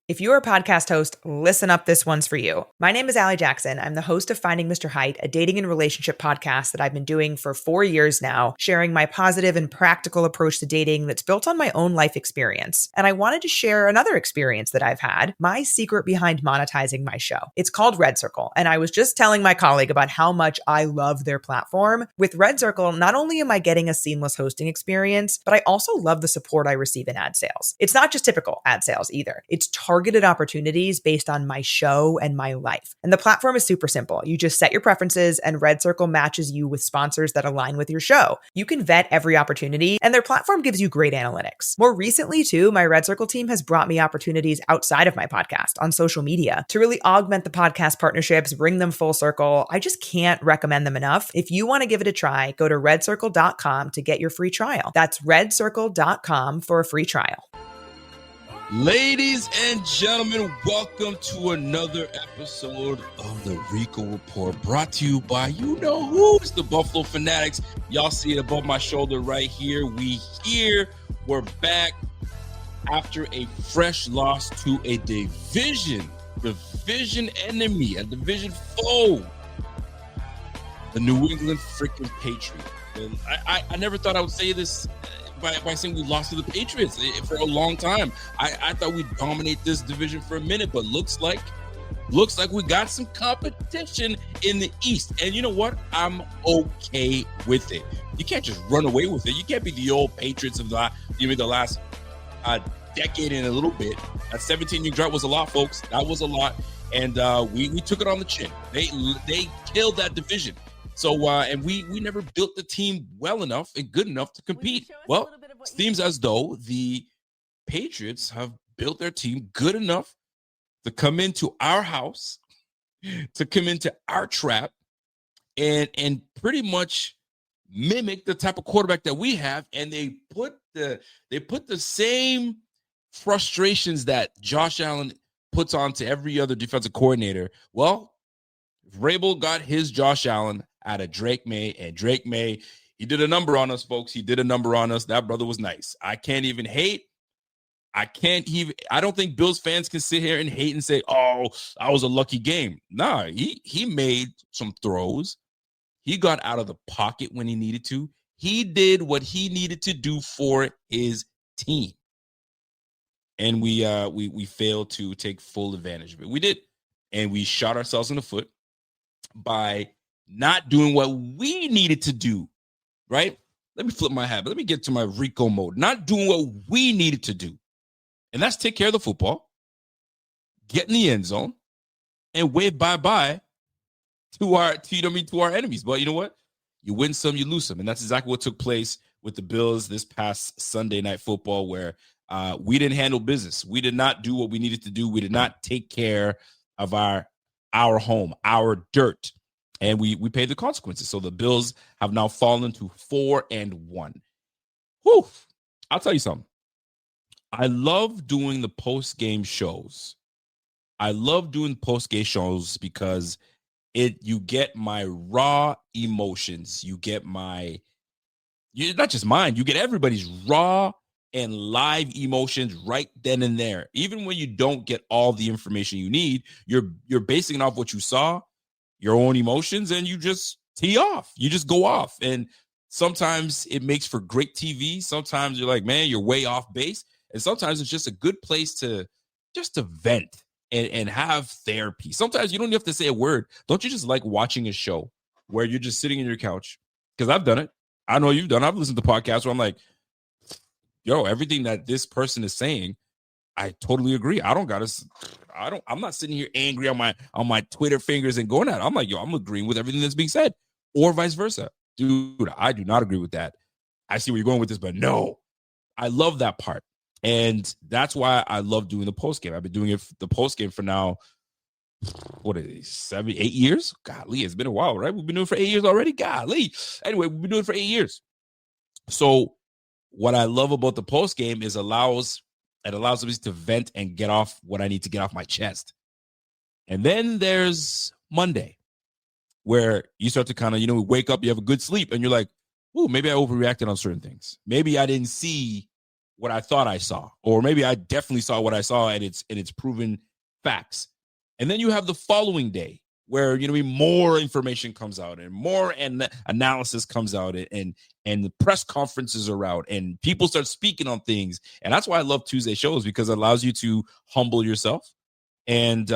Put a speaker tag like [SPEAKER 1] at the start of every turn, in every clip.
[SPEAKER 1] If you're a podcast host, listen up, this one's for you. My name is Allie Jackson. I'm the host of Finding Mr. Height, a dating and relationship podcast that I've been doing for 4 years now, sharing my positive and practical approach to dating that's built on my own life experience. And I wanted to share another experience that I've had, my secret behind monetizing my show. It's called Red Circle, and I was just telling my colleague about how much I love their platform. With Red Circle, not only am I getting a seamless hosting experience, but I also love the support I receive in ad sales. It's not just typical ad sales either. It's targeted opportunities based on my show and my life. And the platform is super simple. You just set your preferences and Red Circle matches you with sponsors that align with your show. You can vet every opportunity and their platform gives you great analytics. More recently too, my Red Circle team has brought me opportunities outside of my podcast on social media to really augment the podcast partnerships, bring them full circle. I just can't recommend them enough. If you want to give it a try, go to redcircle.com to get your free trial. That's redcircle.com for a free trial.
[SPEAKER 2] Ladies and gentlemen, welcome to another episode of the Rico Report, brought to you by you-know-who's, the Buffalo Fanatics. Y'all see it above my shoulder right here. We're back after a fresh loss to a division enemy, a division foe, the New England freaking Patriots. And I never thought I would say this by saying we lost to the Patriots for a long time. I thought we'd dominate this division for a minute, but looks like we got some competition in the East. And you know what? I'm okay with it. You can't just run away with it. You can't be the old Patriots of the last decade and a little bit. That 17-year drought was a lot, folks. That was a lot. And we took it on the chin. They killed that division. So, and we never built the team well enough and good enough to compete. Well, it seems as though the Patriots have built their team good enough to come into our house, to come into our trap, and pretty much mimic the type of quarterback that we have. And they put the same frustrations that Josh Allen puts on to every other defensive coordinator. Well, Vrabel got his Josh Allen out of Drake May, and Drake May, he did a number on us, folks. He did a number on us. That brother was nice. I can't even hate. I don't think Bills fans can sit here and hate and say, oh, that was a lucky game. Nah, he made some throws. He got out of the pocket when he needed to. He did what he needed to do for his team. And we failed to take full advantage of it. We did. And we shot ourselves in the foot by not doing what we needed to do, right? Let me flip my habit. Let me get to my Rico mode. Not doing what we needed to do. And that's take care of the football, get in the end zone, and wave bye-bye to our enemies. But you know what? You win some, you lose some. And that's exactly what took place with the Bills this past Sunday Night Football, where we didn't handle business. We did not do what we needed to do. We did not take care of our home, our dirt. And we paid the consequences. So the Bills have now fallen to 4-1. Whew. I'll tell you something. I love doing the post-game shows. Because you get my raw emotions. You get not just mine, you get everybody's raw and live emotions right then and there. Even when you don't get all the information you need, you're basing it off what you saw, your own emotions, and you just tee off. You just go off. And sometimes it makes for great TV. Sometimes you're like, man, you're way off base. And sometimes it's just a good place to vent and have therapy. Sometimes you don't have to say a word. Don't you just like watching a show where you're just sitting in your couch? Because I've done it. I know you've done it. I've listened to podcasts where I'm like, yo, everything that this person is saying, I totally agree. I'm not sitting here angry on my Twitter fingers and going at it. I'm like, yo, I'm agreeing with everything that's being said, or vice versa. Dude, I do not agree with that. I see where you're going with this, but no, I love that part. And that's why I love doing the post game. I've been doing the post game for now, what is it, 7, 8 years? Golly, it's been a while, right? We've been doing it for 8 years already. Golly. Anyway, we've been doing it for 8 years. So what I love about the post game is it allows me to vent and get off what I need to get off my chest. And then there's Monday, where you start to kind of, wake up, you have a good sleep, and you're like, ooh, maybe I overreacted on certain things. Maybe I didn't see what I thought I saw, or maybe I definitely saw what I saw, and it's proven facts. And then you have the following day where more information comes out and more analysis comes out, and the press conferences are out and people start speaking on things. And that's why I love Tuesday shows, because it allows you to humble yourself and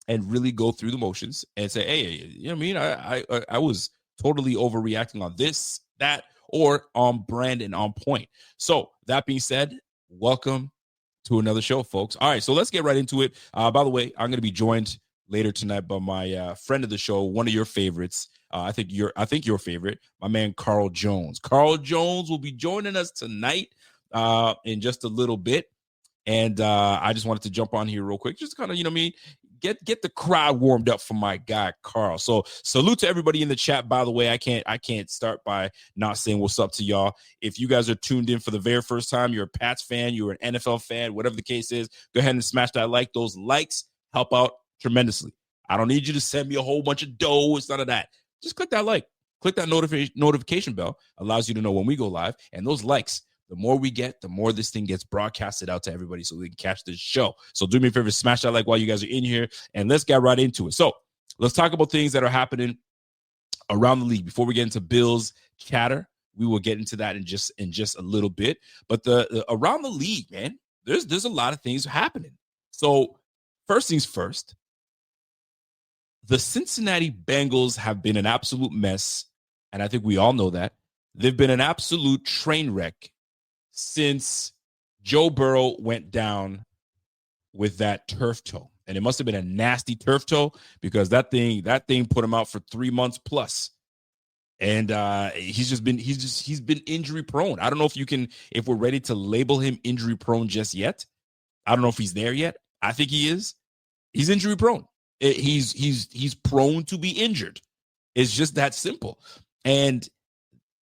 [SPEAKER 2] really go through the motions and say, hey, I was totally overreacting on this, that, or on brand and on point. So that being said, welcome to another show, folks. All right, so let's get right into it. By the way, I'm going to be joined later tonight by my friend of the show, one of your favorites. I think your favorite, my man Carl Jones. Carl Jones will be joining us tonight in just a little bit. And I just wanted to jump on here real quick, just kind of, get the crowd warmed up for my guy Carl. So salute to everybody in the chat. By the way, I can't start by not saying what's up to y'all. If you guys are tuned in for the very first time, you're a Pats fan, you're an NFL fan, whatever the case is, go ahead and smash that like. Those likes help out tremendously. I don't need you to send me a whole bunch of dough. It's none of that. Just click that like, click that notification bell, allows you to know when we go live. And those likes, the more we get, the more this thing gets broadcasted out to everybody so they can catch this show. So do me a favor, smash that like while you guys are in here, and let's get right into it. So let's talk about things that are happening around the league. Before we get into Bills chatter, we will get into that in just a little bit. But the around the league, man, there's a lot of things happening. So first things first, the Cincinnati Bengals have been an absolute mess, and I think we all know that. They've been an absolute train wreck since Joe Burrow went down with that turf toe. And it must have been a nasty turf toe, because that thing put him out for 3 months plus. And he's been injury prone. I don't know if we're ready to label him injury prone just yet. I don't know if he's there yet. I think he is. He's injury prone. He's prone to be injured. It's just that simple. And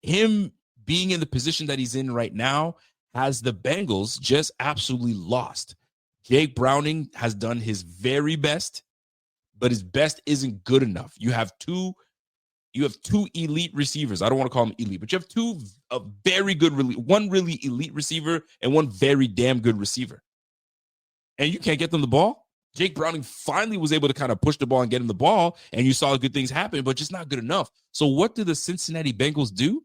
[SPEAKER 2] him being in the position that he's in right now has the Bengals just absolutely lost. Jake Browning has done his very best, but his best isn't good enough. You have two elite receivers. I don't want to call them elite, but you have two very good, one really elite receiver and one very damn good receiver. And you can't get them the ball. Jake Browning finally was able to kind of push the ball and get him the ball, and you saw good things happen, but just not good enough. So what do the Cincinnati Bengals do?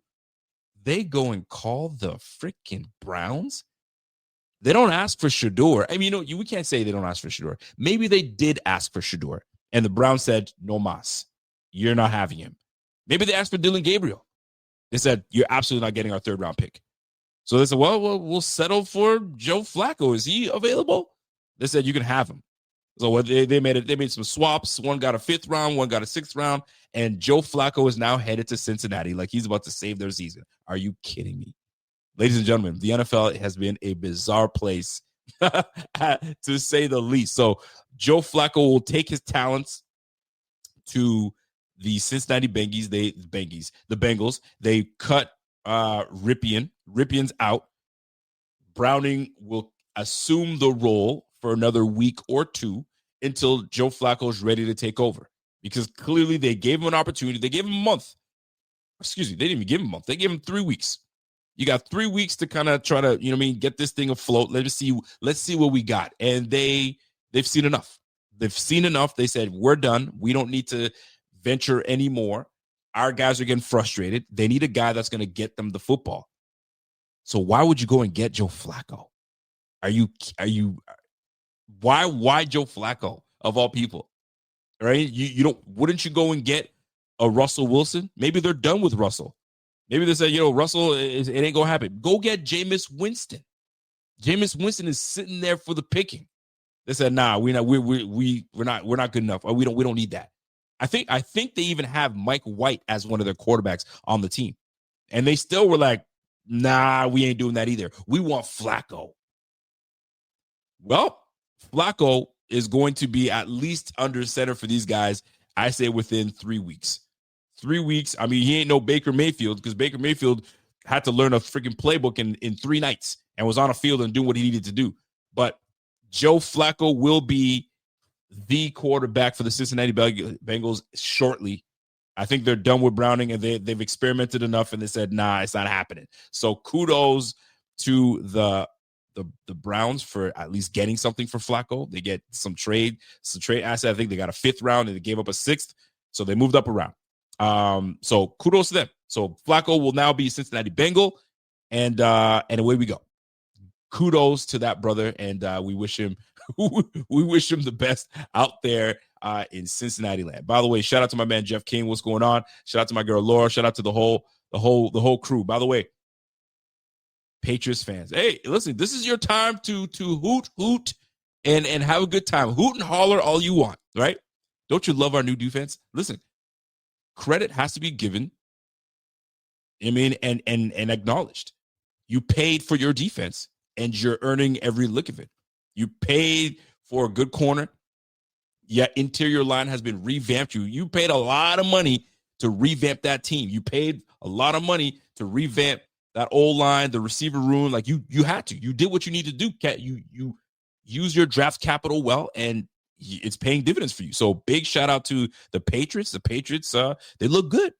[SPEAKER 2] They go and call the freaking Browns. They don't ask for Shador. I mean, we can't say they don't ask for Shador. Maybe they did ask for Shador, and the Browns said, no mas. You're not having him. Maybe they asked for Dylan Gabriel. They said, you're absolutely not getting our third-round pick. So they said, well, we'll settle for Joe Flacco. Is he available? They said, you can have him. So they made some swaps. One got a 5th round, one got a 6th round, and Joe Flacco is now headed to Cincinnati like he's about to save their season. Are you kidding me? Ladies and gentlemen, the NFL has been a bizarre place, to say the least. So Joe Flacco will take his talents to the Cincinnati Bengals. The Bengals. They cut Ripien. Ripien's out. Browning will assume the role for another week or two until Joe Flacco is ready to take over, because clearly they gave him an opportunity. They gave him a month. Excuse me, they didn't even give him a month. They gave him 3 weeks. You got 3 weeks to kind of try to, get this thing afloat. Let's see what we got. And they've seen enough. They've seen enough. They said, we're done. We don't need to venture anymore. Our guys are getting frustrated. They need a guy that's going to get them the football. So why would you go and get Joe Flacco? Why Joe Flacco of all people? Right? Wouldn't you go and get a Russell Wilson? Maybe they're done with Russell. Maybe they say, Russell, it ain't gonna happen. Go get Jameis Winston. Jameis Winston is sitting there for the picking. They said, nah, we're not good enough. Or we don't need that. I think they even have Mike White as one of their quarterbacks on the team. And they still were like, nah, we ain't doing that either. We want Flacco. Well, Flacco is going to be at least under center for these guys, I say, within 3 weeks. 3 weeks. I mean, he ain't no Baker Mayfield, because Baker Mayfield had to learn a freaking playbook in 3 nights and was on a field and doing what he needed to do. But Joe Flacco will be the quarterback for the Cincinnati Bengals shortly. I think they're done with Browning, and they've experimented enough, and they said, nah, it's not happening. So kudos to the Browns for at least getting something for Flacco. They get some trade asset. I think they got a 5th round and they gave up a 6th. So they moved up around. So kudos to them. So Flacco will now be a Cincinnati Bengal, and away we go. Kudos to that brother, and we wish him the best out there in Cincinnati land. By the way, shout out to my man Jeff King. What's going on? Shout out to my girl Laura. Shout out to the whole crew. By the way, Patriots fans, hey, listen, this is your time to hoot and have a good time. Hoot and holler all you want, right? Don't you love our new defense? Listen, credit has to be given. I mean, and acknowledged. You paid for your defense, and you're earning every lick of it. You paid for a good corner. Yet interior line has been revamped. You paid a lot of money to revamp that team. You paid a lot of money to revamp that old line, the receiver room. Like you had to. You did what you need to do. You use your draft capital well, and it's paying dividends for you. So big shout out to the Patriots. The Patriots, they look good.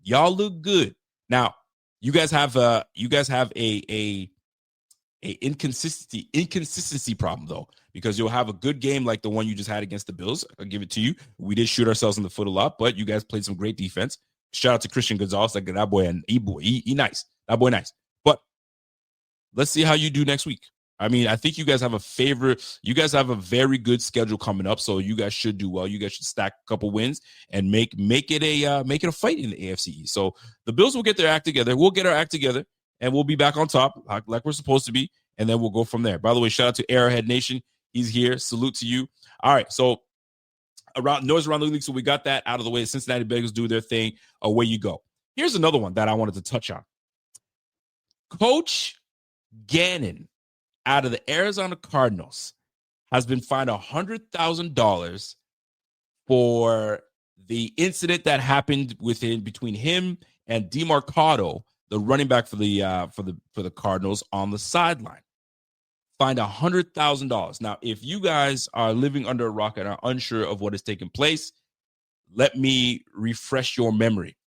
[SPEAKER 2] Y'all look good. Now, you guys have a inconsistency problem though, because you'll have a good game like the one you just had against the Bills. I'll give it to you. We did shoot ourselves in the foot a lot, but you guys played some great defense. Shout out to Christian Gonzalez. Like that boy, and he nice. That boy nice. But let's see how you do next week. I mean, I think you guys have a very good schedule coming up, so you guys should do well. You guys should stack a couple wins and make it a fight in the AFC East. So the Bills will get their act together. We'll get our act together, and we'll be back on top like we're supposed to be, and then we'll go from there. By the way, shout out to Arrowhead Nation. He's here. Salute to you. All right, so noise around the league. So we got that out of the way. Cincinnati Bengals do their thing. Away you go. Here's another one that I wanted to touch on. Coach Gannon out of the Arizona Cardinals has been fined $100,000 for the incident that happened between him and DeMarcado, the running back for the Cardinals, on the sideline. Fined $100,000. Now, if you guys are living under a rock and are unsure of what has taken place, let me refresh your memory.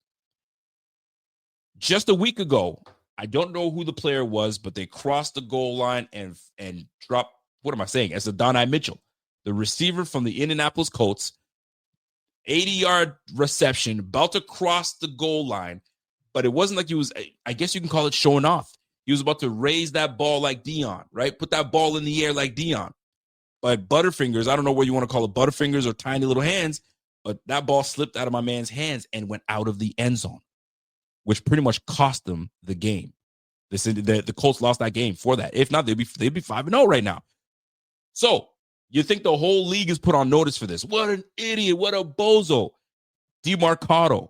[SPEAKER 2] Just a week ago, I don't know who the player was, but they crossed the goal line and dropped, what am I saying? It's Adonai Mitchell, the receiver from the Indianapolis Colts, 80-yard reception, about to cross the goal line, but it wasn't like he was, I guess you can call it showing off. He was about to raise that ball like Dion, right? Put that ball in the air like Dion. But Butterfingers, I don't know what you want to call it, Butterfingers or tiny little hands, but that ball slipped out of my man's hands and went out of the end zone, which pretty much cost them the game. The Colts lost that game for that. If not, they'd be 5-0 right now. So you think the whole league is put on notice for this? What an idiot! What a bozo! DeMarcado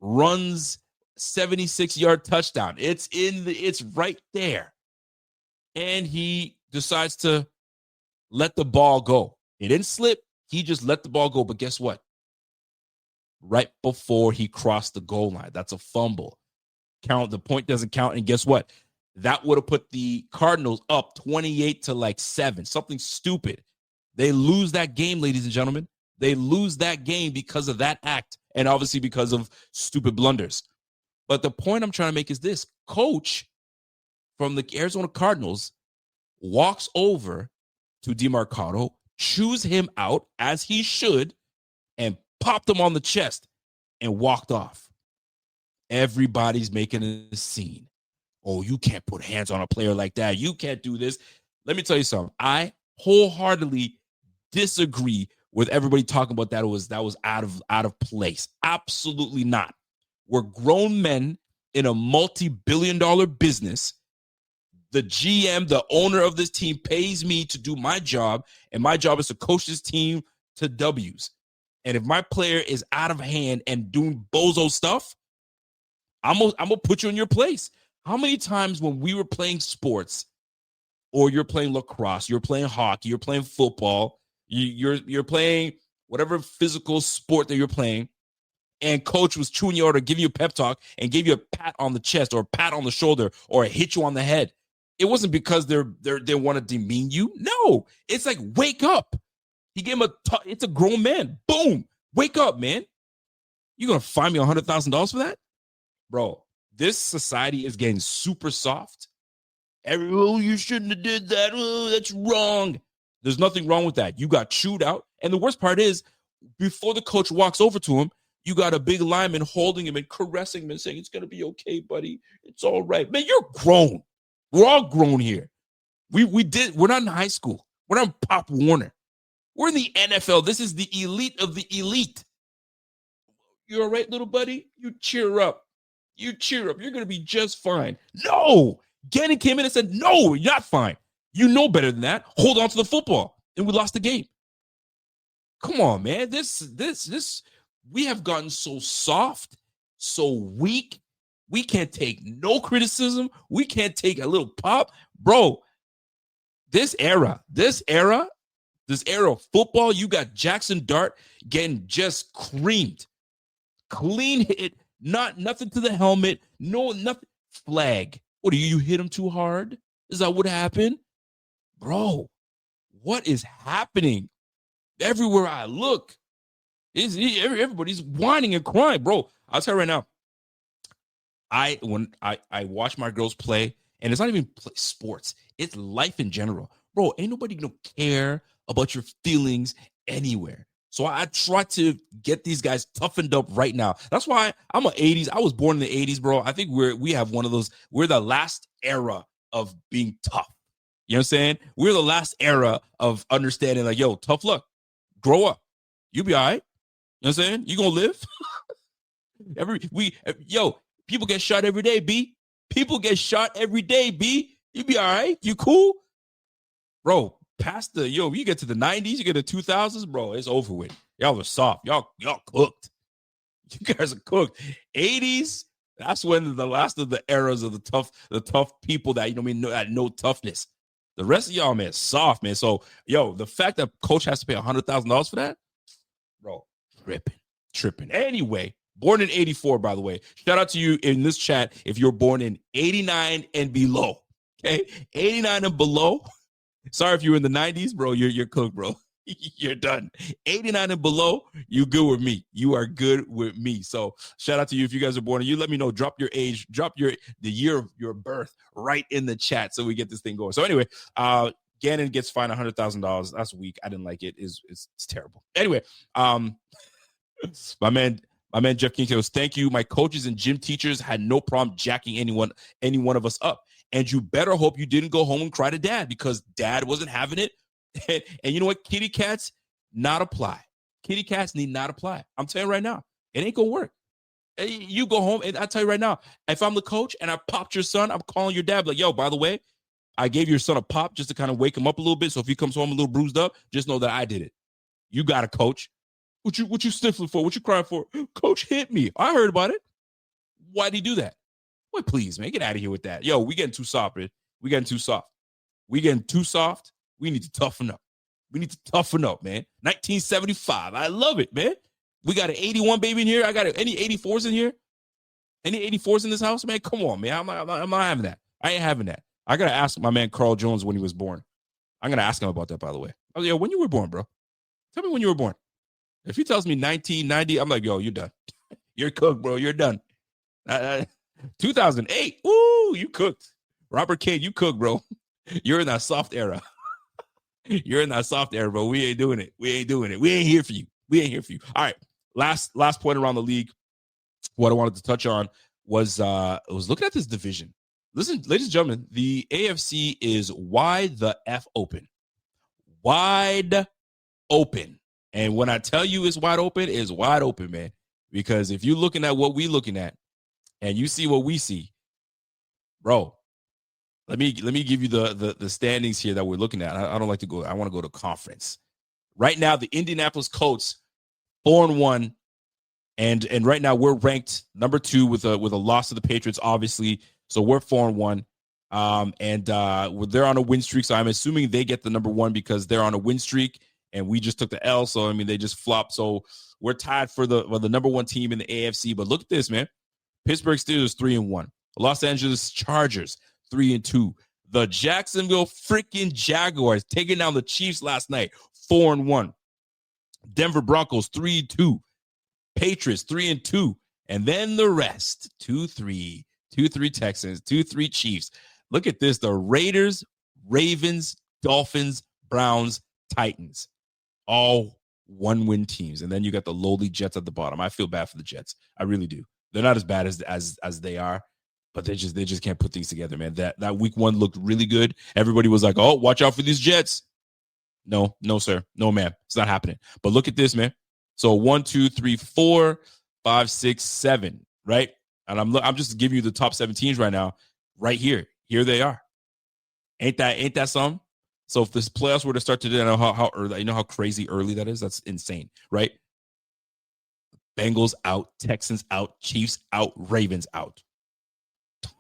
[SPEAKER 2] runs 76-yard touchdown. It's right there, and he decides to let the ball go. It didn't slip. He just let the ball go. But guess what? Right before he crossed the goal line, that's a fumble. The point doesn't count. And guess what? That would have put the Cardinals up 28-7, something stupid. They lose that game, ladies and gentlemen. They lose that game because of that act, and obviously because of stupid blunders. But the point I'm trying to make is this. Coach from the Arizona Cardinals walks over to DeMarcado, chews him out as he should, and popped him on the chest and walked off. Everybody's making a scene. Oh, you can't put hands on a player like that. You can't do this. Let me tell you something. I wholeheartedly disagree with everybody talking about that was out of place. Absolutely not. We're grown men in a multi-billion-dollar business. The GM, the owner of this team, pays me to do my job, and my job is to coach this team to W's. And if my player is out of hand and doing bozo stuff, I'm gonna put you in your place. How many times when we were playing sports, or you're playing lacrosse, you're playing hockey, you're playing football, you're playing whatever physical sport that you're playing, and coach was chewing you out or giving you a pep talk and gave you a pat on the chest or a pat on the shoulder or hit you on the head? It wasn't because they want to demean you. No, it's like, wake up. He gave him it's a grown man. Boom. Wake up, man. You're going to fine me $100,000 for that? Bro, this society is getting super soft. Oh, you shouldn't have did that. Oh, that's wrong. There's nothing wrong with that. You got chewed out. And the worst part is, before the coach walks over to him, you got a big lineman holding him and caressing him and saying, it's going to be okay, buddy. It's all right. Man, you're grown. We're all grown here. We're not in high school. We're not in Pop Warner. We're in the NFL. This is the elite of the elite. You all right, little buddy? You cheer up. You cheer up. You're going to be just fine. No. Gannon came in and said, no, you're not fine. You know better than that. Hold on to the football. And we lost the game. Come on, man. We have gotten so soft, so weak. We can't take no criticism. We can't take a little pop. Bro, this era of football, you got Jackson Dart getting just creamed. Clean hit, nothing to the helmet, no, nothing. Flag. What do you hit him too hard? Is that what happened? Bro, what is happening? Everywhere I look, everybody's whining and crying. Bro, I'll tell you right now, when I watch my girls play, and it's not even sports, it's life in general. Bro, ain't nobody gonna care about your feelings anywhere. So I try to get these guys toughened up right now. That's why I'm an 80s. I was born in the 80s, bro. I think we have one of those. We're the last era of being tough. You know what I'm saying? We're the last era of understanding, like, yo, tough luck. Grow up. You'll be all right. You know what I'm saying? You gonna live? People get shot every day, B. People get shot every day, B. You be all right. You cool? Bro, you get to the 90s, you get to the 2000s, bro, it's over with. Y'all are soft. Y'all cooked. You guys are cooked. 80s, that's when the last of the eras of the tough people that, that no toughness. The rest of y'all, man, soft, man. So, the fact that coach has to pay $100,000 for that, bro, tripping. Anyway, born in 84, by the way. Shout out to you in this chat if you're born in 89 and below. Okay? 89 and below. Sorry if you're in the 90s, bro. You're cooked, bro. You're done. 89 and below, you good with me. You are good with me. So shout out to you if you guys are born. And you let me know. Drop your age. Drop the year of your birth right in the chat so we get this thing going. So anyway, Gannon gets fined $100,000. That's weak. I didn't like it. It's terrible. Anyway, my man Jeff King says, thank you. My coaches and gym teachers had no problem jacking any one of us up. And you better hope you didn't go home and cry to dad because dad wasn't having it. And you know what? Kitty cats not apply. Kitty cats need not apply. I'm telling you right now, it ain't going to work. You go home, and I tell you right now, if I'm the coach and I popped your son, I'm calling your dad like, yo, by the way, I gave your son a pop just to kind of wake him up a little bit. So if he comes home a little bruised up, just know that I did it. You got a coach. What you sniffling for? What you crying for? Coach hit me. I heard about it. Why'd he do that? Boy, please, man, get out of here with that. Yo, we getting too soft, man. We getting too soft. We need to toughen up. We need to toughen up, man. 1975. I love it, man. We got an 81 baby in here. I got any 84s in here? Any 84s in this house, man? Come on, man. I'm not having that. I ain't having that. I got to ask my man Carl Jones when he was born. I'm going to ask him about that, by the way. Oh, yo, when you were born, bro. Tell me when you were born. If he tells me 1990, I'm like, yo, you're done. You're cooked, bro. You're done. 2008. Ooh, you cooked. Robert King, you cooked, bro. You're in that soft era. You're in that soft era, bro. We ain't doing it. We ain't here for you. All right. Last point around the league. What I wanted to touch on was looking at this division. Listen, ladies and gentlemen, the AFC is wide the F open. Wide open. And when I tell you it's wide open, man. Because if you're looking at what we're looking at and you see what we see, bro, let me give you the standings here that we're looking at. I don't like to go. I want to go to conference. Right now, the Indianapolis Colts 4-1, and right now we're ranked number 2 with a loss to the Patriots, obviously. So we're 4-1, and they're on a win streak. So I'm assuming they get the number 1 because they're on a win streak, and we just took the L. So I mean, they just flopped. So we're tied for the number 1 team in the AFC. But look at this, man. Pittsburgh Steelers 3-1. Los Angeles Chargers 3-2. The Jacksonville freaking Jaguars taking down the Chiefs last night, 4-1. Denver Broncos 3-2. Patriots 3-2. And then the rest, 2-3. 2-3 Texans, 2-3 Chiefs. Look at this. The Raiders, Ravens, Dolphins, Browns, Titans, all one-win teams. And then you got the lowly Jets at the bottom. I feel bad for the Jets. I really do. They're not as bad as they are, but they just can't put things together, man. That week one looked really good. Everybody was like, oh, watch out for these Jets. No, sir. No, ma'am. It's not happening. But look at this, man. So 1, 2, 3, 4, 5, 6, 7, right? And I'm just giving you the top 7 teams right now, right here. Here they are. Ain't that something? So if this playoffs were to start today, I know how early, you know how crazy early that is. That's insane, right? Bengals out, Texans out, Chiefs out, Ravens out.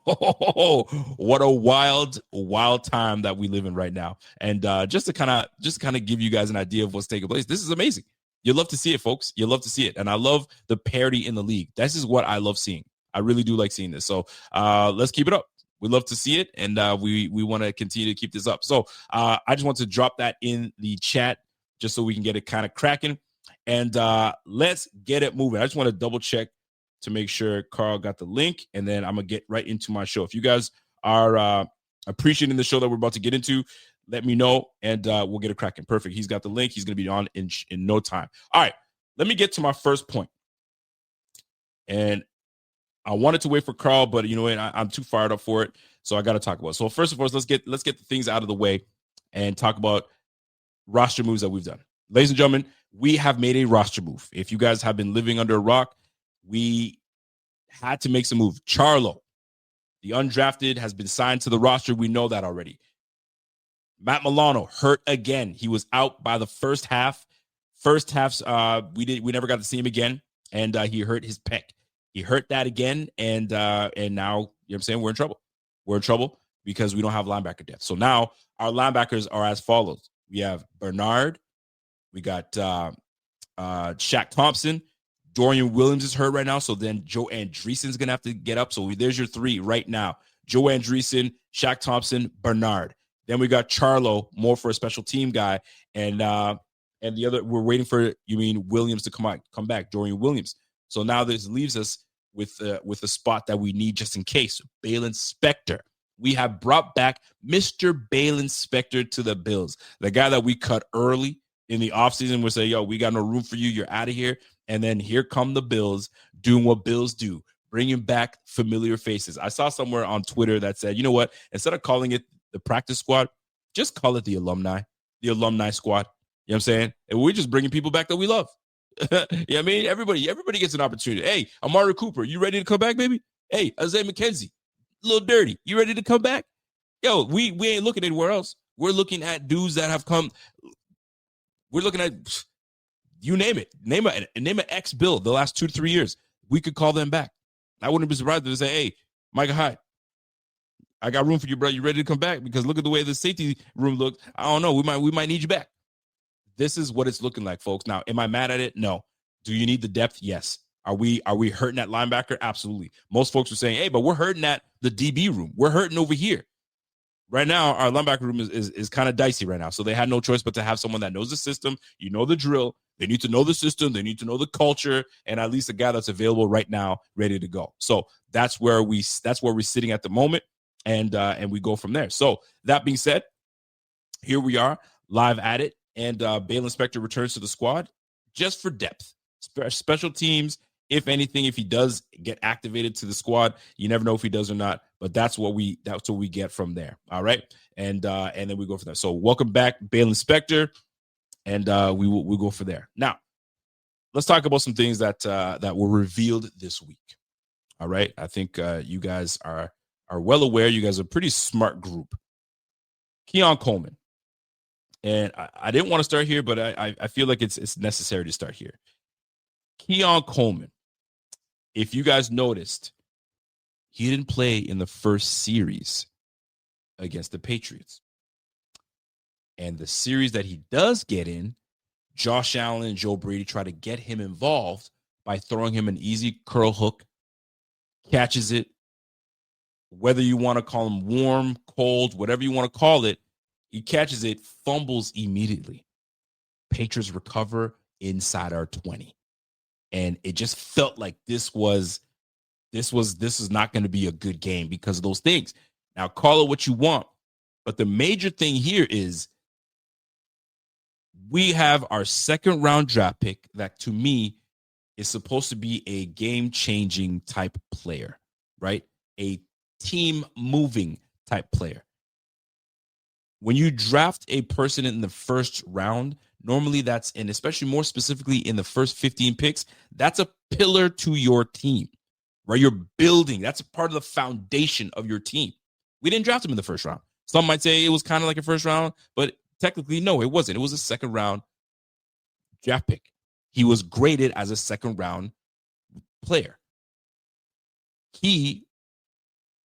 [SPEAKER 2] Oh, what a wild time that we live in right now. And just to kind of give you guys an idea of what's taking place, this is amazing. You love to see it, folks. You love to see it. And I love the parity in the league. This is what I love seeing. I really do like seeing this. So let's keep it up. We love to see it, and we want to continue to keep this up. So I just want to drop that in the chat just so we can get it kind of cracking. And let's get it moving. I just want to double check to make sure Carl got the link, and then I'm going to get right into my show. If you guys are appreciating the show that we're about to get into, let me know, and we'll get it cracking. Perfect. He's got the link. He's going to be on in no time. All right, let me get to my first point. And I wanted to wait for Carl, but you know what? I'm too fired up for it, so I got to talk about it. So first of all, let's get the things out of the way and talk about roster moves that we've done. Ladies and gentlemen, we have made a roster move. If you guys have been living under a rock, we had to make some move. Charlo, the undrafted, has been signed to the roster. We know that already. Matt Milano hurt again. He was out by the first half. We never got to see him again, and he hurt his pec. He hurt that again, and now, you know what I'm saying, we're in trouble. We're in trouble because we don't have linebacker depth. So now our linebackers are as follows. We have Bernard. We got Shaq Thompson. Dorian Williams is hurt right now, so then Joe Andreessen's going to have to get up. So there's your 3 right now. Joe Andreessen, Shaq Thompson, Bernard. Then we got Charlo, more for a special team guy. And the other, we're waiting for, Williams to come back, Dorian Williams. So now this leaves us with a spot that we need just in case. Balin Spector. We have brought back Mr. Balin Spector to the Bills. The guy that we cut early in the offseason would say, yo, we got no room for you. You're out of here. And then here come the Bills doing what Bills do, bringing back familiar faces. I saw somewhere on Twitter that said, you know what? Instead of calling it the practice squad, just call it the alumni squad. You know what I'm saying? And we're just bringing people back that we love. Yeah, I mean, everybody gets an opportunity. Hey, Amari Cooper, you ready to come back, baby? Hey, Isaiah McKenzie, Lil Dirty, you ready to come back? Yo, we ain't looking anywhere else. We're looking at dudes that have come. We're looking at, you name it. Name an ex-Bill the last 2 to 3 years. We could call them back. I wouldn't be surprised to say, hey, Micah Hyde, I got room for you, bro. You ready to come back? Because look at the way the safety room looked. I don't know. We might need you back. This is what it's looking like, folks. Now, am I mad at it? No. Do you need the depth? Yes. Are we hurting at linebacker? Absolutely. Most folks are saying, hey, but we're hurting at the DB room. We're hurting over here. Right now, our linebacker room is kind of dicey right now. So they had no choice but to have someone that knows the system. You know the drill. They need to know the system. They need to know the culture, and at least a guy that's available right now, ready to go. So that's where we're sitting at the moment, and we go from there. So that being said, here we are live at it. And Balin Spector returns to the squad just for depth. Special teams, if anything, if he does get activated to the squad, you never know if he does or not. But that's what we get from there. All right. And then we go from there. So welcome back, Balin Spector. And we'll go from there. Now, let's talk about some things that were revealed this week. All right. I think you guys are well aware. You guys are a pretty smart group. Keon Coleman. And I didn't want to start here, but I feel like it's necessary to start here. Keon Coleman, if you guys noticed, he didn't play in the first series against the Patriots. And the series that he does get in, Josh Allen and Joe Brady try to get him involved by throwing him an easy curl hook, catches it. Whether you want to call him warm, cold, whatever you want to call it, he catches it, fumbles immediately. Patriots recover inside our 20. And it just felt like this was not going to be a good game because of those things. Now, call it what you want, but the major thing here is we have our second round draft pick that, to me, is supposed to be a game-changing type player, right? A team-moving type player. When you draft a person in the first round, normally that's, and especially more specifically in the first 15 picks, that's a pillar to your team, right? You're building. That's a part of the foundation of your team. We didn't draft him in the first round. Some might say it was kind of like a first round, but technically, no, it wasn't. It was a second round draft pick. He was graded as a second round player. He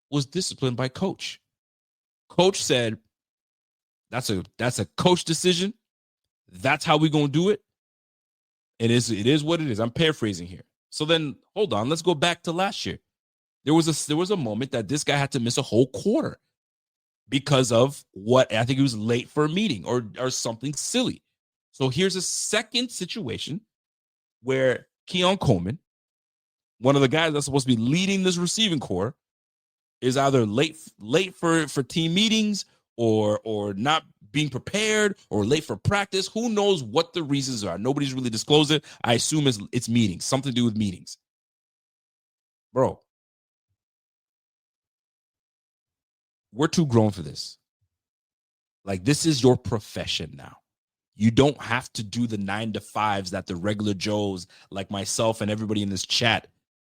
[SPEAKER 2] was disciplined by coach. Coach said, that's a coach decision. That's how we're going to do it. It is what it is. I'm paraphrasing here. So then, hold on. Let's go back to last year. There was a moment that this guy had to miss a whole quarter because of what I think he was late for a meeting or something silly. So here's a second situation where Keon Coleman, one of the guys that's supposed to be leading this receiving corps, is either late for team meetings or not being prepared or late for practice. Who knows what the reasons are? Nobody's really disclosed it. I assume it's meetings, something to do with meetings. Bro, we're too grown for this. Like, this is your profession now. You don't have to do the 9-to-5s that the regular Joes like myself and everybody in this chat,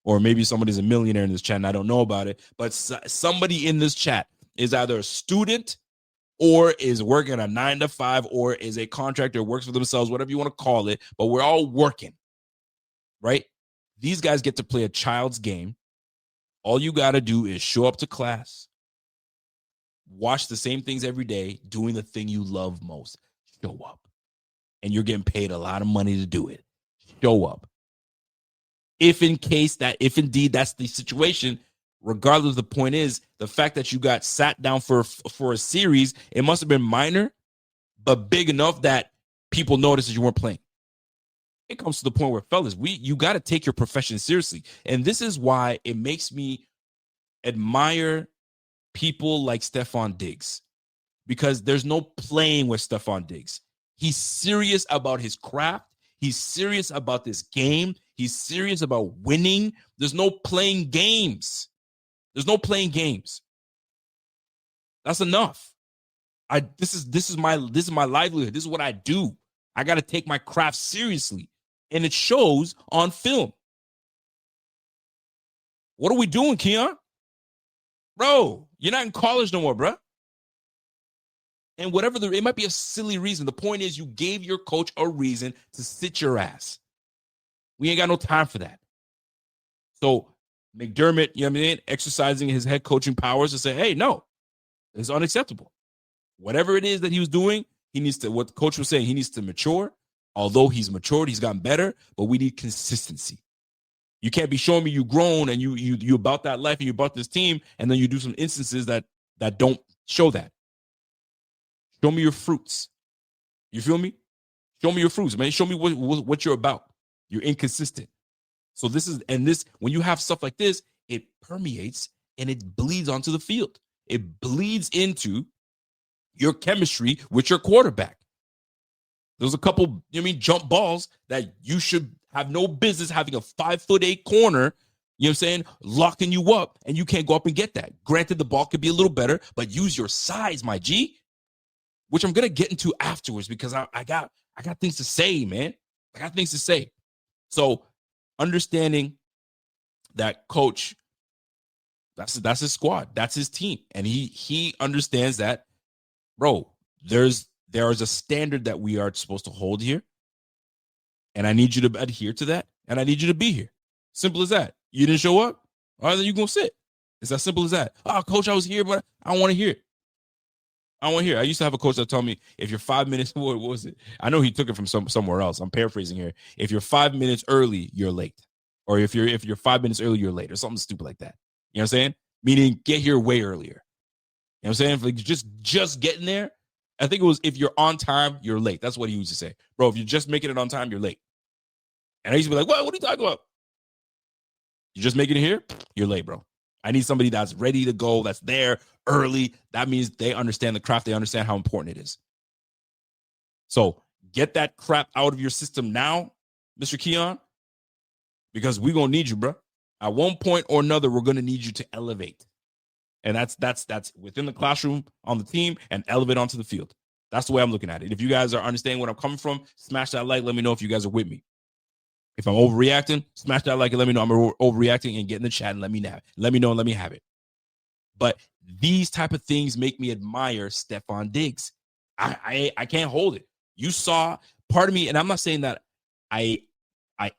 [SPEAKER 2] or maybe somebody's a millionaire in this chat and I don't know about it, but somebody in this chat is either a student or is working a 9-to-5 or is a contractor, works for themselves, whatever you want to call it, but we're all working, right? These guys get to play a child's game. All you got to do is show up to class, watch the same things every day, doing the thing you love most. Show up. And you're getting paid a lot of money to do it. Show up. If indeed that's the situation, regardless, the point is the fact that you got sat down for a series, it must have been minor, but big enough that people noticed that you weren't playing. It comes to the point where, fellas, you got to take your profession seriously. And this is why it makes me admire people like Stephon Diggs, because there's no playing with Stephon Diggs. He's serious about his craft. He's serious about this game. He's serious about winning. There's no playing games. There's no playing games. That's enough. This is my livelihood. This is what I do. I got to take my craft seriously, and it shows on film. What are we doing, Keon? Bro, you're not in college no more, bro. And it might be a silly reason. The point is, you gave your coach a reason to sit your ass. We ain't got no time for that. So McDermott, you know what I mean, exercising his head coaching powers to say, hey, no, it's unacceptable. Whatever it is that he was doing, what the coach was saying, he needs to mature. Although he's matured, he's gotten better, but we need consistency. You can't be showing me you grown and you about that life and you about this team, and then you do some instances that don't show that. Show me your fruits. You feel me? Show me your fruits, man. Show me what you're about. You're inconsistent. So when you have stuff like this, it permeates and it bleeds onto the field. It bleeds into your chemistry with your quarterback. There's a couple, jump balls that you should have no business having a 5'8" corner, you know what I'm saying, locking you up, and you can't go up and get that. Granted, the ball could be a little better, but use your size, my G, which I'm going to get into afterwards because I got things to say, man. I got things to say. So understanding that coach, that's his squad, that's his team, and he understands that, bro, there is a standard that we are supposed to hold here, and I need you to adhere to that, and I need you to be here. Simple as that. You didn't show up? All right, then you're going to sit. It's as simple as that. Oh, coach, I was here, but I don't want to hear it. I want to hear. I used to have a coach that told me, if you're 5 minutes, what was it? I know he took it from somewhere else. I'm paraphrasing here. If you're 5 minutes early, you're late. Or if you're 5 minutes early, you're late, or something stupid like that. You know what I'm saying? Meaning get here way earlier. You know what I'm saying? Like just getting there. I think it was, if you're on time, you're late. That's what he used to say. Bro, if you're just making it on time, you're late. And I used to be like, what are you talking about? You're just making it here? You're late, bro. I need somebody that's ready to go, that's there early. That means they understand the craft. They understand how important it is. So get that crap out of your system now, Mr. Keon, because we're going to need you, bro. At one point or another, we're going to need you to elevate. And that's within the classroom, on the team, and elevate onto the field. That's the way I'm looking at it. If you guys are understanding where I'm coming from, smash that like. Let me know if you guys are with me. If I'm overreacting, smash that like and let me know I'm overreacting, and get in the chat and let me know. Let me know and let me have it. But these type of things make me admire Stephon Diggs. I can't hold it. You saw part of me, and I'm not saying that I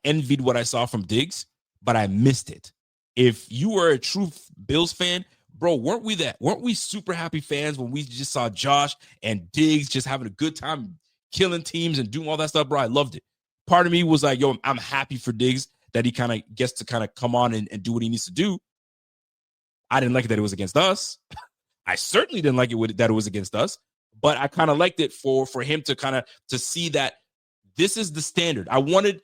[SPEAKER 2] envied what I saw from Diggs, but I missed it. If you were a true Bills fan, bro, weren't we super happy fans when we just saw Josh and Diggs just having a good time killing teams and doing all that stuff, bro? I loved it. Part of me was like, yo, I'm happy for Diggs that he kind of gets to kind of come on and do what he needs to do. I didn't like it that it was against us. I certainly didn't like it that it was against us, but I kind of liked it for him to kind of to see that this is the standard. I wanted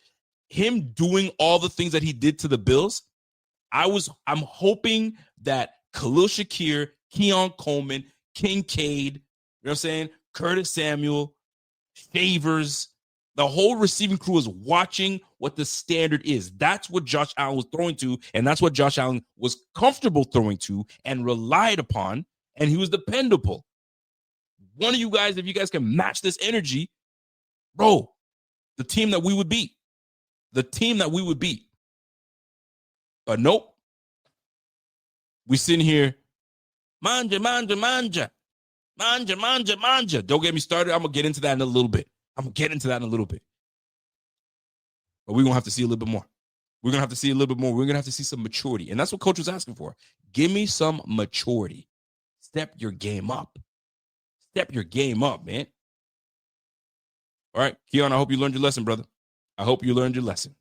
[SPEAKER 2] him doing all the things that he did to the Bills. I'm hoping that Khalil Shakir, Keon Coleman, Kincaid, you know what I'm saying, Curtis Samuel, Favors, the whole receiving crew is watching what the standard is. That's what Josh Allen was throwing to, and that's what Josh Allen was comfortable throwing to and relied upon, and he was dependable. One of you guys, if you guys can match this energy, bro, the team that we would beat. The team that we would beat. But nope. We sitting here, manja. Don't get me started. I'm going to get into that in a little bit. But we're going to have to see a little bit more. We're going to have to see a little bit more. We're going to have to see some maturity. And that's what coach was asking for. Give me some maturity. Step your game up. Man. All right, Keon, I hope you learned your lesson, brother. I hope you learned your lesson.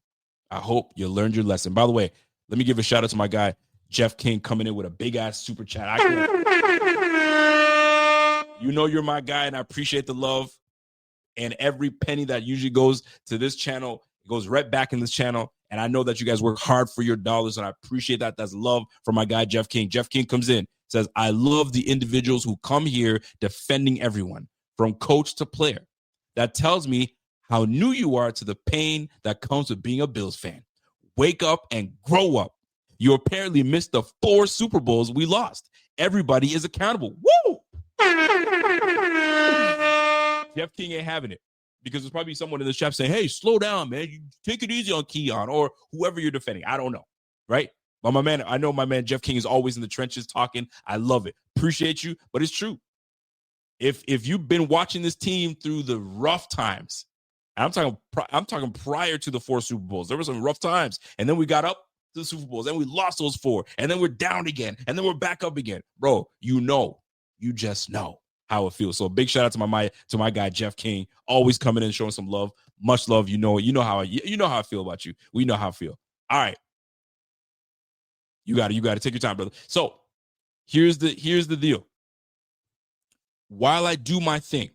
[SPEAKER 2] By the way, let me give a shout out to my guy, Jeff King, coming in with a big ass super chat. You know you're my guy, and I appreciate the love. And every penny that usually goes to this channel, it goes right back in this channel. And I know that you guys work hard for your dollars, and I appreciate that. That's love for my guy, Jeff King. Jeff King comes in, says, I love the individuals who come here defending everyone, from coach to player. That tells me how new you are to the pain that comes with being a Bills fan. Wake up and grow up. You apparently missed the 4 Super Bowls we lost. Everybody is accountable. Woo! Jeff King ain't having it, because there's probably someone in the chat saying, hey, slow down, man. You take it easy on Keon or whoever you're defending. I don't know, right? But I know my man Jeff King is always in the trenches talking. I love it. Appreciate you, but it's true. If you've been watching this team through the rough times, I'm talking prior to the 4 Super Bowls, there were some rough times, and then we got up to the Super Bowls, and we lost those 4, and then we're down again, and then we're back up again, bro. You just know how it feels. So big shout out to my guy Jeff King, always coming in showing some love, much love. You know how I feel about you. We know how I feel. All right, you got to take your time, brother. So here's the deal. While I do my thing,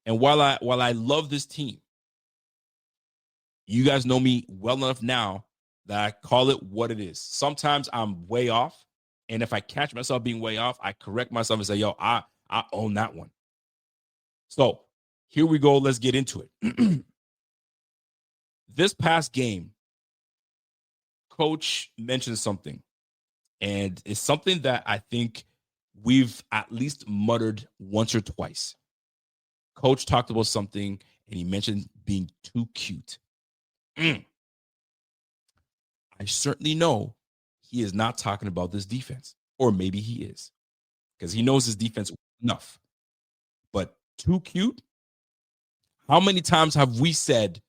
[SPEAKER 2] and while I love this team, you guys know me well enough now that I call it what it is. Sometimes I'm way off, and if I catch myself being way off, I correct myself and say, yo, I own that one. So here we go. Let's get into it. This past game, coach mentioned something, and it's something that I think we've at least muttered once or twice. Coach talked about something, and he mentioned being too cute. I certainly know he is not talking about this defense, or maybe he is, because he knows his defense enough. But too cute? How many times have we said,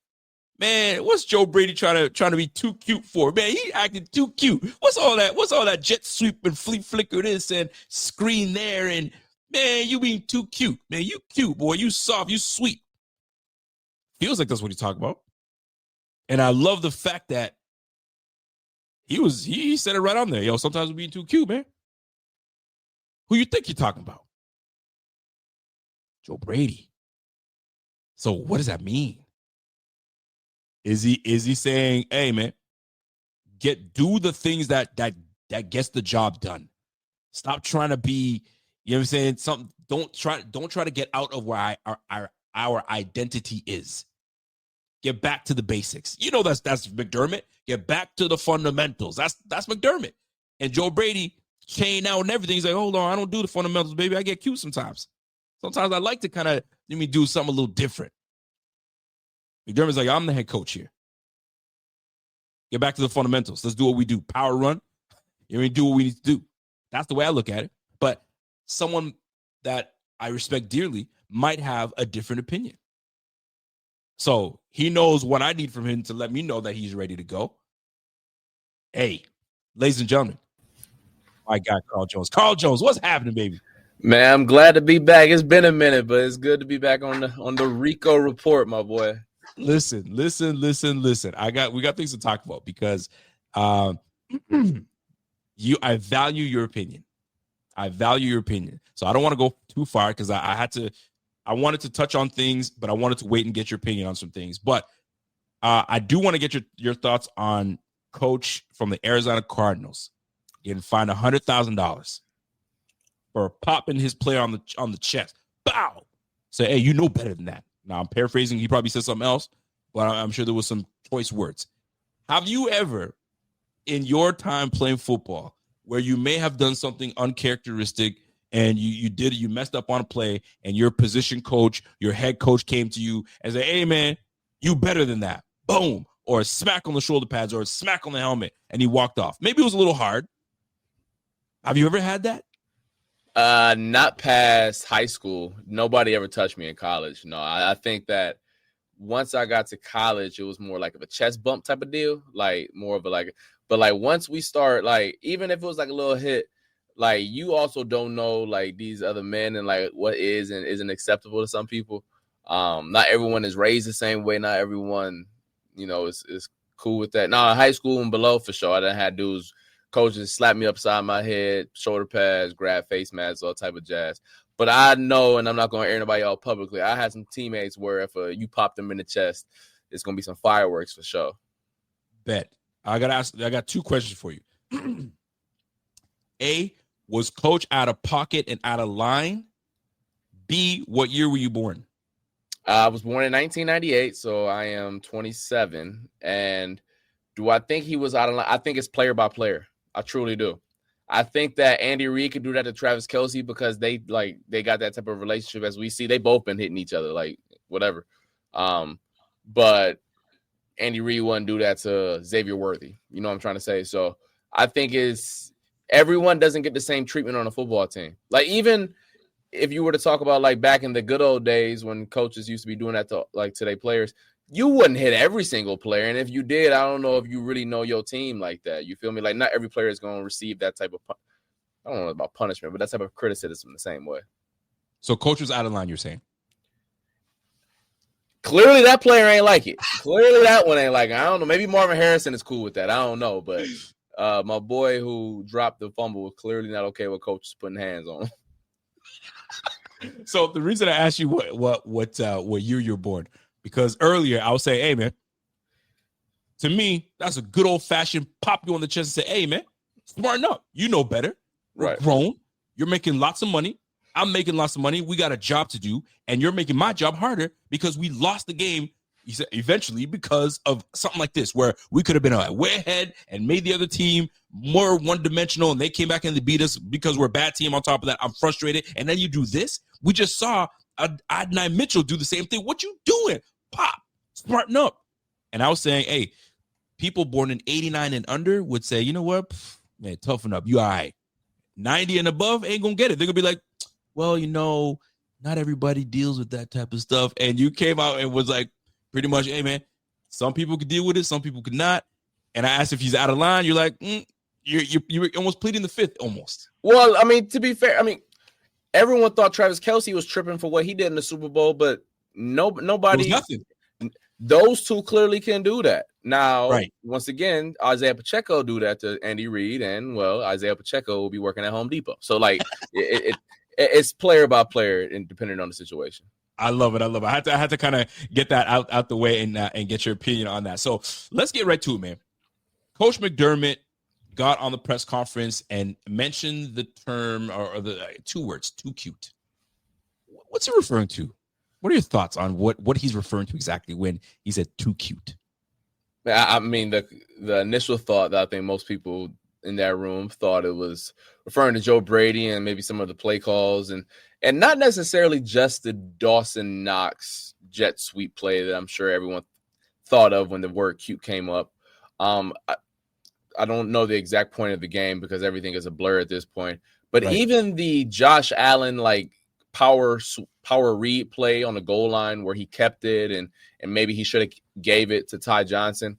[SPEAKER 2] man, what's Joe Brady trying to be too cute for? Man, he acted too cute. What's all that jet sweep and flicker this and screen there, and man, you being too cute. Man, you cute, boy. You soft, you sweet. Feels like that's what he's talking about. And I love the fact that he said it right on there. Yo, sometimes we're being too cute, man. Who you think you're talking about? Joe Brady. So what does that mean? Is he saying, hey, man, do the things that that gets the job done. Stop trying to be, you know what I'm saying? Don't try to get out of where our identity is. Get back to the basics. You know that's McDermott. Get back to the fundamentals. That's McDermott. And Joe Brady chain out and everything. He's like, hold on, I don't do the fundamentals, baby. I get cute sometimes. Sometimes I like to kind of let me do something a little different. McDermott's like, I'm the head coach here. Get back to the fundamentals. Let's do what we do. Power run. You know, do what we need to do. That's the way I look at it. But someone that I respect dearly might have a different opinion. So he knows what I need from him to let me know that he's ready to go. Hey, ladies and gentlemen, my guy, Carl Jones. Carl Jones, what's happening, baby?
[SPEAKER 3] Man, I'm glad to be back. It's been a minute, but it's good to be back on the Rico Report, my boy.
[SPEAKER 2] Listen. We got things to talk about because I value your opinion. So I don't want to go too far because I wanted to touch on things, but I wanted to wait and get your opinion on some things. But I do want to get your thoughts on coach from the Arizona Cardinals getting fined $100,000 for popping his player on the chest. Bow. Say, hey, you know better than that. Now I'm paraphrasing. He probably said something else, but I'm sure there was some choice words. Have you ever, in your time playing football, where you may have done something uncharacteristic and you messed up on a play and your position coach, your head coach came to you and said, hey, man, you better than that. Boom. Or a smack on the shoulder pads or a smack on the helmet and he walked off. Maybe it was a little hard. Have you ever had that?
[SPEAKER 3] Not past high school. Nobody ever touched me in college. No, I think that once I got to college, it was more like of a chest bump type of deal, like more of a but once we start, like, even if it was like a little hit, like, you also don't know, like, these other men and like what is and isn't acceptable to some people. Not everyone is raised the same way. Not everyone, is cool with that. Now, in high school and below, for sure, I done had dudes, coaches slap me upside my head, shoulder pads, grab face masks, all type of jazz. But I know, and I'm not going to air anybody out publicly, I had some teammates where if you pop them in the chest, it's going to be some fireworks for sure.
[SPEAKER 2] Bet. I got two questions for you. A, was coach out of pocket and out of line? B, what year were you born?
[SPEAKER 3] I was born in 1998, so I am 27. And do I think he was out of line? I think it's player by player. I truly do. I think that Andy Reid could do that to Travis Kelce because they got that type of relationship. As we see, they both been hitting each other, like whatever. But Andy Reid wouldn't do that to Xavier Worthy. You know what I'm trying to say? So I think everyone doesn't get the same treatment on a football team. Like, even if you were to talk about like back in the good old days when coaches used to be doing that to like today players, you wouldn't hit every single player. And if you did, I don't know if you really know your team like that. You feel me? Like, not every player is going to receive that type of, I don't know about punishment, but that type of criticism the same way. So
[SPEAKER 2] coach was out of line, you're saying?
[SPEAKER 3] Clearly that player ain't like it. Clearly that one ain't like it. I don't know. Maybe Marvin Harrison is cool with that. I don't know. But my boy who dropped the fumble was clearly not okay with coaches putting hands on him.
[SPEAKER 2] So the reason I asked you what year you're born, because earlier I was saying, hey, man, to me, that's a good old-fashioned pop you on the chest and say, hey, man, smarten up. You know better. We're
[SPEAKER 3] right.
[SPEAKER 2] Grown. You're making lots of money. I'm making lots of money. We got a job to do, and you're making my job harder because we lost the game eventually because of something like this, where we could have been way ahead and made the other team more one-dimensional, and they came back and they beat us because we're a bad team. On top of that, I'm frustrated. And then you do this. We just saw Adonai Mitchell do the same thing. What you doing? Pop, smarten up. And I was saying, hey, people born in 89 and under would say, you know what? Man, toughen up. You all right. 90 and above ain't going to get it. They're going to be like, well, not everybody deals with that type of stuff. And you came out and was like, pretty much, hey, man, some people could deal with it, some people could not. And I asked if he's out of line. You're like, you're almost pleading the fifth almost.
[SPEAKER 3] Well, I mean, to be fair, I mean, everyone thought Travis Kelce was tripping for what he did in the Super Bowl, but nobody.
[SPEAKER 2] Nothing.
[SPEAKER 3] Those two clearly can do that. Now,
[SPEAKER 2] right.
[SPEAKER 3] Once again, Isaiah Pacheco do that to Andy Reid, and, well, Isaiah Pacheco will be working at Home Depot. So, like, it's player by player and depending on the situation.
[SPEAKER 2] I love it. I had to kind of get that out the way and get your opinion on that. So let's get right to it, man. Coach McDermott got on the press conference and mentioned the term or the two words, too cute. What's he referring to? What are your thoughts on what he's referring to exactly when he said too cute?
[SPEAKER 3] I mean, the initial thought that I think most people in that room thought it was referring to Joe Brady and maybe some of the play calls and not necessarily just the Dawson Knox jet sweep play that I'm sure everyone thought of when the word cute came up. I don't know the exact point of the game because everything is a blur at this point. But
[SPEAKER 2] Right.
[SPEAKER 3] even the Josh Allen power read play on the goal line where he kept it and maybe he should have gave it to Ty Johnson.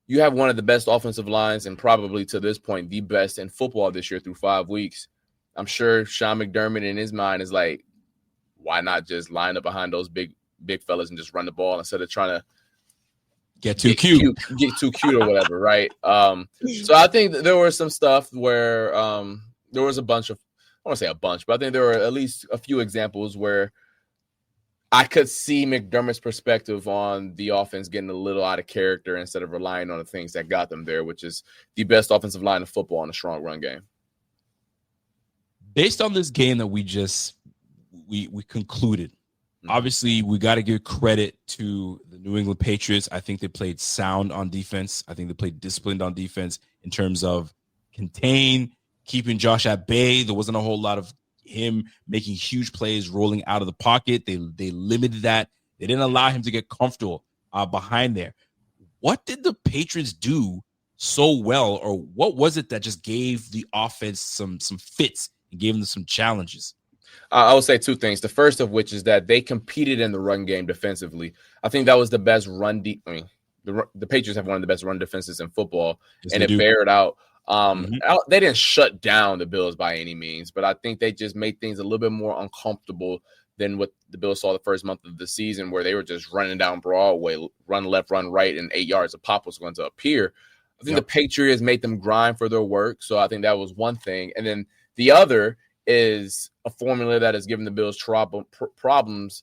[SPEAKER 3] You have one of the best offensive lines and probably to this point the best in football this year through 5 weeks. I'm sure Sean McDermott in his mind is like, why not just line up behind those big fellas and just run the ball instead of trying to
[SPEAKER 2] get too cute
[SPEAKER 3] or whatever, right? So I think there was some stuff where there was a bunch of, I don't want to say a bunch, but I think there were at least a few examples where I could see McDermott's perspective on the offense getting a little out of character instead of relying on the things that got them there, which is the best offensive line of football and a strong run game.
[SPEAKER 2] Based on this game that we concluded, obviously, we got to give credit to the New England Patriots. I think they played sound on defense. I think they played disciplined on defense in terms of contain, keeping Josh at bay. There wasn't a whole lot of him making huge plays, rolling out of the pocket. They limited that. They didn't allow him to get comfortable behind there. What did the Patriots do so well, or what was it that just gave the offense some fits and gave them some challenges?
[SPEAKER 3] I would say two things. The first of which is that they competed in the run game defensively. I think that was the best run. The Patriots have one of the best run defenses in football, yes, and it bared out. They didn't shut down the Bills by any means, but I think they just made things a little bit more uncomfortable than what the Bills saw the first month of the season, where they were just running down Broadway, run left, run right, and 8 yards of pop was going to appear. I think the Patriots made them grind for their work, so I think that was one thing. And then the other is a formula that has given the Bills problems,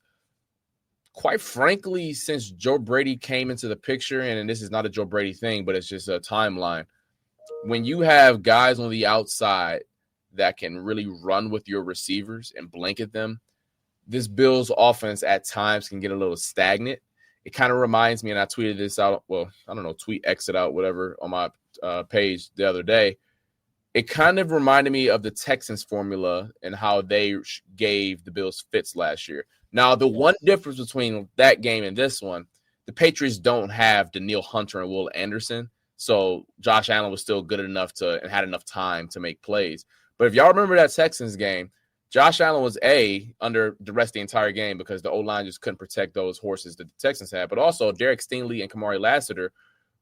[SPEAKER 3] quite frankly, since Joe Brady came into the picture. And this is not a Joe Brady thing, but it's just a timeline. When you have guys on the outside that can really run with your receivers and blanket them, this Bills offense at times can get a little stagnant. It kind of reminds me, and I tweeted this out, tweet exit out, whatever, on my page the other day. It kind of reminded me of the Texans formula and how they gave the Bills fits last year. Now, the one difference between that game and this one, the Patriots don't have Danielle Hunter and Will Anderson, so Josh Allen was still good enough and had enough time to make plays. But if y'all remember that Texans game, Josh Allen was under duress the entire game because the O-line just couldn't protect those horses that the Texans had. But also, Derek Stingley and Kamari Lassiter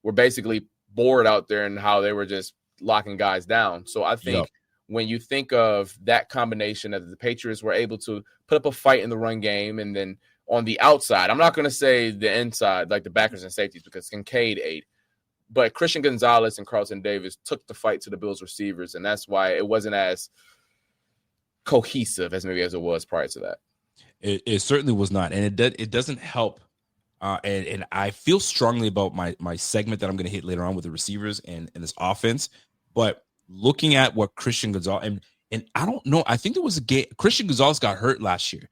[SPEAKER 3] were basically bored out there in how they were just locking guys down. So I think when you think of that combination, that the Patriots were able to put up a fight in the run game, and then on the outside, I'm not going to say the inside, like the backers and safeties, because Kincaid ate, but Christian Gonzalez and Carlton Davis took the fight to the Bills receivers, and that's why it wasn't as cohesive as it was prior to that.
[SPEAKER 2] It certainly was not, and it doesn't help. And I feel strongly about my segment that I'm going to hit later on with the receivers and this offense. But looking at what Christian Gonzalez and I don't know, I think there was a game. Christian Gonzalez got hurt last year,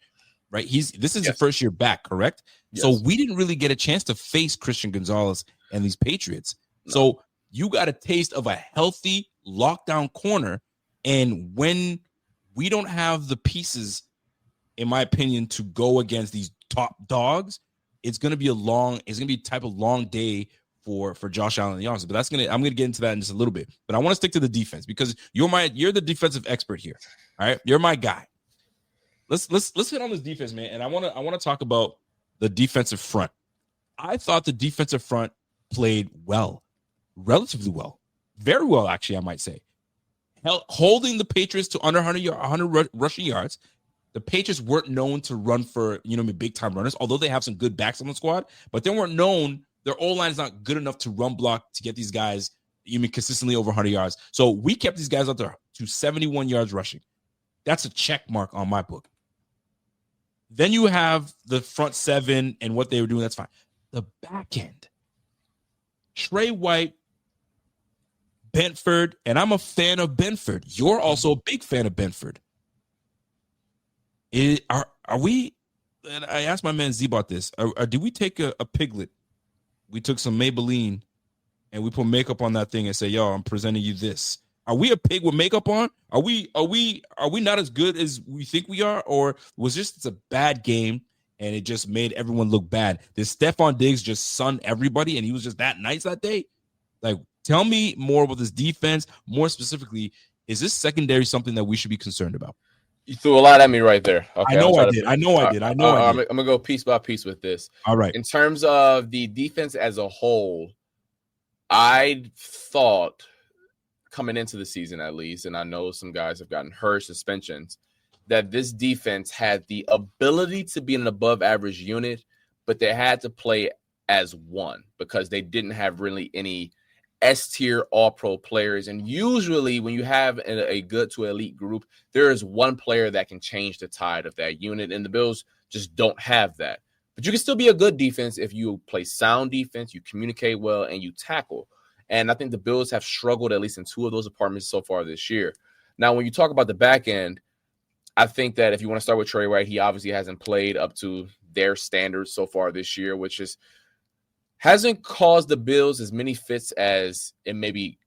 [SPEAKER 2] right? This is the first year back, correct? Yes. So we didn't really get a chance to face Christian Gonzalez and these Patriots. No. So you got a taste of a healthy lockdown corner, and when we don't have the pieces, in my opinion, to go against these top dogs, it's going to be a type of long day for Josh Allen and the offense. But I'm going to get into that in just a little bit. But I want to stick to the defense because you're the defensive expert here. All right. You're my guy. Let's hit on this defense, man. And I want to talk about the defensive front. I thought the defensive front played well, relatively well, very well, actually, I might say. Holding the Patriots to under 100 rushing yards. The Patriots weren't known to run for, big time runners, although they have some good backs on the squad, but they weren't known. Their O-line is not good enough to run block to get these guys consistently over 100 yards. So we kept these guys out there to 71 yards rushing. That's a check mark on my book. Then you have the front seven and what they were doing. That's fine. The back end, Trey White, Benford, and I'm a fan of Benford. You're also a big fan of Benford. Are we? And I asked my man Z about this. Did we take a piglet? We took some Maybelline and we put makeup on that thing and say, "Yo, I'm presenting you this." Are we a pig with makeup on? Are we not as good as we think we are, or was it's a bad game and it just made everyone look bad? Did Stephon Diggs just sun everybody and he was just that nice that day? Like, tell me more about this defense. More specifically, is this secondary something that we should be concerned about?
[SPEAKER 3] You threw a lot at me right there. Okay,
[SPEAKER 2] I know I did. I'm
[SPEAKER 3] gonna go piece by piece with this.
[SPEAKER 2] All right.
[SPEAKER 3] In terms of the defense as a whole, I thought coming into the season, at least, and I know some guys have gotten hurt, suspensions, that this defense had the ability to be an above average unit, but they had to play as one because they didn't have really any S-tier all-pro players. And usually when you have a good to elite group, there is one player that can change the tide of that unit, and the Bills just don't have that. But you can still be a good defense if you play sound defense, you communicate well, and you tackle. And I think the Bills have struggled at least in two of those departments so far this year. Now, when you talk about the back end, I think that if you want to start with Trey White, he obviously hasn't played up to their standards so far this year, which hasn't caused the Bills as many fits as it maybe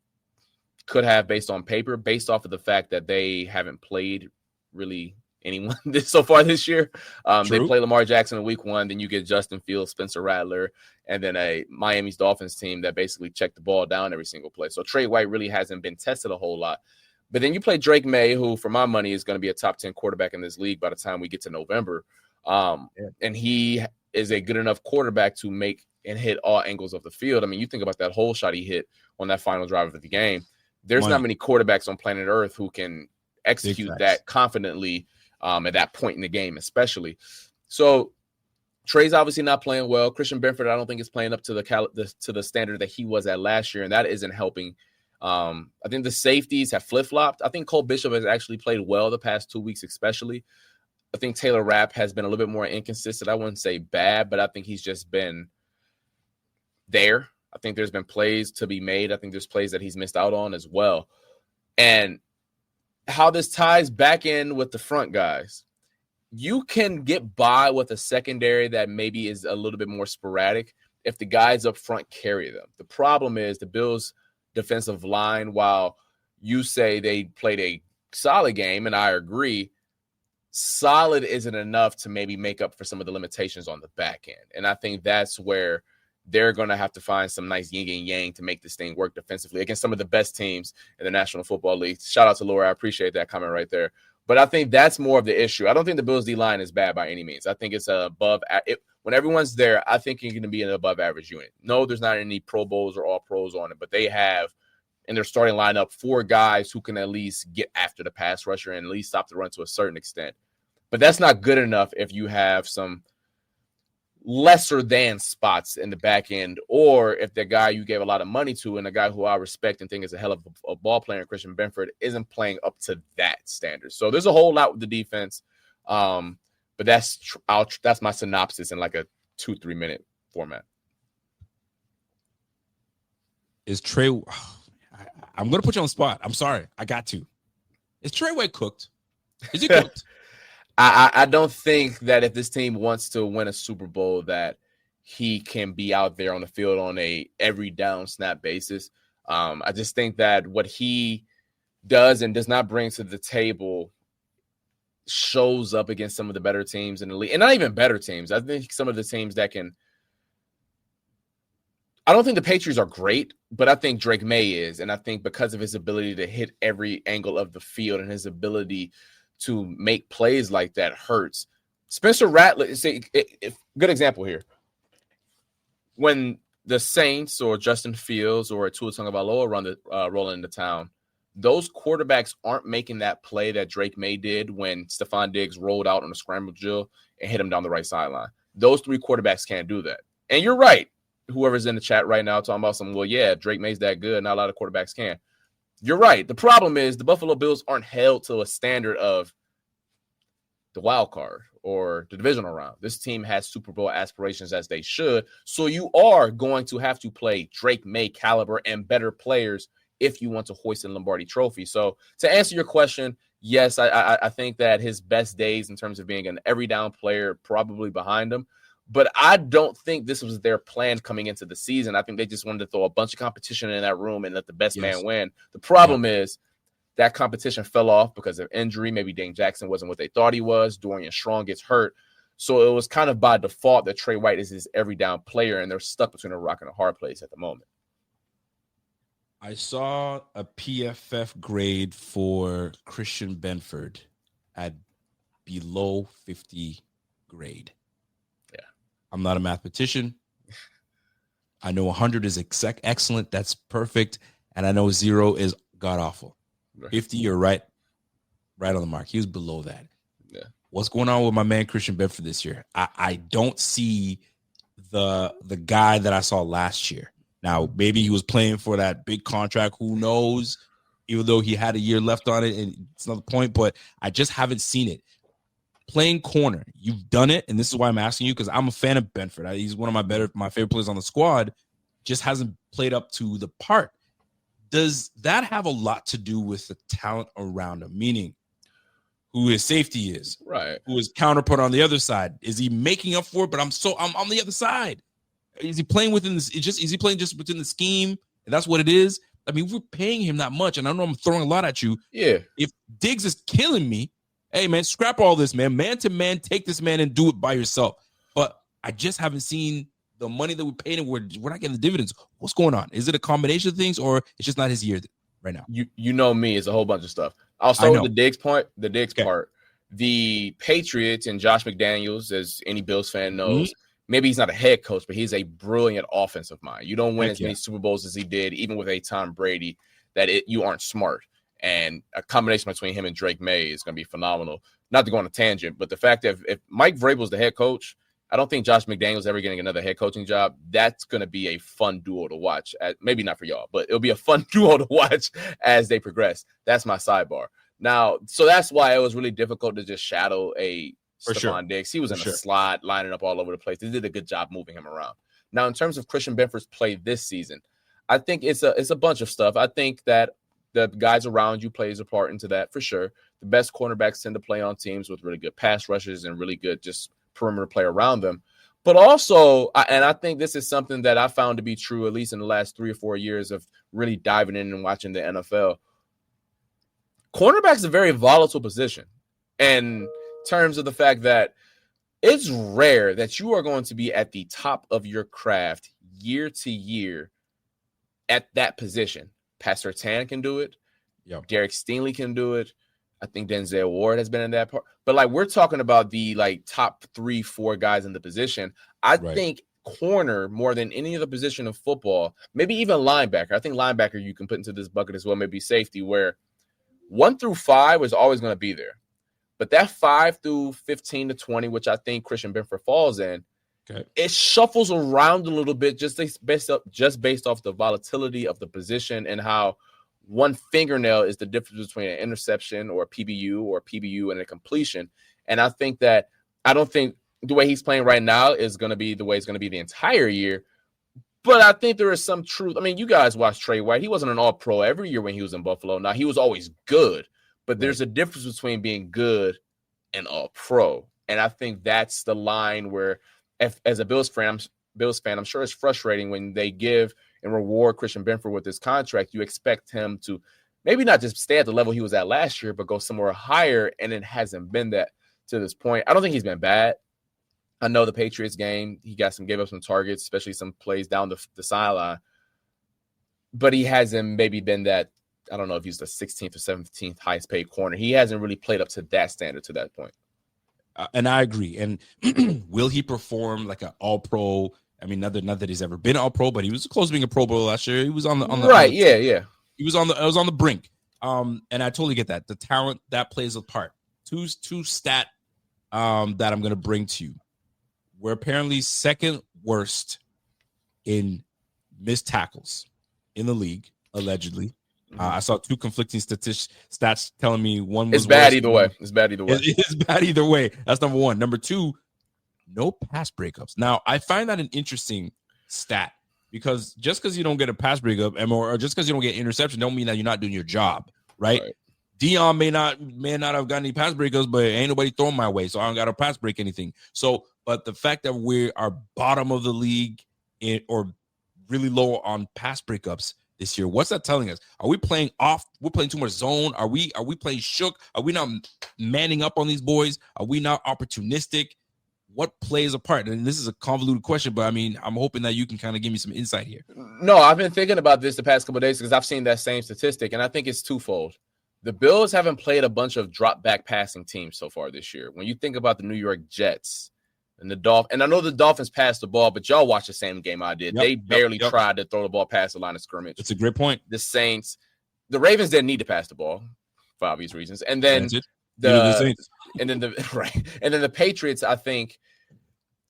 [SPEAKER 3] could have based on paper, based off of the fact that they haven't played really anyone so far this year. They play Lamar Jackson in week 1, then you get Justin Fields, Spencer Rattler, and then a Miami's Dolphins team that basically checked the ball down every single play. So Trey White really hasn't been tested a whole lot. But then you play Drake May, who for my money is going to be a top 10 quarterback in this league by the time we get to November. And he is a good enough quarterback to make and hit all angles of the field. I mean, you think about that whole shot he hit on that final drive of the game. There's not many quarterbacks on planet Earth who can execute that confidently at that point in the game, especially. So Trey's obviously not playing well. Christian Benford, I don't think is playing up to the standard that he was at last year, and that isn't helping. I think the safeties have flip-flopped. I think Cole Bishop has actually played well the past 2 weeks, especially. I think Taylor Rapp has been a little bit more inconsistent. I wouldn't say bad, but I think he's just been there. I think there's been plays to be made. I think there's plays that he's missed out on as well. And how this ties back in with the front guys, you can get by with a secondary that maybe is a little bit more sporadic if the guys up front carry them. The problem is the Bills' defensive line, while you say they played a solid game, and I agree, solid isn't enough to maybe make up for some of the limitations on the back end. And I think that's where they're going to have to find some nice yin and yang to make this thing work defensively against some of the best teams in the National Football League. Shout out to Laura. I appreciate that comment right there. But I think that's more of the issue. I don't think the Bills D-line is bad by any means. I think it's above when everyone's there, I think you're going to be an above average unit. No, there's not any Pro Bowls or all pros on it, but they have in their starting lineup 4 guys who can at least get after the pass rusher and at least stop the run to a certain extent. But that's not good enough if you have some lesser than spots in the back end, or if the guy you gave a lot of money to and a guy who I respect and think is a hell of a ball player, Christian Benford, isn't playing up to that standard. So there's a whole lot with the defense. But that's my synopsis in like a 2-3 minute format.
[SPEAKER 2] Is Trey? I'm going to put you on the spot. I'm sorry. I got to. Is Trey White cooked? Is he cooked?
[SPEAKER 3] I don't think that if this team wants to win a Super Bowl that he can be out there on the field on a every down snap basis. I just think that what he does and does not bring to the table shows up against some of the better teams in the league, and not even better teams. I think some of the teams that can. I don't think the Patriots are great, but I think Drake May is, and I think because of his ability to hit every angle of the field and his ability to make plays like that hurts. Spencer Rattler is a good example here. When the Saints or Justin Fields or Tua Tagovailoa rolling into town, those quarterbacks aren't making that play that Drake May did when Stephon Diggs rolled out on a scramble drill and hit him down the right sideline. Those 3 quarterbacks can't do that. And you're right. Whoever's in the chat right now talking about some, well, yeah, Drake May's that good. Not a lot of quarterbacks can. You're right. The problem is the Buffalo Bills aren't held to a standard of the wild card or the divisional round. This team has Super Bowl aspirations as they should. So you are going to have to play Drake May caliber and better players if you want to hoist a Lombardi trophy. So to answer your question, yes, I think that his best days in terms of being an every down player probably behind him. But I don't think this was their plan coming into the season. I think they just wanted to throw a bunch of competition in that room and let the best man win. The problem is that competition fell off because of injury. Maybe Dane Jackson wasn't what they thought he was. Dorian Strong gets hurt. So it was kind of by default that Trey White is his every down player, and they're stuck between a rock and a hard place at the moment.
[SPEAKER 2] I saw a PFF grade for Christian Benford at below 50 grade.
[SPEAKER 3] Yeah.
[SPEAKER 2] I'm not a mathematician. I know 100 is excellent. That's perfect. And I know 0 is god awful. 50, you're right on the mark. He was below that.
[SPEAKER 3] Yeah.
[SPEAKER 2] What's going on with my man Christian Benford this year? I don't see the guy that I saw last year. Now, maybe he was playing for that big contract. Who knows? Even though he had a year left on it, and it's another point, but I just haven't seen it. Playing corner, you've done it, and this is why I'm asking you, because I'm a fan of Benford. He's one of my favorite players on the squad. Just hasn't played up to the part. Does that have a lot to do with the talent around him? Meaning, who his safety is,
[SPEAKER 3] right?
[SPEAKER 2] Who his counterpart on the other side? Is he making up for it? But I'm on the other side. Is he playing within this? Is he playing just within the scheme? And that's what it is. I mean, we're paying him that much, and I know I'm throwing a lot at you.
[SPEAKER 3] Yeah.
[SPEAKER 2] If Diggs is killing me, hey man, scrap all this, man. Man to man, take this man and do it by yourself. But I just haven't seen the money that we paid him. We're not getting the dividends. What's going on? Is it a combination of things, or it's just not his year right now?
[SPEAKER 3] You know me, it's a whole bunch of stuff. I'll start with the Diggs part. The Diggs part. The Patriots and Josh McDaniels, as any Bills fan knows, maybe he's not a head coach, but he's a brilliant offensive mind. You don't win as many Super Bowls as he did, even with a Tom Brady, you aren't smart. And a combination between him and Drake May is going to be phenomenal. Not to go on a tangent, but the fact that if Mike Vrabel's the head coach, I don't think Josh McDaniels ever getting another head coaching job. That's going to be a fun duo to watch. Maybe not for y'all, but it'll be a fun duo to watch as they progress. That's my sidebar. Now, so that's why it was really difficult to just shadow Stephon Diggs. He was in a slot, lining up all over the place. They did a good job moving him around. Now, in terms of Christian Benford's play this season, I think it's a bunch of stuff. I think that the guys around you plays a part into that for sure. The best cornerbacks tend to play on teams with really good pass rushes and really good just perimeter play around them. But also, and I think this is something that I found to be true, at least in the last 3 or 4 years of really diving in and watching the NFL. Cornerback's a very volatile position in terms of the fact that it's rare that you are going to be at the top of your craft year to year at that position. Pat Surtain can do it.
[SPEAKER 2] Yep.
[SPEAKER 3] Derek Stingley can do it. I think Denzel Ward has been in that part. But we're talking about the top 3-4 guys in the position. I think corner more than any other position of football, maybe even linebacker. I think linebacker you can put into this bucket as well, maybe safety, where 1 through 5 is always going to be there. But that 5 through 15 to 20, which I think Christian Benford falls in, it shuffles around a little bit just based off the volatility of the position and how one fingernail is the difference between an interception or a PBU and a completion. And I don't think the way he's playing right now is going to be the way it's going to be the entire year. But I think there is some truth. I mean, you guys watch Trey White. He wasn't an all-pro every year when he was in Buffalo. Now, he was always good. But there's a difference between being good and all-pro. And I think that's the line where, as a Bills fan, I'm sure it's frustrating when they give and reward Christian Benford with this contract. You expect him to maybe not just stay at the level he was at last year, but go somewhere higher, and it hasn't been that to this point. I don't think he's been bad. I know the Patriots game, he gave up some targets, especially some plays down the sideline. But he hasn't maybe been that, I don't know if he's the 16th or 17th highest paid corner. He hasn't really played up to that standard to that point.
[SPEAKER 2] And I agree. And will he perform like an all-pro? I mean, not that he's ever been all-pro, but he was close to being a Pro Bowl last year. He was on the
[SPEAKER 3] right.
[SPEAKER 2] He was on the brink. And I totally get that. The talent that plays a part. Two stat that I'm going to bring to you. We're apparently second worst in missed tackles in the league, allegedly. I saw 2 conflicting stats telling me one was
[SPEAKER 3] bad either way. It's bad either way.
[SPEAKER 2] It's bad either way. That's number 1. Number 2, no pass breakups. Now, I find that an interesting stat because just because you don't get a pass breakup or just because you don't get interception don't mean that you're not doing your job, right? Dion may not have gotten any pass breakups, but ain't nobody throwing my way, so I don't got to pass break anything. So, but the fact that we are bottom of the league or really low on pass breakups this year, what's that telling us? Are we playing off? We're playing too much zone. Are we playing shook? Are we not manning up on these boys? Are we not opportunistic? What plays a part? And this is a convoluted question, but I mean, I'm hoping that you can kind of give me some insight here.
[SPEAKER 3] No, I've been thinking about this the past couple of days because I've seen that same statistic, and I think it's twofold. The Bills haven't played a bunch of drop back passing teams so far this year. When you think about the New York Jets and the Dolphins, and I know the Dolphins passed the ball, but y'all watched the same game I did. They barely tried to throw the ball past the line of scrimmage.
[SPEAKER 2] It's a great point.
[SPEAKER 3] The Saints, the Ravens didn't need to pass the ball for obvious reasons. And then the Patriots, I think,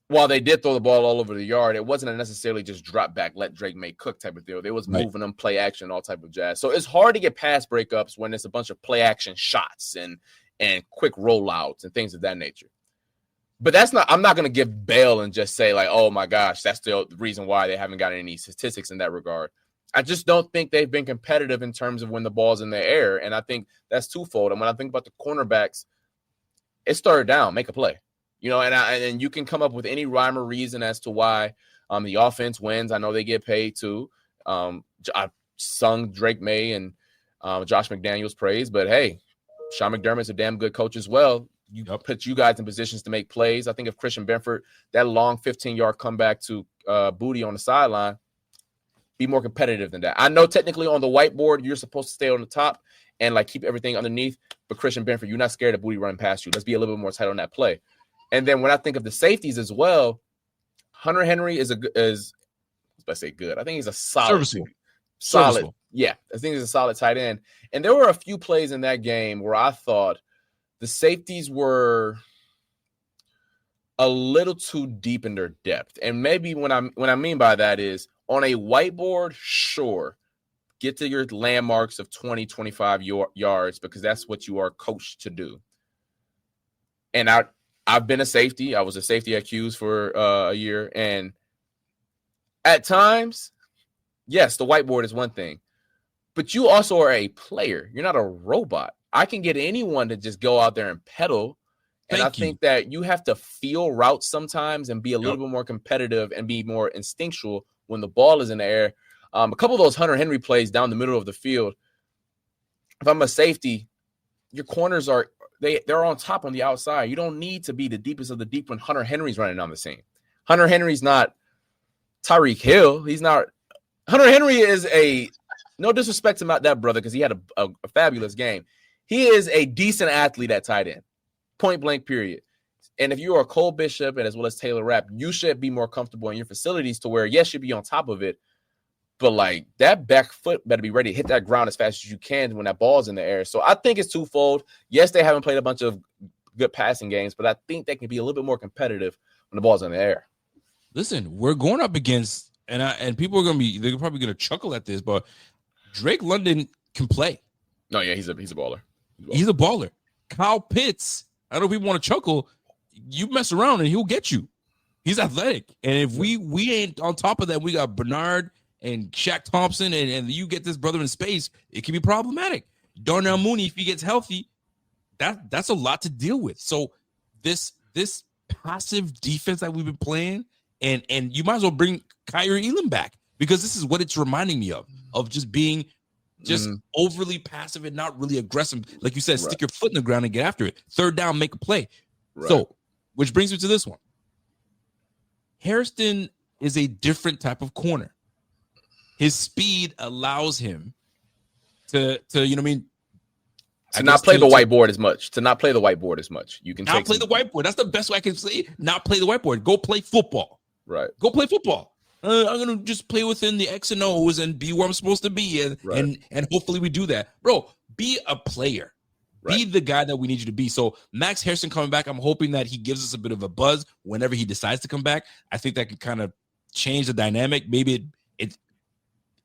[SPEAKER 3] while they did throw the ball all over the yard, it wasn't necessarily just drop back, let Drake May cook type of deal. They was moving them, play action, all type of jazz. So it's hard to get pass breakups when it's a bunch of play action shots and quick rollouts and things of that nature. But I'm not going to give bail and just say like, oh my gosh, that's the reason why they haven't gotten any statistics in that regard. I just don't think they've been competitive in terms of when the ball's in the air. And I think that's twofold. And when I think about the cornerbacks, it's third down, make a play. You know, and you can come up with any rhyme or reason as to why the offense wins. I know they get paid too. I sung Drake May and Josh McDaniels praise, but hey, Sean McDermott's a damn good coach as well. You put you guys in positions to make plays. I think if Christian Benford, that long 15-yard comeback to Booty on the sideline, be more competitive than that. I know technically on the whiteboard, you're supposed to stay on the top and like keep everything underneath, but Christian Benford, you're not scared of Booty running past you. Let's be a little bit more tight on that play. And then when I think of the safeties as well, Hunter Henry let's say good. I think he's a solid. Yeah, I think he's a solid tight end. And there were a few plays in that game where I thought the safeties were a little too deep in their depth. And maybe what I mean by that is on a whiteboard, sure, get to your landmarks of 20, 25 yards because that's what you are coached to do. And I've been a safety. I was a safety at Q's for a year. And at times, yes, the whiteboard is one thing. But you also are a player. You're not a robot. I can get anyone to just go out there and pedal. And I think that you have to feel routes sometimes and be a little bit more competitive and be more instinctual when the ball is in the air. A couple of those Hunter Henry plays down the middle of the field, if I'm a safety, your corners they're on top on the outside. You don't need to be the deepest of the deep when Hunter Henry's running on the scene. Hunter Henry's not Tyreek Hill. He's not. Hunter Henry is no disrespect to that brother because he had a fabulous game. He is a decent athlete at tight end, point blank, period. And if you are Cole Bishop and as well as Taylor Rapp, you should be more comfortable in your facilities to where, yes, you'll be on top of it, but like that back foot better be ready to hit that ground as fast as you can when that ball's in the air. So I think it's twofold. Yes, they haven't played a bunch of good passing games, but I think they can be a little bit more competitive when the ball's in the air.
[SPEAKER 2] Listen, we're going up against, and people they're probably going to chuckle at this, but Drake London can play.
[SPEAKER 3] No, yeah, he's a baller.
[SPEAKER 2] He's a baller. Kyle Pitts, I know people want to chuckle. You mess around and he'll get you. He's athletic. And if we ain't on top of that, we got Bernard and Shaq Thompson, and you get this brother in space, it can be problematic. Darnell Mooney, if he gets healthy, that's a lot to deal with. So this passive defense that we've been playing, and you might as well bring Kyrie Elam back because this is what it's reminding me of just being overly passive and not really aggressive. Like you said, stick your foot in the ground and get after it. Third down, make a play. Right. So, which brings me to this one. Hairston is a different type of corner. His speed allows him to you know what I mean?
[SPEAKER 3] To not play the whiteboard as much. You can
[SPEAKER 2] not play the whiteboard. That's the best way I can say. Not play the whiteboard. Go play football.
[SPEAKER 3] Right.
[SPEAKER 2] Go play football. I'm gonna just play within the X and O's and be where I'm supposed to be, and hopefully we do that, bro. Be a player. Right. Be the guy that we need you to be. So Max Hairston coming back, I'm hoping that he gives us a bit of a buzz whenever he decides to come back. I think that could kind of change the dynamic. Maybe it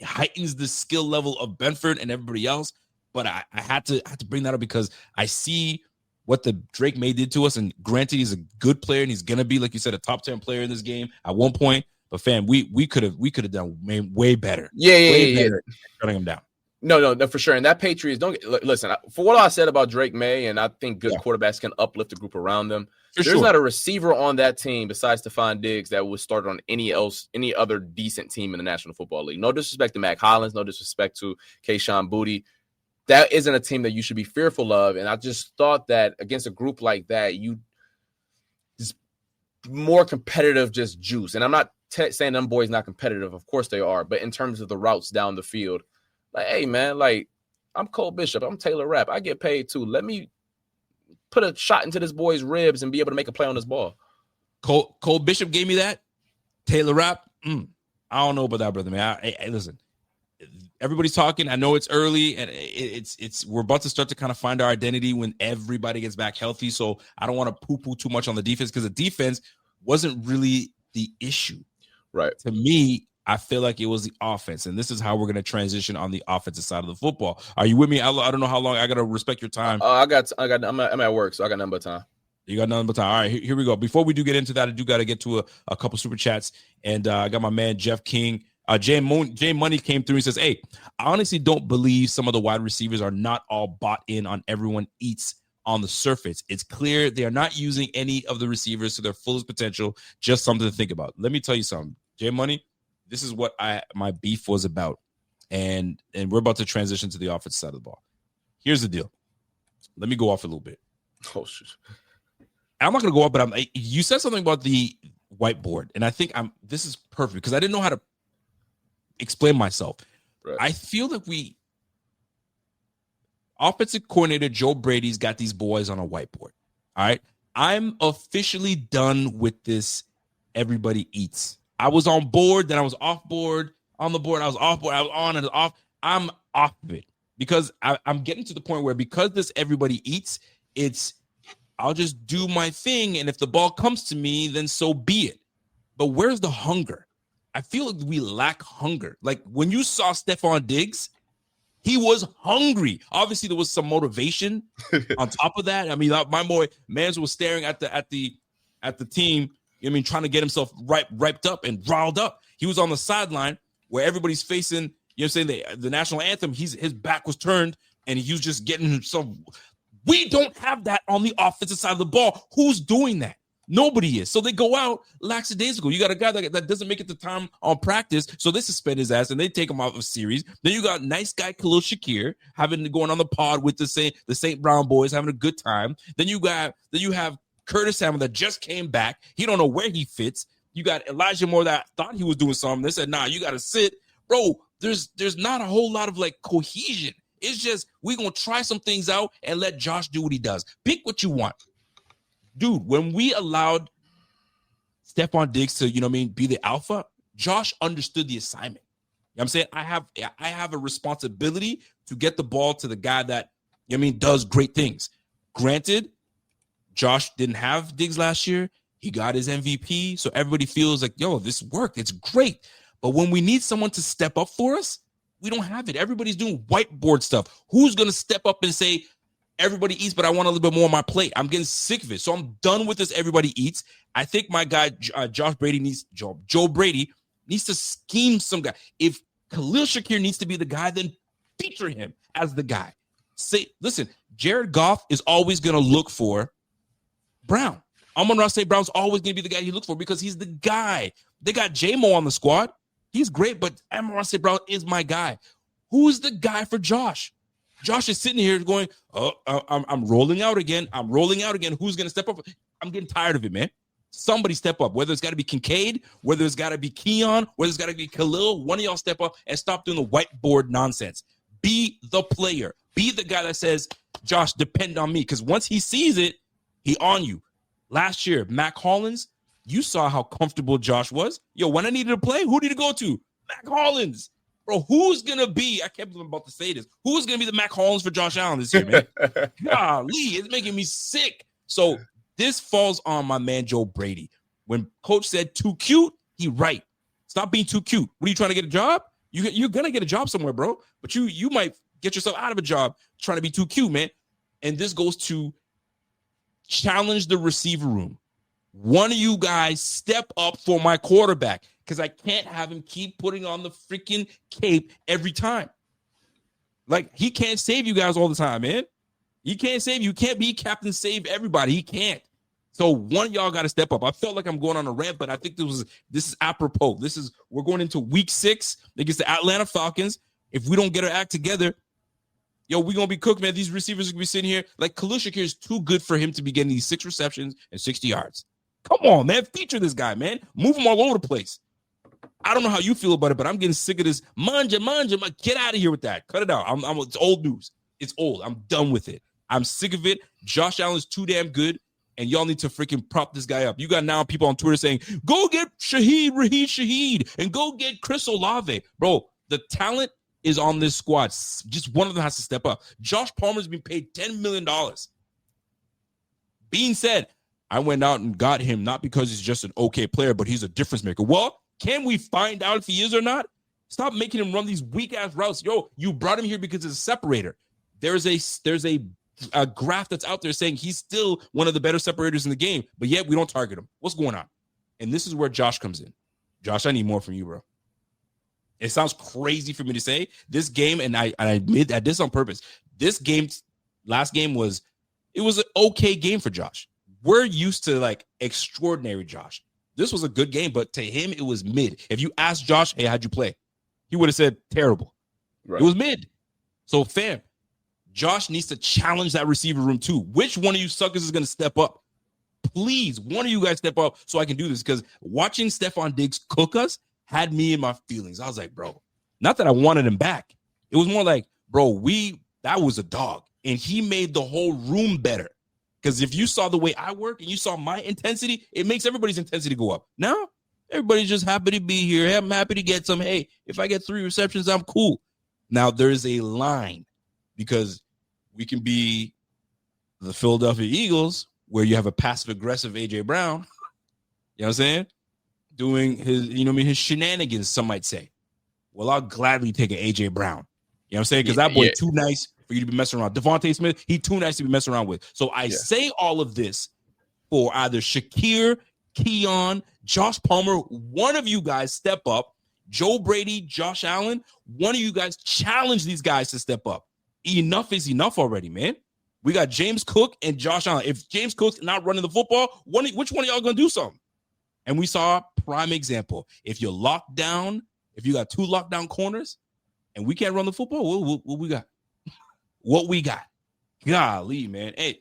[SPEAKER 2] heightens the skill level of Benford and everybody else. But I had to bring that up because I see what the Drake May did to us. And granted, he's a good player and he's going to be, like you said, a top 10 player in this game at one point. But fam, we could have done way better.
[SPEAKER 3] Yeah.
[SPEAKER 2] Better shutting them down.
[SPEAKER 3] No, for sure. And that Patriots, listen, for what I said about Drake May, and I think good
[SPEAKER 2] Yeah.
[SPEAKER 3] quarterbacks can uplift the group around them.
[SPEAKER 2] For
[SPEAKER 3] There's
[SPEAKER 2] sure.
[SPEAKER 3] not a receiver on that team besides Stephon Diggs that would start on any other decent team in the National Football League. No disrespect to Mac Hollins, no disrespect to Kayshon Boutte. That isn't a team that you should be fearful of. And I just thought that against a group like that, you just more competitive, just juice. And I'm not saying them boys not competitive. Of course they are. But in terms of the routes down the field, like, hey, man, like, I'm Cole Bishop. I'm Taylor Rapp. I get paid too. Let me put a shot into this boy's ribs and be able to make a play on this ball.
[SPEAKER 2] Cole Bishop gave me that. Taylor Rapp, I don't know about that, brother, man. Listen, everybody's talking. I know it's early, and we're about to start to kind of find our identity when everybody gets back healthy. So I don't want to poo-poo too much on the defense because the defense wasn't really the issue.
[SPEAKER 3] Right.
[SPEAKER 2] To me, I feel like it was the offense, and this is how we're going to transition on the offensive side of the football. Are you with me? I don't know how long. I got to respect your time.
[SPEAKER 3] I'm at work, so I got nothing but time.
[SPEAKER 2] You got nothing but time. All right, here we go. Before we do get into that, I do got to get to a couple super chats, and I got my man Jeff King. Jay Money came through and says, hey, I honestly don't believe some of the wide receivers are not all bought in on everyone eats on the surface. It's clear they are not using any of the receivers to their fullest potential. Just something to think about. Let me tell you something. Jay Money, this is what my beef was about. And we're about to transition to the offensive side of the ball. Here's the deal. Let me go off a little bit.
[SPEAKER 3] Oh, shit.
[SPEAKER 2] I'm not going to go up, but you said something about the whiteboard. And I think this is perfect because I didn't know how to explain myself.
[SPEAKER 3] Right.
[SPEAKER 2] I feel that offensive coordinator Joe Brady's got these boys on a whiteboard. All right. I'm officially done with this. Everybody eats. I was on board, then I was off board. On the board, I was off board. I was on and off. I'm off of it because I'm getting to the point where because this everybody eats, I'll just do my thing. And if the ball comes to me, then so be it. But where's the hunger? I feel like we lack hunger. Like when you saw Stephon Diggs, he was hungry. Obviously, there was some motivation on top of that. I mean, my boy Mans was staring at the team. Trying to get himself riped up and riled up. He was on the sideline where everybody's facing, the national anthem. His back was turned and he was just getting himself. We don't have that on the offensive side of the ball. Who's doing that? Nobody is. So they go out lackadaisical. You got a guy that doesn't make it to time on practice, so they suspend his ass and they take him out of series. Then you got nice guy Khalil Shakir going on the pod with the St. Brown boys having a good time. Then you have Curtis Samuel that just came back. He don't know where he fits. You got Elijah Moore that thought he was doing something. They said, nah, you got to sit. Bro, there's not a whole lot of cohesion. It's just we're going to try some things out and let Josh do what he does. Pick what you want. Dude, when we allowed Stephon Diggs to, be the alpha, Josh understood the assignment. You know what I'm saying? I have a responsibility to get the ball to the guy that, does great things. Granted, Josh didn't have Diggs last year. He got his MVP. So everybody feels like, yo, this worked. It's great. But when we need someone to step up for us, we don't have it. Everybody's doing whiteboard stuff. Who's going to step up and say, everybody eats, but I want a little bit more on my plate? I'm getting sick of it. So I'm done with this. Everybody eats. I think my guy, Joe Brady needs to scheme some guy. If Khalil Shakir needs to be the guy, then feature him as the guy. Listen, Jared Goff is always going to look for Brown. Amon-Ra St. Brown's always going to be the guy he looks for because he's the guy. They got J-Mo on the squad. He's great, but Amon-Ra St. Brown is my guy. Who's the guy for Josh? Josh is sitting here going, oh, I'm rolling out again. Who's going to step up? I'm getting tired of it, man. Somebody step up, whether it's got to be Kincaid, whether it's got to be Keon, whether it's got to be Khalil. One of y'all step up and stop doing the whiteboard nonsense. Be the player. Be the guy that says, Josh, depend on me. Because once he sees it, he on you. Last year, Mac Hollins, you saw how comfortable Josh was. Yo, when I needed to play, who did he go to? Mac Hollins. Bro, who's going to be, I can't believe I'm about to say this, who's going to be the Mac Hollins for Josh Allen this year, man? Golly, it's making me sick. So this falls on my man Joe Brady. When coach said too cute, he right. Stop being too cute. What are you trying to get a job? You're going to get a job somewhere, bro. But you might get yourself out of a job trying to be too cute, man. And this goes to challenge the receiver room. One of you guys step up for my quarterback. because I can't have him keep putting on the freaking cape every time. Like, he can't save you guys all the time, man. He can't save you. You can't be captain save everybody. He can't. So one of y'all got to step up. I felt like I'm going on a rant, but I think this is apropos. We're going into week 6 against the Atlanta Falcons. If we don't get our act together, we're going to be cooked, man. These receivers are going to be sitting here. Like, Kalushik here is too good for him to be getting these 6 receptions and 60 yards. Come on, man. Feature this guy, man. Move him all over the place. I don't know how you feel about it, but I'm getting sick of this. Manja. Get out of here with that. Cut it out. It's old news. It's old. I'm done with it. I'm sick of it. Josh Allen's too damn good, and y'all need to freaking prop this guy up. You got now people on Twitter saying, go get Shaheed, and go get Chris Olave. Bro, the talent is on this squad. Just one of them has to step up. Josh Palmer's been paid $10 million. Being said, I went out and got him not because he's just an okay player, but he's a difference maker. Well, can we find out if he is or not? Stop making him run these weak-ass routes. You brought him here because it's a separator. There's a graph that's out there saying he's still one of the better separators in the game, but yet we don't target him. What's going on? And this is where Josh comes in. Josh, I need more from you, bro. It sounds crazy for me to say this game, and I admit I did this on purpose. Last game was an okay game for Josh. We're used to like extraordinary Josh. This was a good game, but to him, it was mid. If you asked Josh, hey, how'd you play? He would have said terrible. Right. It was mid. So, fam, Josh needs to challenge that receiver room too. Which one of you suckers is going to step up? Please, one of you guys step up so I can do this, because watching Stephon Diggs cook us had me in my feelings. I was like, bro, not that I wanted him back. It was more like, bro, that was a dog, and he made the whole room better. Because if you saw the way I work and you saw my intensity, it makes everybody's intensity go up. Now, everybody's just happy to be here. I'm happy to get some. Hey, if I get 3 receptions, I'm cool. Now, there's a line, because we can be the Philadelphia Eagles, where you have a passive-aggressive A.J. Brown, you know what I'm saying, doing his shenanigans, some might say. Well, I'll gladly take an A.J. Brown. You know what I'm saying? Because that boy too nice for you to be messing around. Devontae Smith, he too nice to be messing around with. So I say all of this for either Shakir, Keon, Josh Palmer, one of you guys step up. Joe Brady, Josh Allen, one of you guys challenge these guys to step up. Enough is enough already, man. We got James Cook and Josh Allen. If James Cook's not running the football, which one of y'all going to do something? And we saw a prime example. If you're locked down, if you got 2 lockdown corners and we can't run the football, what we got? What we got? Golly, man. Hey,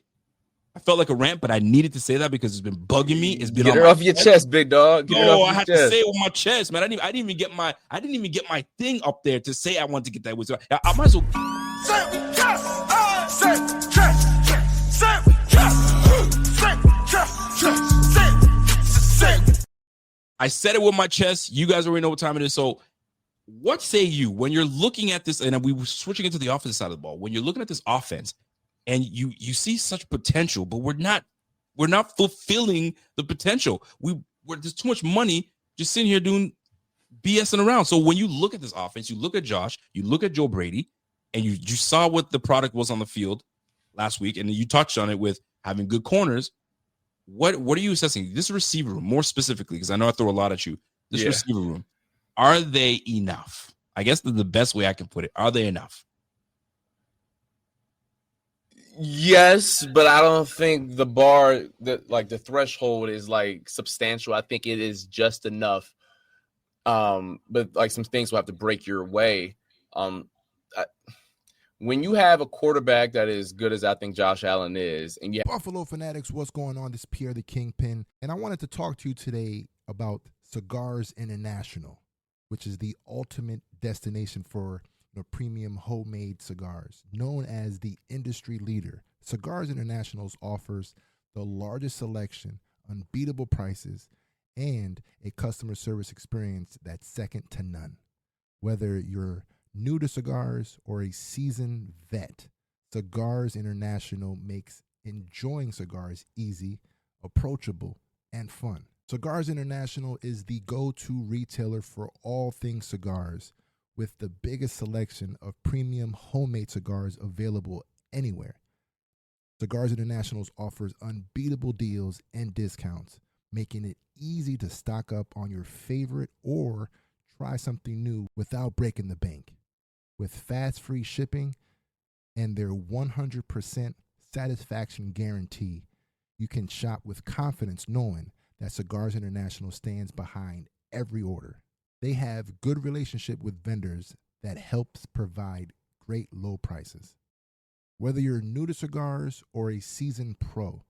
[SPEAKER 2] I felt like a rant, but I needed to say that because it's been bugging me. It's been
[SPEAKER 3] Get it off your chest, big dog.
[SPEAKER 2] I had to say it with my chest, man. I didn't even get my thing up there to say I wanted to get that with. I might as well. I said it with my chest. You guys already know what time it is. So what say you when you're looking at this, and we were switching into the offensive side of the ball, when you're looking at this offense and you see such potential, but we're not fulfilling the potential. There's too much money just sitting here doing BSing around. So when you look at this offense, you look at Josh, you look at Joe Brady, and you saw what the product was on the field last week, and you touched on it with having good corners. What are you assessing? This receiver room, more specifically, because I know I throw a lot at you. This receiver room, are they enough? I guess the best way I can put it. Are they enough?
[SPEAKER 3] Yes, but I don't think the bar, the threshold is like substantial. I think it is just enough. But like some things will have to break your way. When you have a quarterback that is good as I think Josh Allen is, and
[SPEAKER 4] Buffalo Fanatics, what's going on? This is Pierre the Kingpin, and I wanted to talk to you today about Cigars International, which is the ultimate destination for premium homemade cigars. Known as the industry leader, Cigars International offers the largest selection, unbeatable prices, and a customer service experience that's second to none. Whether you're new to cigars or a seasoned vet, Cigars International makes enjoying cigars easy, approachable, and fun. Cigars International is the go-to retailer for all things cigars, with the biggest selection of premium homemade cigars available anywhere. Cigars International offers unbeatable deals and discounts, making it easy to stock up on your favorite or try something new without breaking the bank. With fast free shipping and their 100% satisfaction guarantee, you can shop with confidence knowing that Cigars International stands behind every order. They have good relationship with vendors that helps provide great low prices. Whether you're new to cigars or a seasoned pro,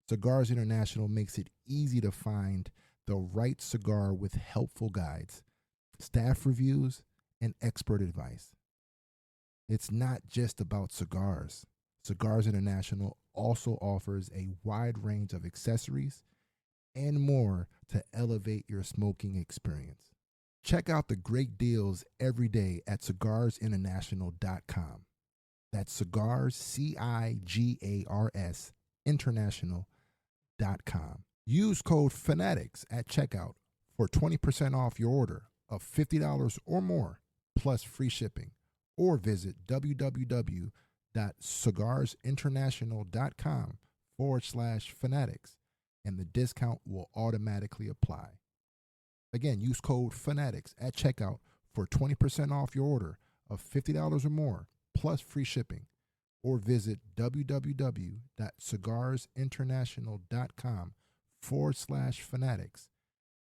[SPEAKER 4] Cigars International makes it easy to find the right cigar with helpful guides, staff reviews, and expert advice. It's not just about cigars. Cigars International also offers a wide range of accessories and more to elevate your smoking experience. Check out the great deals every day at cigarsinternational.com. That's cigars, CIGARS, international.com. Use code FANATICS at checkout for 20% off your order of $50 or more, plus free shipping. Or visit www.cigarsinternational.com/fanatics, and the discount will automatically apply. Again, use code FANATICS at checkout for 20% off your order of $50 or more, plus free shipping. Or visit www.cigarsinternational.com/fanatics,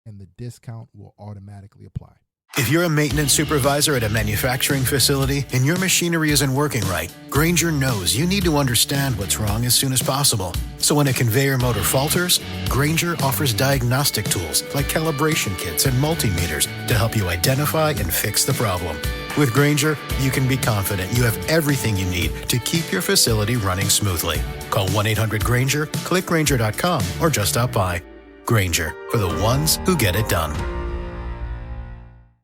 [SPEAKER 4] and the discount will automatically apply.
[SPEAKER 5] If you're a maintenance supervisor at a manufacturing facility and your machinery isn't working right, Grainger knows you need to understand what's wrong as soon as possible. So when a conveyor motor falters, Grainger offers diagnostic tools like calibration kits and multimeters to help you identify and fix the problem. With Grainger, you can be confident you have everything you need to keep your facility running smoothly. Call 1-800-GRAINGER, click Grainger.com, or just stop by. Grainger, for the ones who get it done.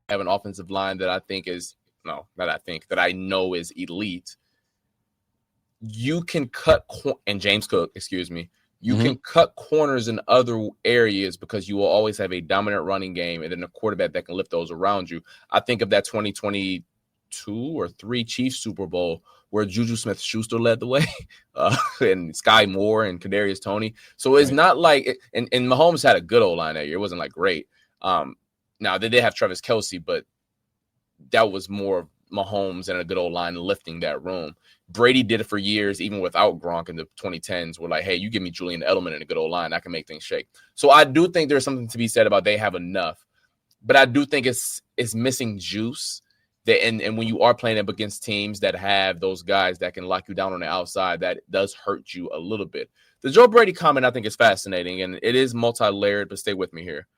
[SPEAKER 3] Have an offensive line that I think is that I know is elite. You can cut and James Cook, you can cut corners in other areas because you will always have a dominant running game and then a quarterback that can lift those around you. I think of that 2022 or 3 Chiefs Super Bowl where Juju Smith-Schuster led the way, and Sky Moore and Kadarius Toney. So it's not like and Mahomes had a good O-line that year. It wasn't like great. Now, they did have Travis Kelce, but that was more Mahomes and a good old line lifting that room. Brady did it for years, even without Gronk in the 2010s. We're like, hey, you give me Julian Edelman and a good old line, I can make things shake. So I do think there's something to be said about they have enough. But I do think it's missing juice. And when you are playing up against teams that have those guys that can lock you down on the outside, that does hurt you a little bit. The Joe Brady comment, I think, is fascinating, and it is multi-layered, but stay with me here.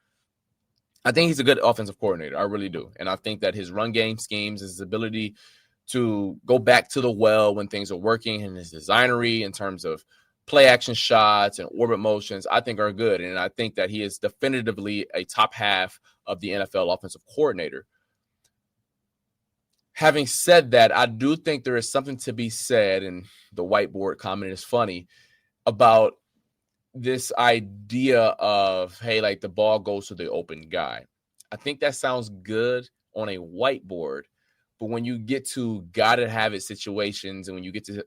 [SPEAKER 3] I think he's a good offensive coordinator. I really do. And I think that his run game schemes, his ability to go back to the well when things are working, and his designery in terms of play action shots and orbit motions, I think are good. And I think that he is definitively a top half of the NFL offensive coordinator. Having said that, I do think there is something to be said, and the whiteboard comment is funny, about this idea of, hey, like the ball goes to the open guy. I think that sounds good on a whiteboard, but when you get to gotta have it situations, and when you get to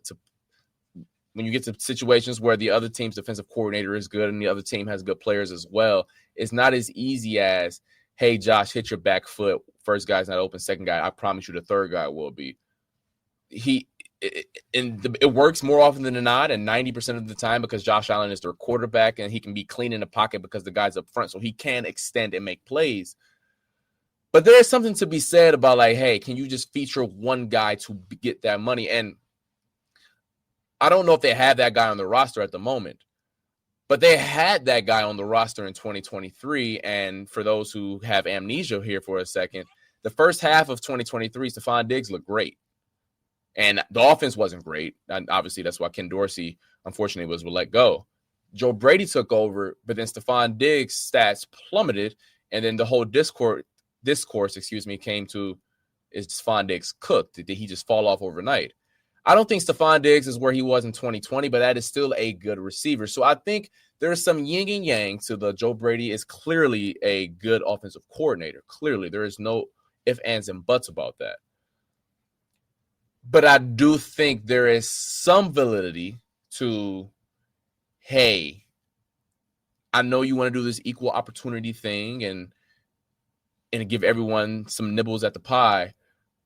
[SPEAKER 3] situations where the other team's defensive coordinator is good and the other team has good players as well, it's not as easy as, hey, Josh, hit your back foot. First guy's not open, second guy, I promise you the third guy will be. It works more often than not, and 90% of the time, because Josh Allen is their quarterback and he can be clean in the pocket because the guy's up front, so he can extend and make plays. But there is something to be said about, like, hey, can you just feature one guy to get that money? And I don't know if they have that guy on the roster at the moment, but they had that guy on the roster in 2023. And for those who have amnesia here for a second, the first half of 2023, Stephon Diggs looked great. And the offense wasn't great. And obviously, that's why Ken Dorsey, unfortunately, was let go. Joe Brady took over, but then Stephon Diggs' stats plummeted. And then the whole discourse, came to, is Stephon Diggs cooked? Did he just fall off overnight? I don't think Stephon Diggs is where he was in 2020, but that is still a good receiver. So I think there's some yin and yang to the Joe Brady is clearly a good offensive coordinator. Clearly, there is no ifs, ands, and buts about that. But I do think there is some validity to, hey, I know you want to do this equal opportunity thing and give everyone some nibbles at the pie,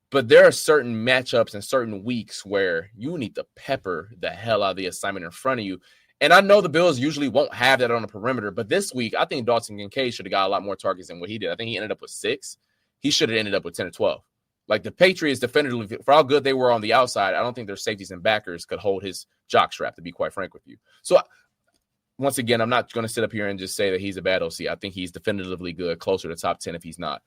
[SPEAKER 3] but there are certain matchups and certain weeks where you need to pepper the hell out of the assignment in front of you. And I know the Bills usually won't have that on the perimeter, but this week, I think Dalton Kincaid should have got a lot more targets than what he did. I think he ended up with 6. He should have ended up with 10 or 12. Like the Patriots definitively, for how good they were on the outside, I don't think their safeties and backers could hold his jock strap, to be quite frank with you. So once again, I'm not going to sit up here and just say that he's a bad OC. I think he's definitively good, closer to top 10 if he's not.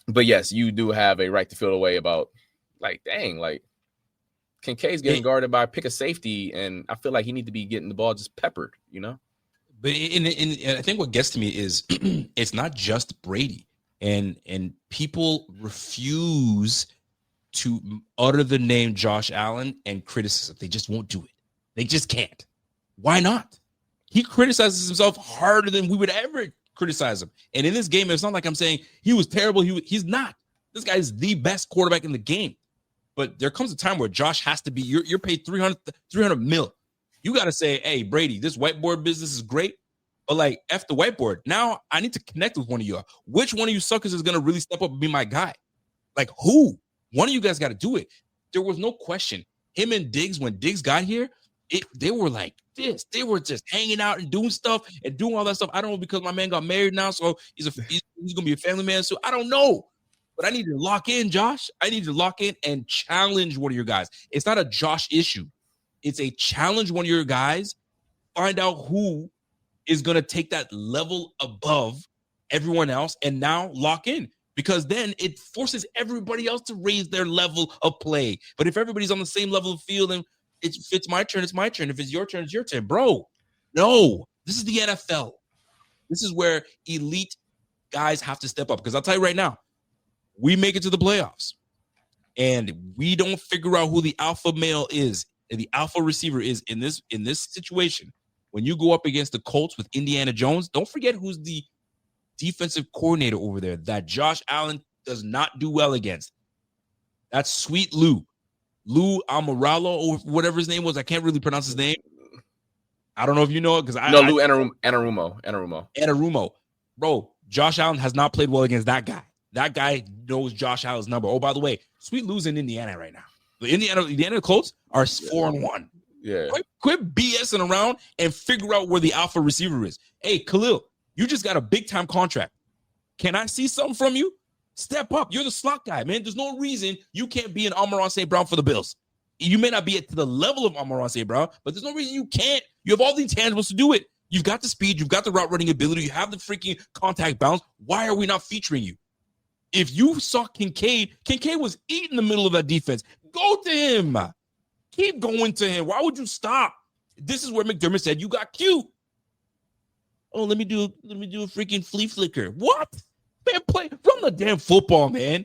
[SPEAKER 3] But yes, you do have a right to feel away about, like, dang, like Kincaid's getting guarded by pick a safety, and I feel like he need to be getting the ball just peppered, you know?
[SPEAKER 2] But I think what gets to me is it's not just Brady. And people refuse to utter the name Josh Allen and criticize it. They just won't do it. They just can't. Why not? He criticizes himself harder than we would ever criticize him. And in this game, it's not like I'm saying he was terrible. He's not. This guy is the best quarterback in the game. But there comes a time where Josh has to be, you're paid $300 million. You got to say, hey, Brady, this whiteboard business is great, but like F the whiteboard. Now I need to connect with one of you. Which one of you suckers is going to really step up and be my guy? Like who? One of you guys got to do it. There was no question. Him and Diggs, when Diggs got here, they were like this. They were just hanging out and doing stuff and doing all that stuff. I don't know, because my man got married now, so he's going to be a family man. So I don't know. But I need to lock in, Josh. I need to lock in and challenge one of your guys. It's not a Josh issue. It's a challenge one of your guys. Find out who is going to take that level above everyone else and now lock in. Because then it forces everybody else to raise their level of play. But if everybody's on the same level of field and if it's my turn, it's my turn. If it's your turn, it's your turn. Bro, no. This is the NFL. This is where elite guys have to step up. Because I'll tell you right now, we make it to the playoffs and we don't figure out who the alpha male is and the alpha receiver is in this situation. When you go up against the Colts with Indiana Jones, don't forget who's the defensive coordinator over there that Josh Allen does not do well against. That's Sweet Lou Amoralo or whatever his name was. I can't really pronounce his name. I don't know if you know it because
[SPEAKER 3] Lou Anarumo.
[SPEAKER 2] Bro, Josh Allen has not played well against that guy. That guy knows Josh Allen's number. Oh, by the way, Sweet Lou's in Indiana right now. The Indiana Colts are 4-1.
[SPEAKER 3] Yeah.
[SPEAKER 2] Quit BSing around and figure out where the alpha receiver is. Hey, Khalil, you just got a big-time contract. Can I see something from you? Step up. You're the slot guy, man. There's no reason you can't be an Amon-Ra St. Brown for the Bills. You may not be at the level of Amon-Ra St. Brown, but there's no reason you can't. You have all the intangibles to do it. You've got the speed. You've got the route running ability. You have the freaking contact bounce. Why are we not featuring you? If you saw Kincaid was eating the middle of that defense. Go to him. Keep going to him. Why would you stop? This is where McDermott said you got cute. Oh, let me do a freaking flea flicker. What? Man, run the damn football, man.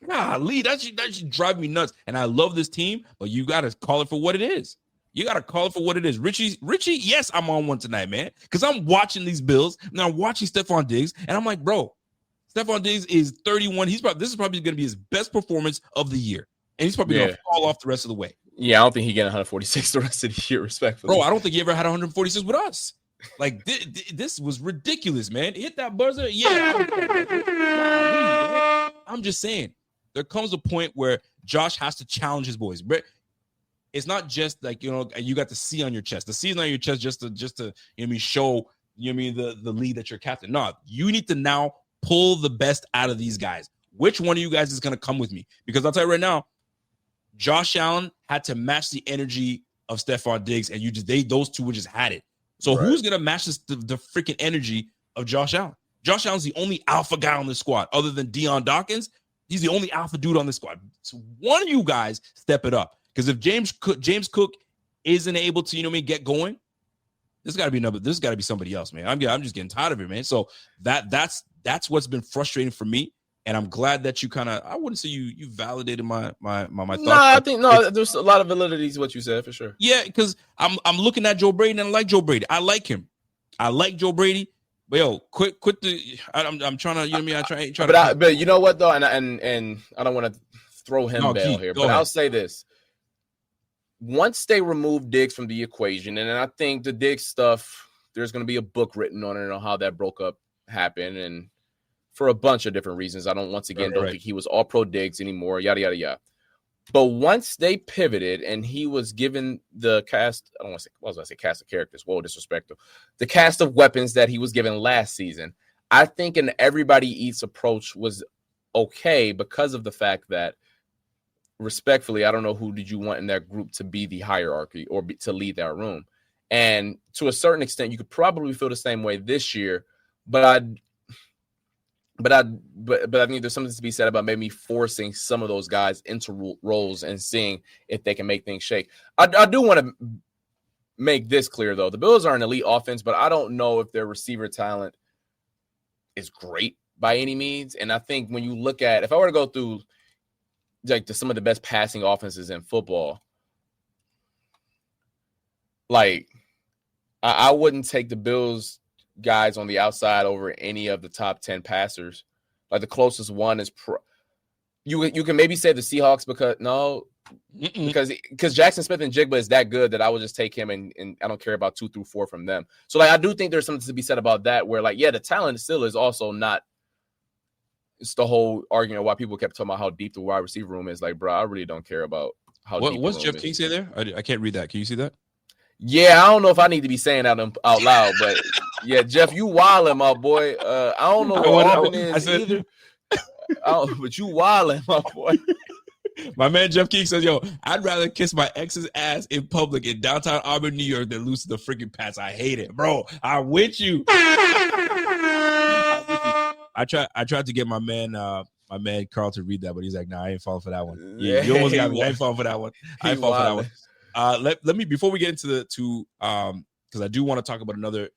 [SPEAKER 2] Golly, that should drive me nuts. And I love this team, but you got to call it for what it is. You got to call it for what it is. Richie, yes, I'm on one tonight, man, because I'm watching these Bills, and I'm watching Stephon Diggs, and I'm like, bro, Stephon Diggs is 31. This is probably going to be his best performance of the year. And he's probably going to fall off the rest of the way.
[SPEAKER 3] Yeah, I don't think he get 146 the rest of the year, respectfully.
[SPEAKER 2] Bro, I don't think he ever had 146 with us. Like, this was ridiculous, man. Hit that buzzer. Yeah. I'm just saying, there comes a point where Josh has to challenge his boys. But it's not just like, you got the C on your chest. The C is not on your chest just to show, the lead that you're captain. No, you need to now pull the best out of these guys. Which one of you guys is going to come with me? Because I'll tell you right now, Josh Allen had to match the energy of Stephon Diggs, and those two just had it. So Who's going to match the freaking energy of Josh Allen? Josh Allen's the only alpha guy on the squad other than Deion Dawkins. He's the only alpha dude on the squad. So one of you guys step it up. Because if James Cook isn't able to, get going, this got to be somebody else, man. I'm just getting tired of it, man. So that's what's been frustrating for me. And I'm glad that you I wouldn't say you validated my thoughts.
[SPEAKER 3] No, I think there's a lot of validity to what you said for sure.
[SPEAKER 2] Yeah, because I'm looking at Joe Brady and I like Joe Brady. I like him. I like Joe Brady. But yo, quit the. I'm trying to. I try.
[SPEAKER 3] But you know what though, and I don't want to throw him bail here, but I'll say this: once they remove Diggs from the equation, and I think the Diggs stuff there's going to be a book written on it on how that broke up happened, and for a bunch of different reasons. I don't think he was all pro Diggs anymore, yada, yada, yada. But once they pivoted and he was given the cast, I don't want to say, what was I say, cast of characters, whoa, disrespectful. The cast of weapons that he was given last season, I think an everybody eats approach was okay because of the fact that, respectfully, I don't know who did you want in that group to be the hierarchy or to lead that room. And to a certain extent, you could probably feel the same way this year, but I think there's something to be said about maybe forcing some of those guys into roles and seeing if they can make things shake. I do want to make this clear, though. The Bills are an elite offense, but I don't know if their receiver talent is great by any means. And I think when you look at, if I were to go through like some of the best passing offenses in football, like I wouldn't take the Bills guys on the outside over any of the top 10 passers. Like the closest one is you can maybe say the Seahawks because Jackson Smith and Jigba is that good that I would just take him and I don't care about 2 through 4 from them. So like I do think there's something to be said about that where like, yeah, the talent still is also not. It's the whole argument why people kept talking about how deep the wide receiver room is. Like, bro, I really don't care about how deep.
[SPEAKER 2] What's Jeff King say there? I can't read that. Can you see that?
[SPEAKER 3] Yeah, I don't know if I need to be saying that out loud, but yeah, Jeff, you wildin', my boy. I don't know what Auburn is either. But you wildin', my boy.
[SPEAKER 2] My man Jeff King says, yo, I'd rather kiss my ex's ass in public in downtown Auburn, New York than lose to the freaking Pats. I hate it. Bro, I'm with you. I tried to get my man Carl to read that, but he's like, nah, I ain't falling for that one. You almost got me. I ain't falling for that one. I ain't falling for that one. Let me, before we get into because I do want to talk about another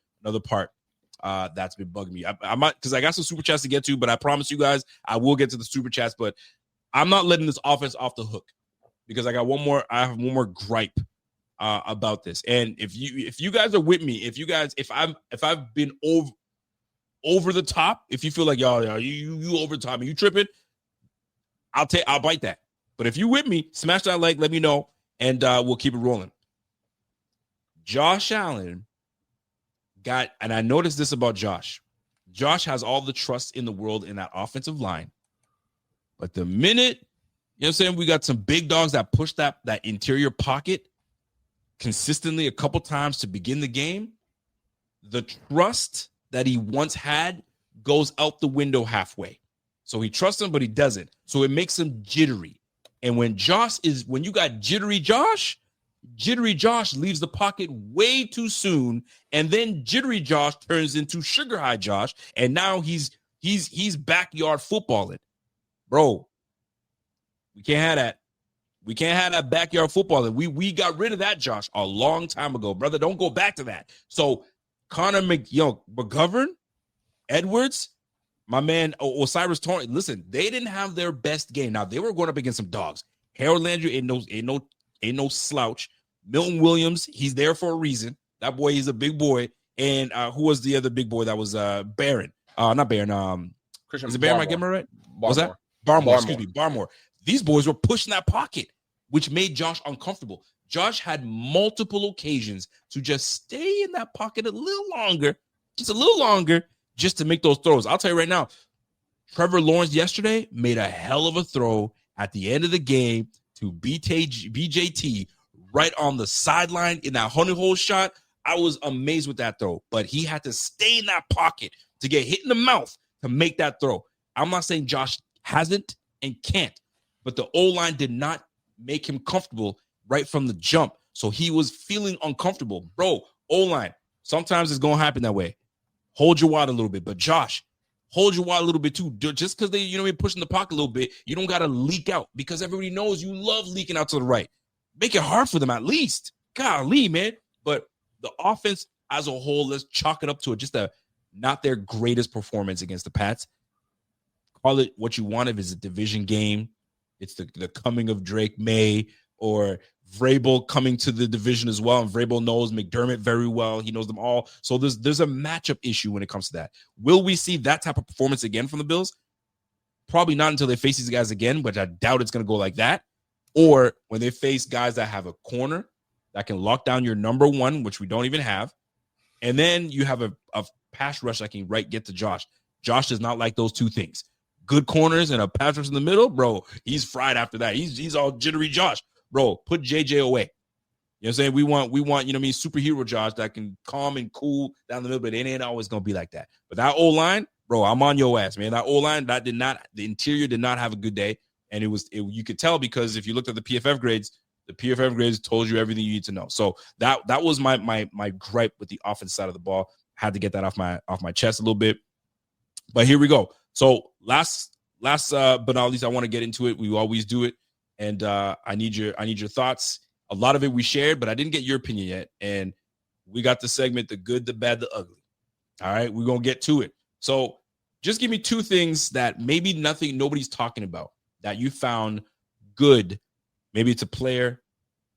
[SPEAKER 2] part that's been bugging me. I might, because I got some super chats to get to, but I promise you guys I will get to the super chats. But I'm not letting this offense off the hook because I have one more gripe about this. And if you guys are with me, if I've been over the top, if you feel like y'all you over the top and you tripping, I'll bite that. But if you with me, smash that like, let me know. And we'll keep it rolling. Josh Allen and I noticed this about Josh. Josh has all the trust in the world in that offensive line. But the minute, you know what I'm saying, we got some big dogs that push that interior pocket consistently a couple times to begin the game, the trust that he once had goes out the window halfway. So he trusts him, but he doesn't. So it makes him jittery. And when you got jittery Josh leaves the pocket way too soon, and then jittery Josh turns into sugar high Josh, and now he's backyard footballing. Bro, we can't have that. We can't have that backyard footballing. We got rid of that Josh a long time ago, brother. Don't go back to that. So Connor McGovern, Edwards, my man Osiris Torrance, listen, they didn't have their best game. Now they were going up against some dogs. Harold Landry ain't no slouch. Milton Williams, he's there for a reason. That boy is a big boy. And who was the other big boy that was Barron? Not Barron.
[SPEAKER 3] Christian.
[SPEAKER 2] Is it Barron? Am I getting it right?
[SPEAKER 3] Barmore.
[SPEAKER 2] Was that Barmore? Excuse me, Barmore. These boys were pushing that pocket, which made Josh uncomfortable. Josh had multiple occasions to just stay in that pocket a little longer, just to make those throws. I'll tell you right now, Trevor Lawrence yesterday made a hell of a throw at the end of the game to BJT right on the sideline in that honey hole shot. I was amazed with that throw, but he had to stay in that pocket to get hit in the mouth to make that throw. I'm not saying Josh hasn't and can't, but the O-line did not make him comfortable right from the jump. So he was feeling uncomfortable. Bro, O-line, sometimes it's going to happen that way. Hold your wad a little bit. But Josh, hold your wad a little bit too. Just because they, pushing the pocket a little bit, you don't got to leak out because everybody knows you love leaking out to the right. Make it hard for them at least. Golly, man. But the offense as a whole, let's chalk it up to just not their greatest performance against the Pats. Call it what you want if it's a division game. It's the coming of Drake May or Vrabel coming to the division as well. And Vrabel knows McDermott very well. He knows them all. So there's a matchup issue when it comes to that. Will we see that type of performance again from the Bills? Probably not until they face these guys again, but I doubt it's going to go like that. Or when they face guys that have a corner that can lock down your number one, which we don't even have, And then you have a pass rush that can get to Josh. Josh does not like those two things. Good corners and a pass rush in the middle, bro. He's fried after that. He's all jittery Josh. Bro, put JJ away. You know what I'm saying? We want, you know what I mean, superhero Josh that can calm and cool down the middle, but it ain't always going to be like that. But that O-line, bro, I'm on your ass, man. That O-line, the interior did not have a good day. And you could tell because if you looked at the PFF grades, told you everything you need to know. So that was my gripe with the offense side of the ball. Had to get that off my chest a little bit. But here we go. So last but not least, I want to get into it. We always do it. And I need your thoughts. A lot of it we shared, but I didn't get your opinion yet. And we got the segment, the good, the bad, the ugly. All right, we're going to get to it. So just give me two things that maybe nobody's talking about that you found good. Maybe it's a player.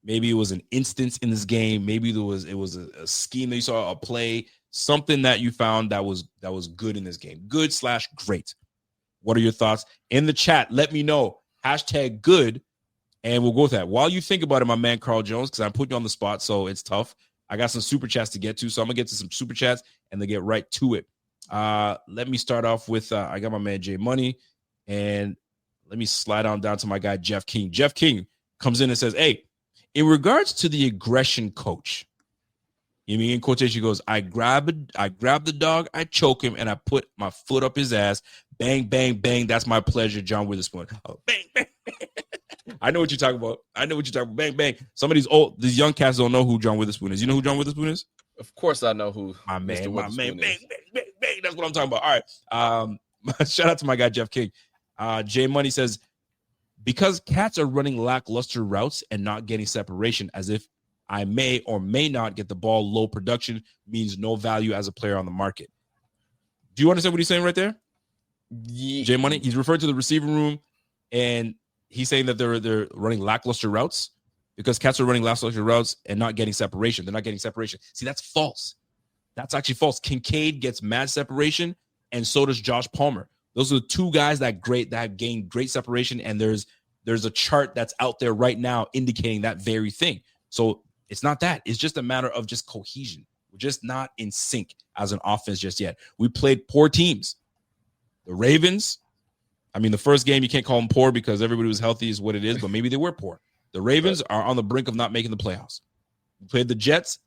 [SPEAKER 2] Maybe it was an instance in this game. Maybe it was a scheme that you saw, a play, something that you found that was good in this game. Good / great. What are your thoughts? In the chat, let me know. #good. And we'll go with that. While you think about it, my man Carl Jones, because I'm putting you on the spot, so it's tough. I got some super chats to get to, so I'm going to get to some super chats and then get right to it. Let me start off with, I got my man Jay Money, and let me slide on down to my guy Jeff King. Jeff King comes in and says, hey, in regards to the aggression coach, you mean in quotation, he goes, I grab the dog, I choke him, and I put my foot up his ass. Bang, bang, bang. That's my pleasure, John Witherspoon. Oh, bang, bang. I know what you're talking about. Bang, bang. Some of these young cats don't know who John Witherspoon is. You know who John Witherspoon is?
[SPEAKER 3] Of course I know who
[SPEAKER 2] my man.
[SPEAKER 3] Bang,
[SPEAKER 2] bang, bang, bang. That's what I'm talking about. All right. Shout out to my guy, Jeff King. Jay Money says, because cats are running lackluster routes and not getting separation, as if I may or may not get the ball, low production means no value as a player on the market. Do you understand what he's saying right there?
[SPEAKER 3] Yeah.
[SPEAKER 2] Jay Money, he's referred to the receiver room, and he's saying that they're running lackluster routes because cats are running lackluster routes and not getting separation. They're not getting separation. See, that's false. That's actually false. Kincaid gets mad separation, and so does Josh Palmer. Those are the two guys that gain great separation, and there's a chart that's out there right now indicating that very thing. So it's not that. It's just a matter of just cohesion. We're just not in sync as an offense just yet. We played poor teams. The Ravens, I mean, the first game, you can't call them poor because everybody was healthy is what it is, but maybe they were poor. The Ravens are on the brink of not making the playoffs. We played the Jets.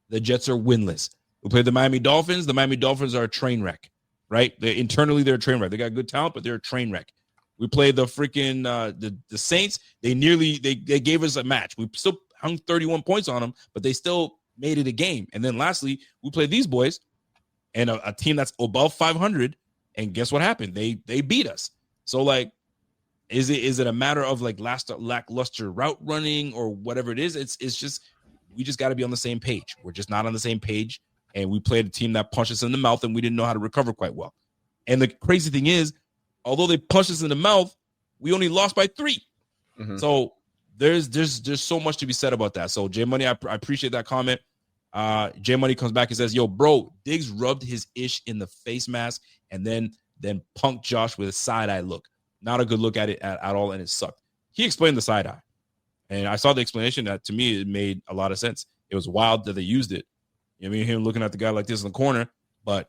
[SPEAKER 2] The Jets are winless. We played the Miami Dolphins. The Miami Dolphins are a train wreck, right? Internally, they're a train wreck. They got good talent, but they're a train wreck. We played the freaking the Saints. They gave us a match. We still hung 31 points on them, but they still made it a game. And then lastly, we played these boys and a team that's above 500. And guess what happened? They beat us. So like, is it a matter of like lackluster route running or whatever it is? It's just we just got to be on the same page. We're just not on the same page, and we played a team that punched us in the mouth, and we didn't know how to recover quite well. And the crazy thing is, although they punched us in the mouth, we only lost by 3. Mm-hmm. So there's so much to be said about that. So Jay Money, I appreciate that comment. Jay Money comes back and says, yo, bro, Diggs rubbed his ish in the face mask and then punked Josh with a side-eye look. Not a good look at it at all, and it sucked. He explained the side-eye, and I saw the explanation that, to me, it made a lot of sense. It was wild that they used it. You know what I mean? Him looking at the guy like this in the corner, but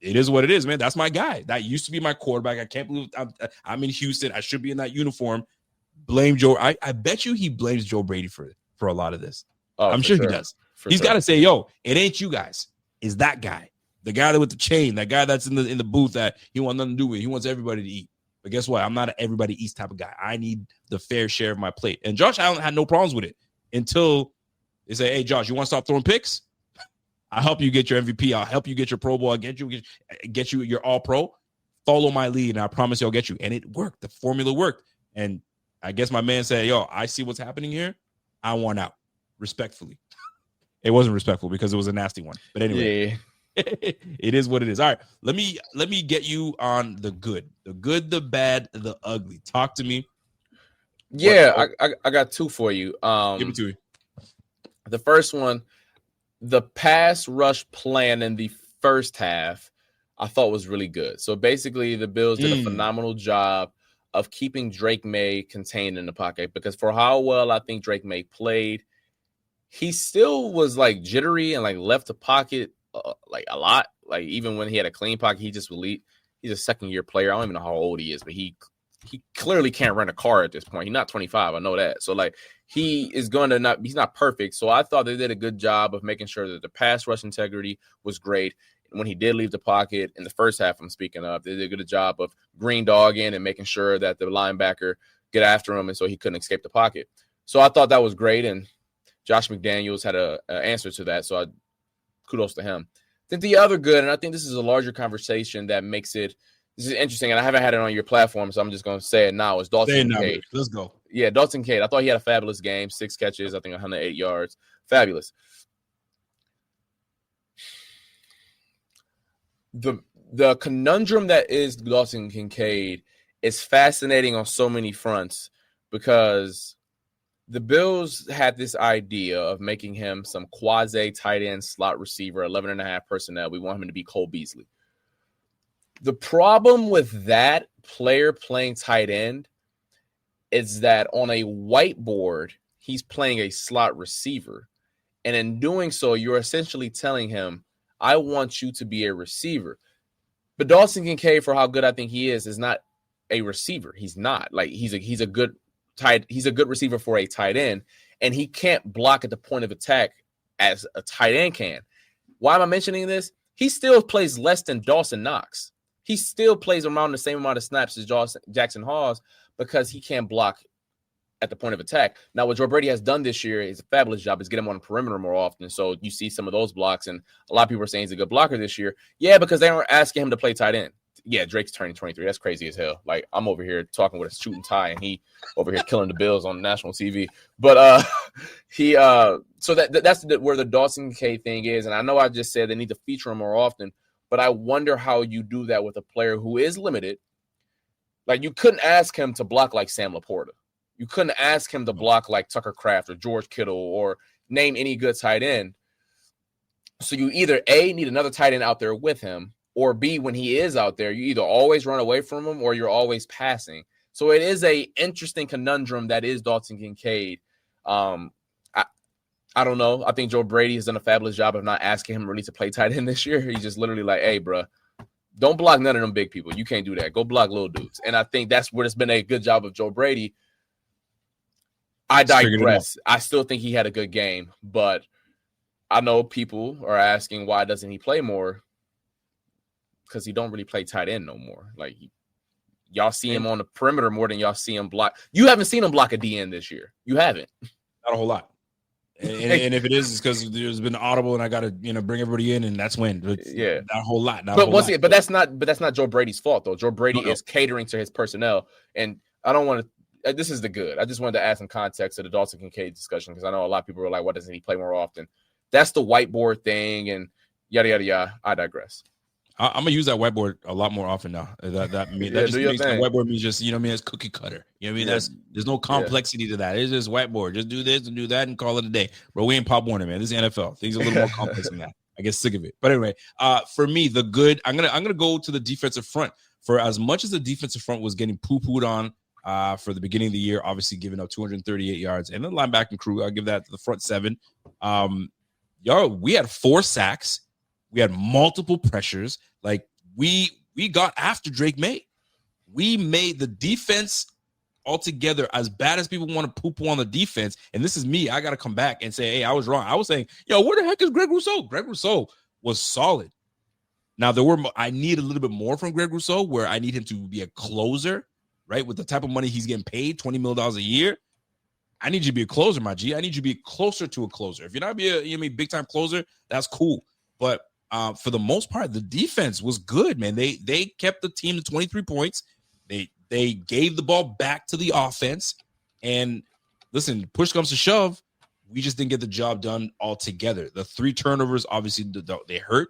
[SPEAKER 2] it is what it is, man. That's my guy. That used to be my quarterback. I can't believe I'm in Houston. I should be in that uniform. Blame Joe. I bet you he blames Joe Brady for a lot of this. Oh, I'm sure he does. He's got to say, yo, it ain't you guys. It's that guy. The guy that with the chain, that guy that's in the booth that he wants nothing to do with. He wants everybody to eat. But guess what? I'm not an everybody eats type of guy. I need the fair share of my plate. And Josh Allen had no problems with it until they say, hey, Josh, you want to stop throwing picks? I'll help you get your MVP. I'll help you get your Pro Bowl. I'll get you your All-Pro. Follow my lead, and I promise you I'll get you. And it worked. The formula worked. And I guess my man said, yo, I see what's happening here. I want out. Respectfully. It wasn't respectful because it was a nasty one. But anyway. Yeah. It is what it is. All right, let me get you on the good, the bad, the ugly. Talk to me.
[SPEAKER 3] Yeah, I got 2 for you.
[SPEAKER 2] Give me 2.
[SPEAKER 3] The first one, the pass rush plan in the first half, I thought was really good. So basically, the Bills did a phenomenal job of keeping Drake May contained in the pocket, because for how well I think Drake May played, he still was like jittery and like left the pocket like a lot. Like even when he had a clean pocket, he just elite. He's a second-year player. I don't even know how old he is, but he clearly can't rent a car at this point. He's not 25. I know that. So like he is going to not. He's not perfect. So I thought they did a good job of making sure that the pass rush integrity was great. When he did leave the pocket in the first half, I'm speaking of, they did a good job of green dogging and making sure that the linebacker get after him, and so he couldn't escape the pocket. So I thought that was great, and Josh McDaniels had an answer to that, so kudos to him. I think the other good, and I think this is a larger conversation that makes it – this is interesting, and I haven't had it on your platform, so I'm just going to say it now. It's Dalton Kincaid.
[SPEAKER 2] Let's go.
[SPEAKER 3] Yeah, Dalton Kincaid. I thought he had a fabulous game, 6 catches, I think 108 yards. Fabulous. The conundrum that is Dalton Kincaid is fascinating on so many fronts because the Bills had this idea of making him some quasi tight end slot receiver, 11.5 personnel. We want him to be Cole Beasley. The problem with that player playing tight end is that on a whiteboard, he's playing a slot receiver. And in doing so, you're essentially telling him, I want you to be a receiver. But Dalton Kincaid, for how good I think he is not a receiver. He's not. Like he's a good receiver for a tight end, and he can't block at the point of attack as a tight end can. Why am I mentioning this? He still plays less than Dawson Knox. He still plays around the same amount of snaps as Jackson Hawes because he can't block at the point of attack. Now, what Joe Brady has done this year is a fabulous job, is get him on the perimeter more often. So you see some of those blocks, and a lot of people are saying he's a good blocker this year. Yeah, because they aren't asking him to play tight end. Yeah, Drake's turning 23. That's crazy as hell. Like, I'm over here talking with a suit and tie, and he over here killing the Bills on national TV. But so that's where the Dawson Kincaid thing is. And I know I just said they need to feature him more often, but I wonder how you do that with a player who is limited. Like, you couldn't ask him to block like Sam Laporta. You couldn't ask him to block like Tucker Kraft or George Kittle or name any good tight end. So you either A, need another tight end out there with him, or B, when he is out there, you either always run away from him or you're always passing. So it is a interesting conundrum that is Dalton Kincaid. I don't know. I think Joe Brady has done a fabulous job of not asking him really to play tight end this year. He's just literally like, hey, bro, don't block none of them big people. You can't do that. Go block little dudes. And I think that's where it's been a good job of Joe Brady. I digress. I still think he had a good game, but I know people are asking why doesn't he play more? Because he don't really play tight end no more. Like y'all see him on the perimeter more than y'all see him block. You haven't seen him block a DN this year. You haven't.
[SPEAKER 2] Not a whole lot. And if it is, it's because there's been audible and I got to bring everybody in, and that's when. Yeah, not a whole lot. But once again,
[SPEAKER 3] but that's not Joe Brady's fault though. Joe Brady is catering to his personnel, and I don't want to. This is the good. I just wanted to add some context to the Dalton Kincaid discussion because I know a lot of people are like, "Why doesn't he play more often?" That's the whiteboard thing, and yada yada yada. I digress.
[SPEAKER 2] I'm gonna use that whiteboard a lot more often now. That just makes the whiteboard means just it's cookie cutter. You know what I mean? There's no complexity to that. It's just whiteboard. Just do this and do that and call it a day. Bro, we ain't Pop Warner, man. This is NFL. Things are a little more complex than that. I get sick of it. But anyway, for me, the good. I'm gonna go to the defensive front. For as much as the defensive front was getting poo-pooed on for the beginning of the year, obviously giving up 238 yards, and the linebacking crew, I'll give that to the front 7. We had 4 sacks. We had multiple pressures. Like we got after Drake May. We made the defense altogether as bad as people want to poo-poo on the defense. And this is me. I got to come back and say, hey, I was wrong. I was saying, where the heck is Greg Rousseau? Greg Rousseau was solid. Now I need a little bit more from Greg Rousseau where I need him to be a closer, right? With the type of money he's getting paid, $20 million a year. I need you to be a closer, my G. I need you to be closer to a closer. If you're not a big time closer, that's cool. But for the most part, the defense was good, man. They kept the team to 23 points. They gave the ball back to the offense. And listen, push comes to shove, we just didn't get the job done altogether. The 3 turnovers, obviously, they hurt.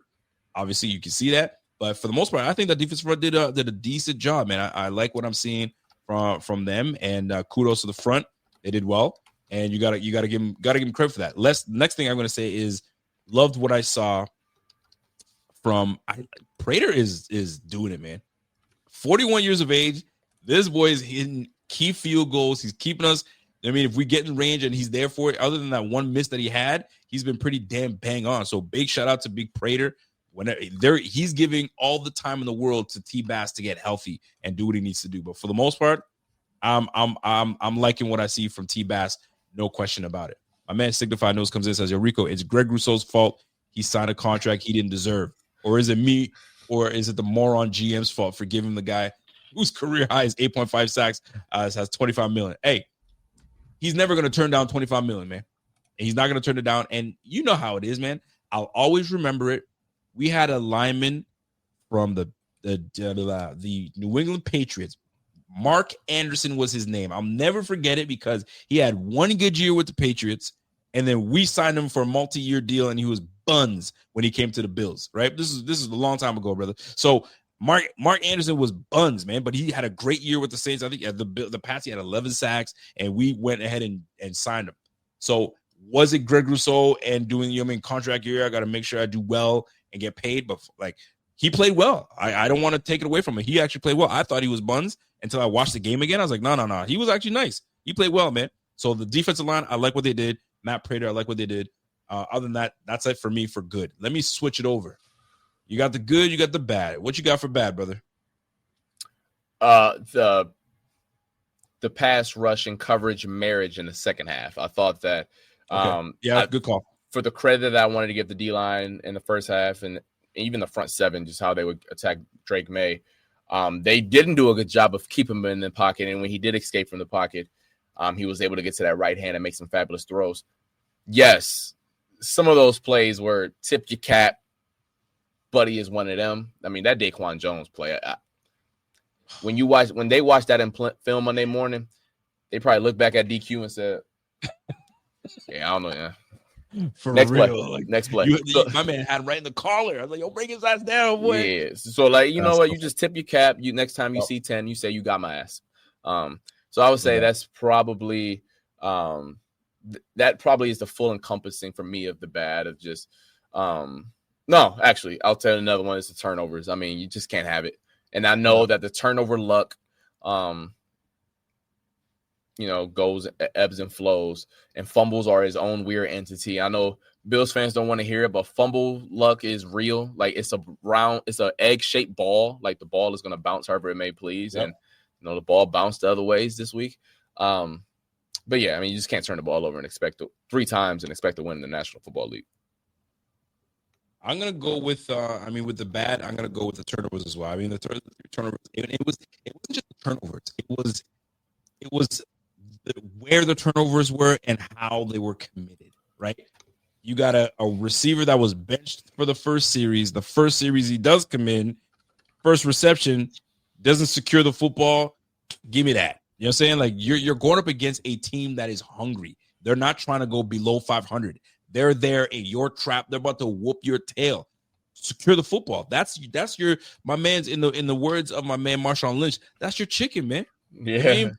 [SPEAKER 2] Obviously, you can see that. But for the most part, I think that defense front did a decent job, man. I like what I'm seeing from them. And kudos to the front. They did well. And you gotta give them credit for that. Next thing I'm gonna say is loved what I saw from Prater is doing it, man. 41 years of age. This boy is hitting key field goals. He's keeping us. I mean, if we get in range and he's there for it, other than that one miss that he had, he's been pretty damn bang on. So big shout out to Big Prater. He's giving all the time in the world to T-Bass to get healthy and do what he needs to do. But for the most part, I'm liking what I see from T-Bass. No question about it. My man Signified Nose comes in and says, yo, Rico, it's Greg Rousseau's fault he signed a contract he didn't deserve. Or is it me? Or is it the moron GM's fault for giving the guy whose career high is 8.5 sacks, has 25 million? Hey, he's never going to turn down 25 million, man. And he's not going to turn it down. And you know how it is, man. I'll always remember it. We had a lineman from the New England Patriots. Mark Anderson was his name. I'll never forget it because he had one good year with the Patriots, and then we signed him for a multi-year deal, and he was buns when he came to the Bills, right? This is a long time ago, brother. So Mark Anderson was buns, man, but he had a great year with the Saints. I think the Pats, he had 11 sacks, and we went ahead and signed him. So was it Greg Rousseau and doing contract year? I got to make sure I do well and get paid, but like he played well. I don't want to take it away from him. He actually played well. I thought he was buns until I watched the game again. I was like, no. He was actually nice. He played well, man. So the defensive line, I like what they did. Matt Prater, I like what they did. Other than that, that's it for me for good. Let me switch it over. You got the good, you got the bad. What you got for bad, brother?
[SPEAKER 3] The pass rush and coverage marriage in the second half. I thought that
[SPEAKER 2] good call.
[SPEAKER 3] For the credit that I wanted to give the D-line in the first half and even the front seven, just how they would attack Drake May. They didn't do a good job of keeping him in the pocket, and when he did escape from the pocket, he was able to get to that right hand and make some fabulous throws. Yes, some of those plays were tip your cap. Buddy is one of them. I mean, that Daquan Jones play. When they watched that in film Monday morning, they probably looked back at DQ and said, "Yeah, I don't know, yeah."
[SPEAKER 2] For
[SPEAKER 3] next
[SPEAKER 2] real.
[SPEAKER 3] play.
[SPEAKER 2] Like,
[SPEAKER 3] next play.
[SPEAKER 2] My man had right in the collar. I was like, yo, bring his ass down, boy.
[SPEAKER 3] Yeah. So, like, you know what? You just tip your cap. Next time you see 10, you say, you got my ass. So I would say that's probably that probably is the full encompassing for me of the bad of just no, actually, I'll tell you another one is the turnovers. I mean, you just can't have it. And I know that the turnover luck goes ebbs and flows, and fumbles are his own weird entity. I know Bills fans don't want to hear it, but fumble luck is real. Like it's an egg-shaped ball. Like the ball is going to bounce however it may please. Yep. And the ball bounced the other ways this week. But yeah, I mean, you just can't turn the ball over and expect 3 times and expect to win the National Football League.
[SPEAKER 2] I'm gonna go with with the bad. I'm gonna go with the turnovers as well. I mean, the turnovers. It wasn't just the turnovers. It was where the turnovers were and how they were committed. Right. You got a receiver that was benched for the first series. The first series he does come in, first reception, doesn't secure the football. Give me that. You know what I'm saying? Like you're going up against a team that is hungry. They're not trying to go below 500. They're there in your trap. They're about to whoop your tail. Secure the football. That's your my man's in the words of my man Marshawn Lynch. That's your chicken, man.
[SPEAKER 3] Yeah.
[SPEAKER 2] You know what I mean?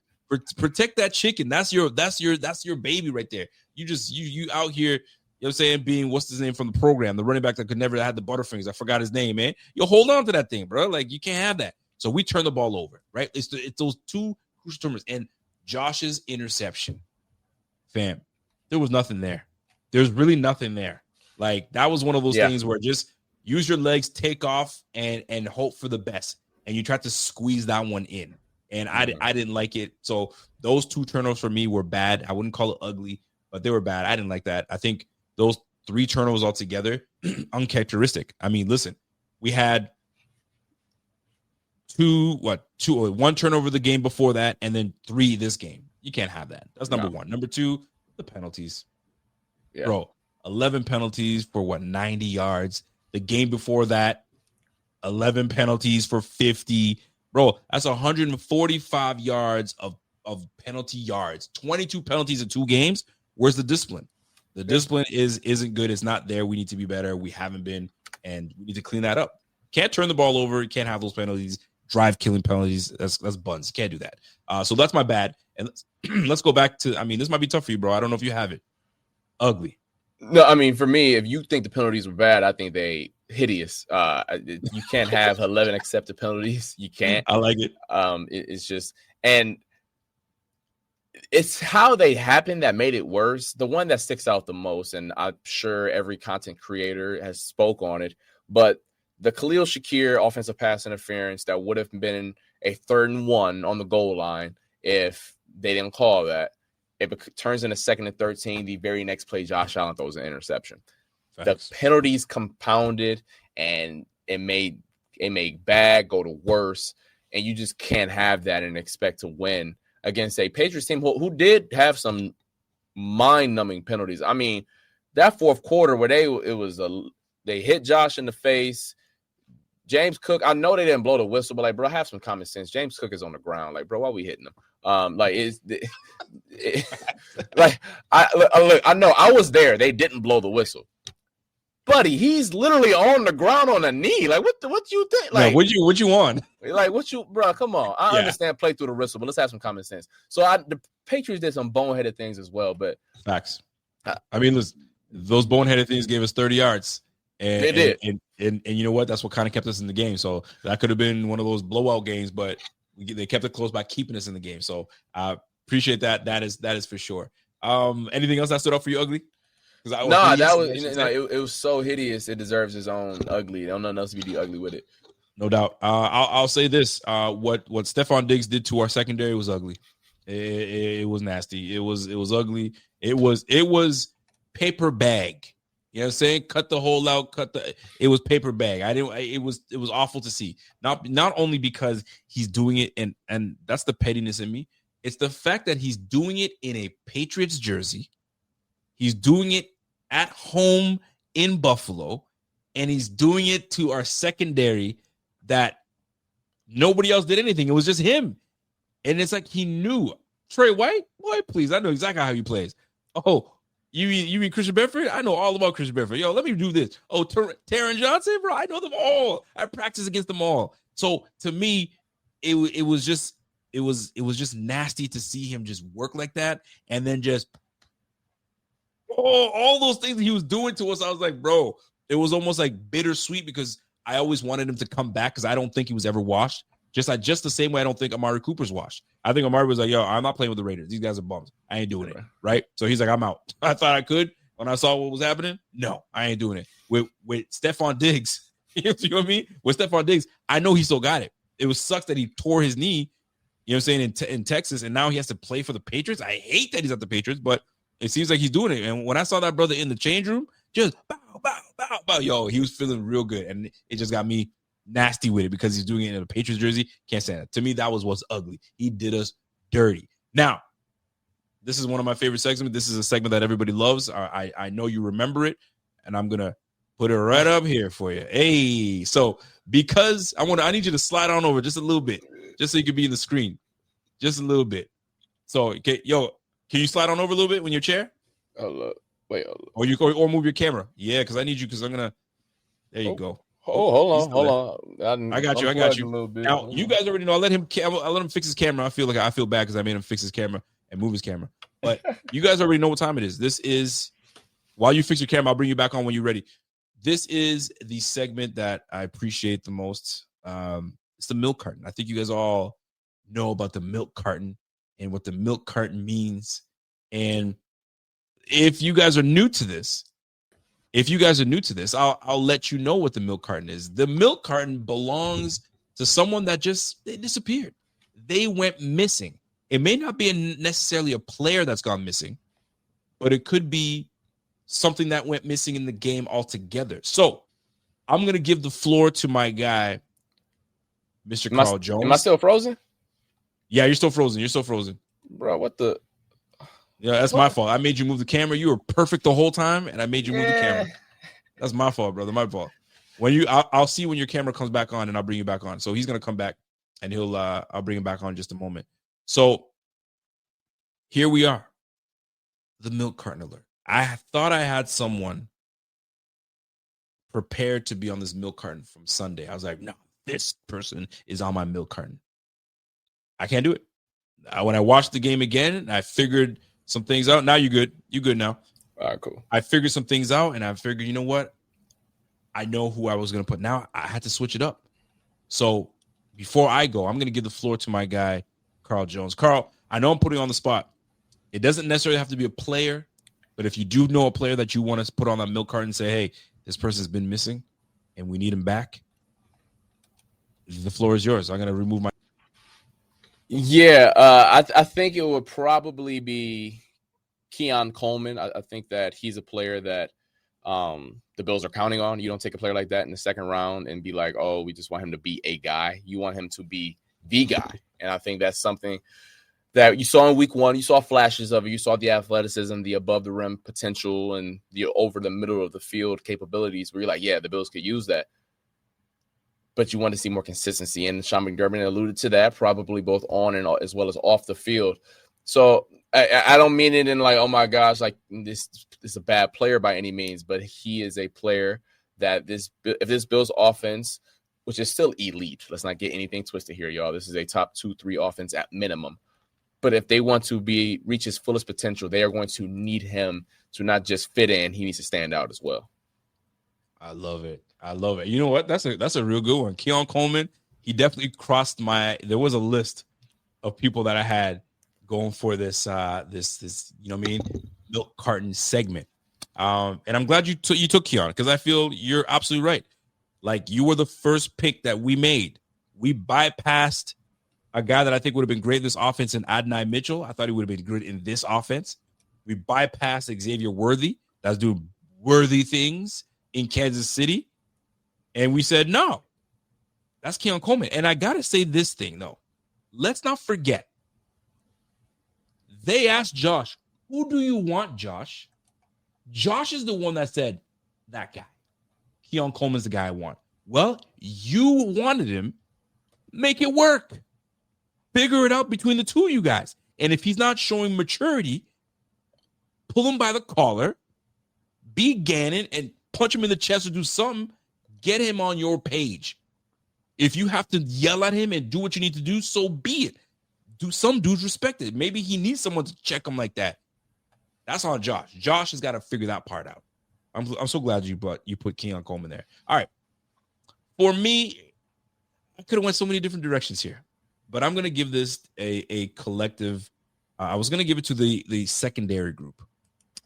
[SPEAKER 2] Protect that chicken. That's your baby right there. You out here, you know what I'm saying, being what's his name from the program, the running back that could never have the Butterfingers. I forgot his name, man. You hold on to that thing, bro. Like you can't have that. So we turn the ball over, right? It's those 2 crucial turnovers and Josh's interception. Fam, there was nothing there. There's really nothing there. Like that was one of those things where just use your legs, take off, and hope for the best. And you tried to squeeze that one in. And I didn't like it. So those 2 turnovers for me were bad. I wouldn't call it ugly, but they were bad. I didn't like that. I think those 3 turnovers altogether, uncharacteristic. I mean, listen, we had 1 turnover the game before that, and then 3 this game. You can't have that. That's number 1. Number 2, the penalties. Yeah. Bro, 11 penalties for 90 yards. The game before that, 11 penalties for 50. Bro, that's 145 yards of penalty yards. 22 penalties in 2 games. Where's the discipline? The discipline isn't good. It's not there. We need to be better. We haven't been, and we need to clean that up. Can't turn the ball over. You can't have those penalties. Drive-killing penalties. That's buns. Can't do that. So that's my bad. And let's go back to, this might be tough for you, bro. I don't know if you have it. Ugly.
[SPEAKER 3] No, I mean, for me, if you think the penalties were bad, I think they hideous. You can't have 11 accepted penalties. You can't.
[SPEAKER 2] I like it.
[SPEAKER 3] It's just, and it's how they happened that made it worse. The one that sticks out the most, and I'm sure every content creator has spoke on it, but the Khalil Shakir offensive pass interference that would have been a 3rd and 1 on the goal line if they didn't call that. It turns into 2nd and 13. The very next play, Josh Allen throws an interception. Facts. The penalties compounded, and it made bad go to worse, and you just can't have that and expect to win against a Patriots team who did have some mind-numbing penalties. I mean, that fourth quarter where they hit Josh in the face. James Cook, I know they didn't blow the whistle, but like, bro, have some common sense. James Cook is on the ground. Like, bro, why are we hitting him? I know I was there. They didn't blow the whistle. Buddy, he's literally on the ground on a knee. Like, what you think? Like,
[SPEAKER 2] what you want?
[SPEAKER 3] Like, bro? Come on. I understand play through the whistle, but let's have some common sense. So the Patriots did some boneheaded things as well, but
[SPEAKER 2] facts. I mean, listen, those boneheaded things gave us 30 yards, and
[SPEAKER 3] they did.
[SPEAKER 2] And you know what? That's what kind of kept us in the game. So that could have been one of those blowout games, but they kept it close by keeping us in the game. So I appreciate that. That is for sure. Anything else that stood out for you, Ugly?
[SPEAKER 3] It was so hideous. It deserves its own ugly. There's nothing else to be ugly with it.
[SPEAKER 2] No doubt. I'll say this: what Stephon Diggs did to our secondary was ugly. It was nasty. It was ugly. It was paper bag. You know what I'm saying? Cut the hole out. It was paper bag. It was awful to see. Not only because he's doing it, and that's the pettiness in me. It's the fact that he's doing it in a Patriots jersey. He's doing it at home in Buffalo, and he's doing it to our secondary that nobody else did anything. It was just him. And it's like he knew. Trey White? Boy, please. I know exactly how he plays. Oh, you mean Christian Benford? I know all about Christian Benford. Yo, let me do this. Oh, Taron Johnson, bro, I know them all. I practice against them all. So to me, it was just nasty to see him just work like that, and then just all those things that he was doing to us. I was like, bro, it was almost like bittersweet because I always wanted him to come back because I don't think he was ever washed. Just the same way I don't think Amari Cooper's washed. I think Amari was like, yo, I'm not playing with the Raiders. These guys are bums. I ain't doing it. Right? So he's like, I'm out. I thought I could when I saw what was happening. No, I ain't doing it. With Stephon Diggs, you know what I mean? With Stephon Diggs, I know he still got it. It was sucks that he tore his knee, you know what I'm saying, in Texas, and now he has to play for the Patriots. I hate that he's at the Patriots, but it seems like he's doing it. And when I saw that brother in the change room, just bow, bow, bow, bow, yo, he was feeling real good. And it just got me nasty with it because he's doing it in a Patriots jersey. Can't stand it. To me, that was what's ugly. He did us dirty. Now, this is one of my favorite segments. This is a segment that everybody loves. I know you remember it, and I'm gonna put it right up here for you. Hey, so because I need you to slide on over just a little bit, just so you can be in the screen, just a little bit. So, okay, yo, can you slide on over a little bit when your chair?
[SPEAKER 3] Wait.
[SPEAKER 2] Or move your camera. Yeah, because I need you because I'm gonna. There you go.
[SPEAKER 3] Oh, hold on.
[SPEAKER 2] I got you. Now you guys already know. I let him fix his camera. I feel bad because I made him fix his camera and move his camera. But you guys already know what time it is. This is while you fix your camera. I'll bring you back on when you're ready. This is the segment that I appreciate the most. It's the milk carton. I think you guys all know about the milk carton and what the milk carton means. And if you guys are new to this, I'll let you know what the milk carton is. The milk carton belongs to someone that they disappeared. They went missing. It may not be necessarily a player that's gone missing, but it could be something that went missing in the game altogether. So I'm going to give the floor to my guy, Mr. Carl Jones.
[SPEAKER 3] Am I still frozen?
[SPEAKER 2] Yeah, you're still frozen.
[SPEAKER 3] Bro, what the?
[SPEAKER 2] Yeah, that's my fault. I made you move the camera. You were perfect the whole time, and I made you move the camera. That's my fault, brother. My fault. I'll see when your camera comes back on, and I'll bring you back on. So he's gonna come back, and I'll bring him back on in just a moment. So here we are, the milk carton alert. I thought I had someone prepared to be on this milk carton from Sunday. I was like, no, this person is on my milk carton. I can't do it. When I watched the game again, I figured some things out. Now you're good. You're good now.
[SPEAKER 3] All right, cool.
[SPEAKER 2] I figured some things out, and I figured, you know what? I know who I was going to put. Now I had to switch it up. So before I go, I'm going to give the floor to my guy, Carl Jones. Carl, I know I'm putting you on the spot, It doesn't necessarily have to be a player, but if you do know a player that you want to put on that milk carton and say, hey, this person's been missing and we need him back, the floor is yours. I'm going to remove my.
[SPEAKER 3] Yeah, I think it would probably be Keon Coleman. I think that he's a player that the Bills are counting on. You don't take a player like that in the second round and be like, oh, we just want him to be a guy. You want him to be the guy. And I think that's something that you saw in week one. You saw flashes of it. You saw the athleticism, the above the rim potential, and the over the middle of the field capabilities where you're like, yeah, the Bills could use that. But you want to see more consistency. And Sean McDermott alluded to that, probably both on and as well as off the field. So I don't mean it in like, oh my gosh, like this is a bad player by any means, but he is a player that if this Bills offense, which is still elite, let's not get anything twisted here, y'all. This is a top 2-3 offense at minimum. But if they want to reach his fullest potential, they are going to need him to not just fit in. He needs to stand out as well.
[SPEAKER 2] I love it. You know what? That's a real good one. Keon Coleman, he definitely crossed there was a list of people that I had going for this, you know what I mean, milk carton segment. And I'm glad you took Keon, because I feel you're absolutely right. Like, you were the first pick that we made. We bypassed a guy that I think would have been great in this offense in Adonai Mitchell. I thought he would have been good in this offense. We bypassed Xavier Worthy. That's doing worthy things in Kansas City. And we said, no, that's Keon Coleman. And I got to say this thing, though. Let's not forget. They asked Josh, who do you want, Josh? Josh is the one that said, that guy. Keon Coleman's the guy I want. Well, you wanted him. Make it work. Figure it out between the two of you guys. And if he's not showing maturity, pull him by the collar, be Gannon, and punch him in the chest or do something. Get him on your page. If you have to yell at him and do what you need to do, so be it. Some dudes respect it. Maybe he needs someone to check him like that. That's on Josh. Josh has got to figure that part out. I'm so glad you put Keon Coleman there. All right. For me, I could have went so many different directions here, but I'm going to give this a collective. I was going to give it to the secondary group,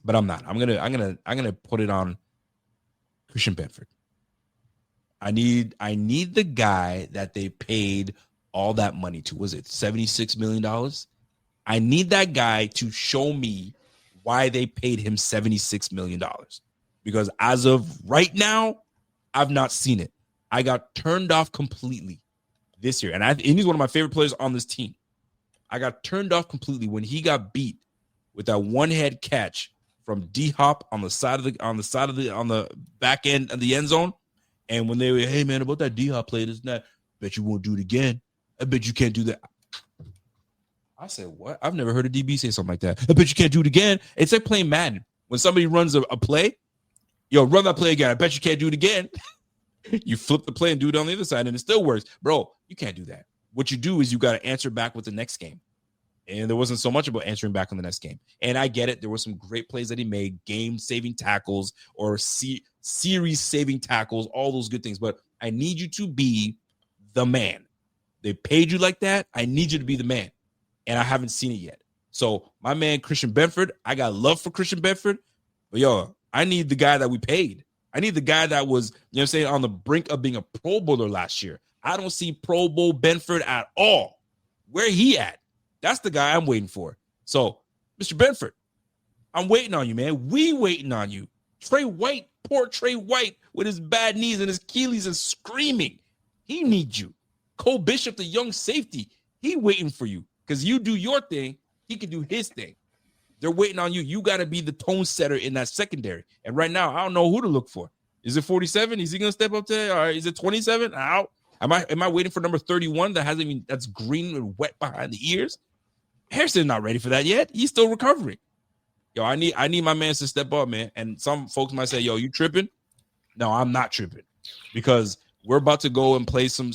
[SPEAKER 2] but I'm not. I'm gonna put it on Christian Benford. I need the guy that they paid all that money to. Was it $76 million? I need that guy to show me why they paid him $76 million. Because as of right now, I've not seen it. I got turned off completely this year. And he's one of my favorite players on this team. I got turned off completely when he got beat with that one-head catch from D-Hop on the back end of the end zone. And when they were, hey, man, about that D-Hop play, this and that, bet you won't do it again. I bet you can't do that. I said, what? I've never heard a DB say something like that. I bet you can't do it again. It's like playing Madden. When somebody runs a play, yo, run that play again. I bet you can't do it again. You flip the play and do it on the other side, and it still works. Bro, you can't do that. What you do is you got to answer back with the next game. And there wasn't so much about answering back on the next game. And I get it. There were some great plays that he made, game-saving tackles or series-saving tackles, all those good things. But I need you to be the man. They paid you like that. I need you to be the man. And I haven't seen it yet. So my man, Christian Benford, I got love for Christian Benford. But, yo, I need the guy that we paid. I need the guy that was, you know what I'm saying, on the brink of being a Pro Bowler last year. I don't see Pro Bowl Benford at all. Where he at? That's the guy I'm waiting for. So, Mr. Benford, I'm waiting on you, man. We waiting on you. Trey White, poor Trey White with his bad knees and his Achilles is screaming. He needs you. Cole Bishop, the young safety, he waiting for you because you do your thing. He can do his thing. They're waiting on you. You got to be the tone setter in that secondary. And right now, I don't know who to look for. Is it 47? Is he going to step up there? Or is it 27? Out. Am I waiting for number 31 that's green and wet behind the ears? Harrison's not ready for that yet. He's still recovering. Yo, I need my man to step up, man. And some folks might say, yo, you tripping? No, I'm not tripping because we're about to go and play some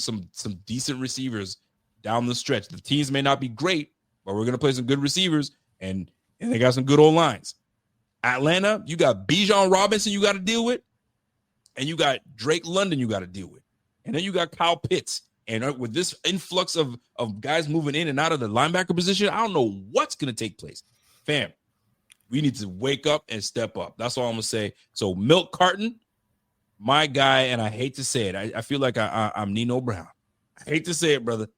[SPEAKER 2] decent receivers down the stretch. The teams may not be great, but we're going to play some good receivers, and they got some good old lines. Atlanta, you got Bijan Robinson you got to deal with, and you got Drake London you got to deal with. And then you got Kyle Pitts. And with this influx of guys moving in and out of the linebacker position, I don't know what's going to take place. fam, we need to wake up and step up. That's all I'm gonna say. So Milk Carton, my guy, and I hate to say it, I feel like I'm Nino Brown. I hate to say it, brother.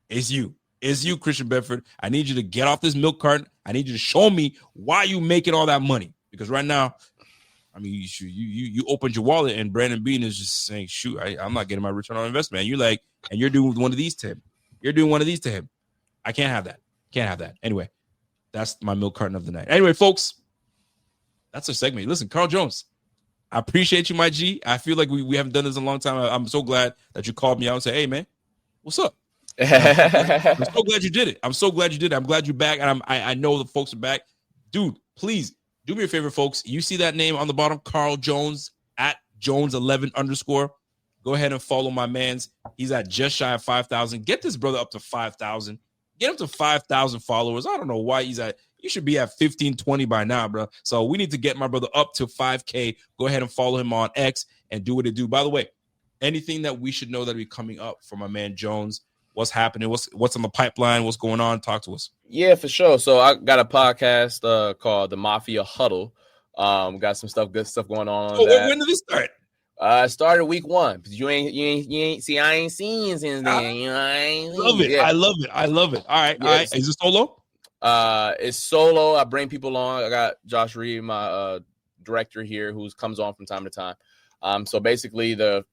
[SPEAKER 2] It's you. It's you, Christian Bedford. I need you to get off this milk carton. I need you to show me why you making all that money. Because right now, I mean, you opened your wallet and Brandon Bean is just saying, shoot, I'm not getting my return on investment. And you're like, and you're doing one of these to him. You're doing one of these to him. I can't have that. Can't have that. Anyway, that's my milk carton of the night. Anyway, folks, that's a segment. Listen, Carl Jones, I appreciate you, my G. I feel like we haven't done this in a long time. I'm so glad that you called me out and said, hey, man, what's up? I'm so glad you did it. I'm so glad you did it. I'm glad you're back. And I know the folks are back. Dude, please do me a favor, folks. You see that name on the bottom, Carl Jones at Jones11_. Go ahead and follow my man's. He's at just shy of 5,000. Get this brother up to 5,000. Get him to 5,000 followers. I don't know why he's at. You should be at 15, 20 by now, bro. So we need to get my brother up to 5K. Go ahead and follow him on X and do what it do. By the way, anything that we should know that be coming up for my man Jones? What's happening? What's on the pipeline? What's going on? Talk to us.
[SPEAKER 3] Yeah, for sure. So I got a podcast called The Mafia Huddle. Got some good stuff going on.
[SPEAKER 2] When did this start?
[SPEAKER 3] It started week 1. You ain't see. I ain't seen since then. You know, I
[SPEAKER 2] love it. Yeah. I love it. All right. Is it solo?
[SPEAKER 3] It's solo. I bring people on. I got Josh Reed, my director here, who comes on from time to time. So basically, the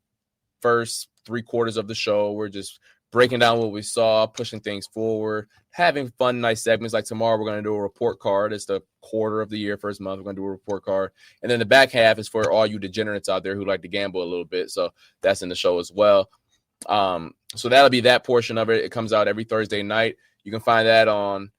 [SPEAKER 3] first 3 quarters of the show, we're just breaking down what we saw, pushing things forward, having fun, nice segments. Like tomorrow, we're going to do a report card. It's the quarter of the year, first month. We're going to do a report card. And then the back half is for all you degenerates out there who like to gamble a little bit. So that's in the show as well. So that'll be that portion of it. It comes out every Thursday night. You can find that on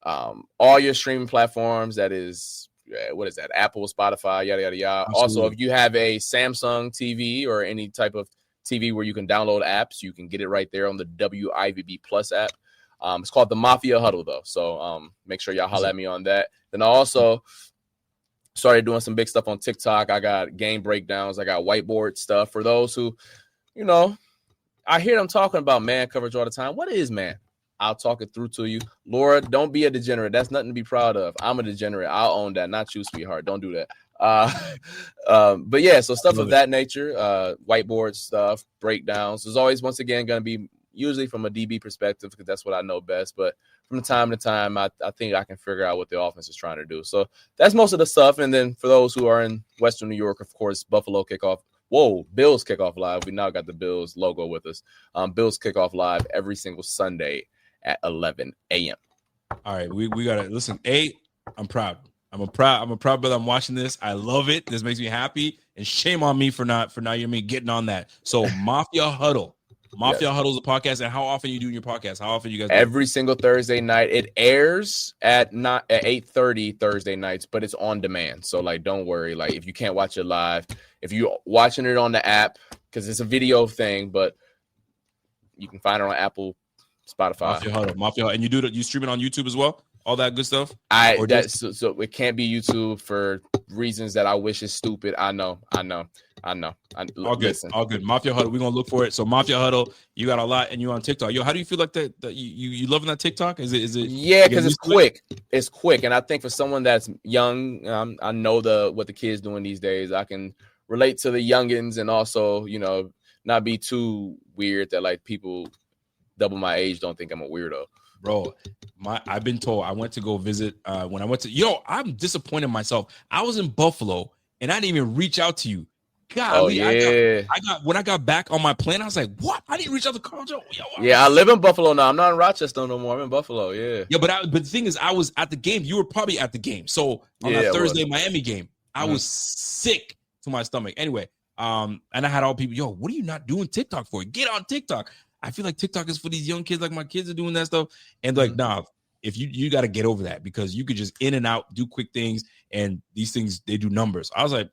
[SPEAKER 3] all your streaming platforms. That is, what is that? Apple, Spotify, yada, yada, yada. Absolutely. Also, if you have a Samsung TV or any type of TV where you can download apps, you can get it right there on the WIVB Plus app. It's called the Mafia Huddle, though. So make sure y'all holler at me on that. Then I also started doing some big stuff on TikTok. I got game breakdowns. I got whiteboard stuff for those who, you know, I hear them talking about man coverage all the time. What is man? I'll talk it through to you. Laura, don't be a degenerate. That's nothing to be proud of. I'm a degenerate. I'll own that. Not you, sweetheart. Don't do that. But yeah, so stuff of that nature, whiteboard stuff, breakdowns. There's always, once again, going to be usually from a DB perspective because that's what I know best. But from time to time, I think I can figure out what the offense is trying to do. So that's most of the stuff. And then for those who are in Western New York, of course, Buffalo kickoff. Whoa, Bills kickoff live. We now got the Bills logo with us. Bills kickoff live every single Sunday at 11 a.m.
[SPEAKER 2] All right, we gotta listen. I'm proud. I'm a proud brother. I'm watching this. I love it. This makes me happy. And shame on me for not getting on that. So Mafia Huddle. Mafia Huddle is a podcast. And how often you doing your podcast? How often you guys do
[SPEAKER 3] every single Thursday night? It airs at 8:30 Thursday nights, but it's on demand. So like, don't worry. Like if you can't watch it live, if you're watching it on the app, because it's a video thing, but you can find it on Apple, Spotify.
[SPEAKER 2] Mafia Huddle. And you stream it on YouTube as well? All that good stuff?
[SPEAKER 3] So it can't be YouTube for reasons that I wish is stupid. I know.
[SPEAKER 2] All good. Mafia Huddle. We're gonna look for it. So Mafia Huddle, you got a lot, and you on TikTok. Yo, how do you feel like that you loving that TikTok? Is it?
[SPEAKER 3] Yeah, because it's quick. It's quick, and I think for someone that's young, I know what the kids doing these days. I can relate to the youngins, and also, you know, not be too weird that like people double my age don't think I'm a weirdo.
[SPEAKER 2] Bro, I've been told I went to go visit when I went to I'm disappointed in myself. I was in Buffalo and I didn't even reach out to you. Golly, I got when I got back on my plane, I was like, what? I didn't reach out to Carl Jones.
[SPEAKER 3] Yeah, I live in Buffalo now. I'm not in Rochester no more. I'm in Buffalo. Yeah.
[SPEAKER 2] Yeah, but the thing is, I was at the game. You were probably at the game. So on that Thursday Miami game, I was sick to my stomach. Anyway, and I had all people, what are you not doing TikTok for? Get on TikTok. I feel like TikTok is for these young kids, like my kids are doing that stuff. And like, nah, if you got to get over that because you could just in and out, do quick things. And these things, they do numbers. I was like,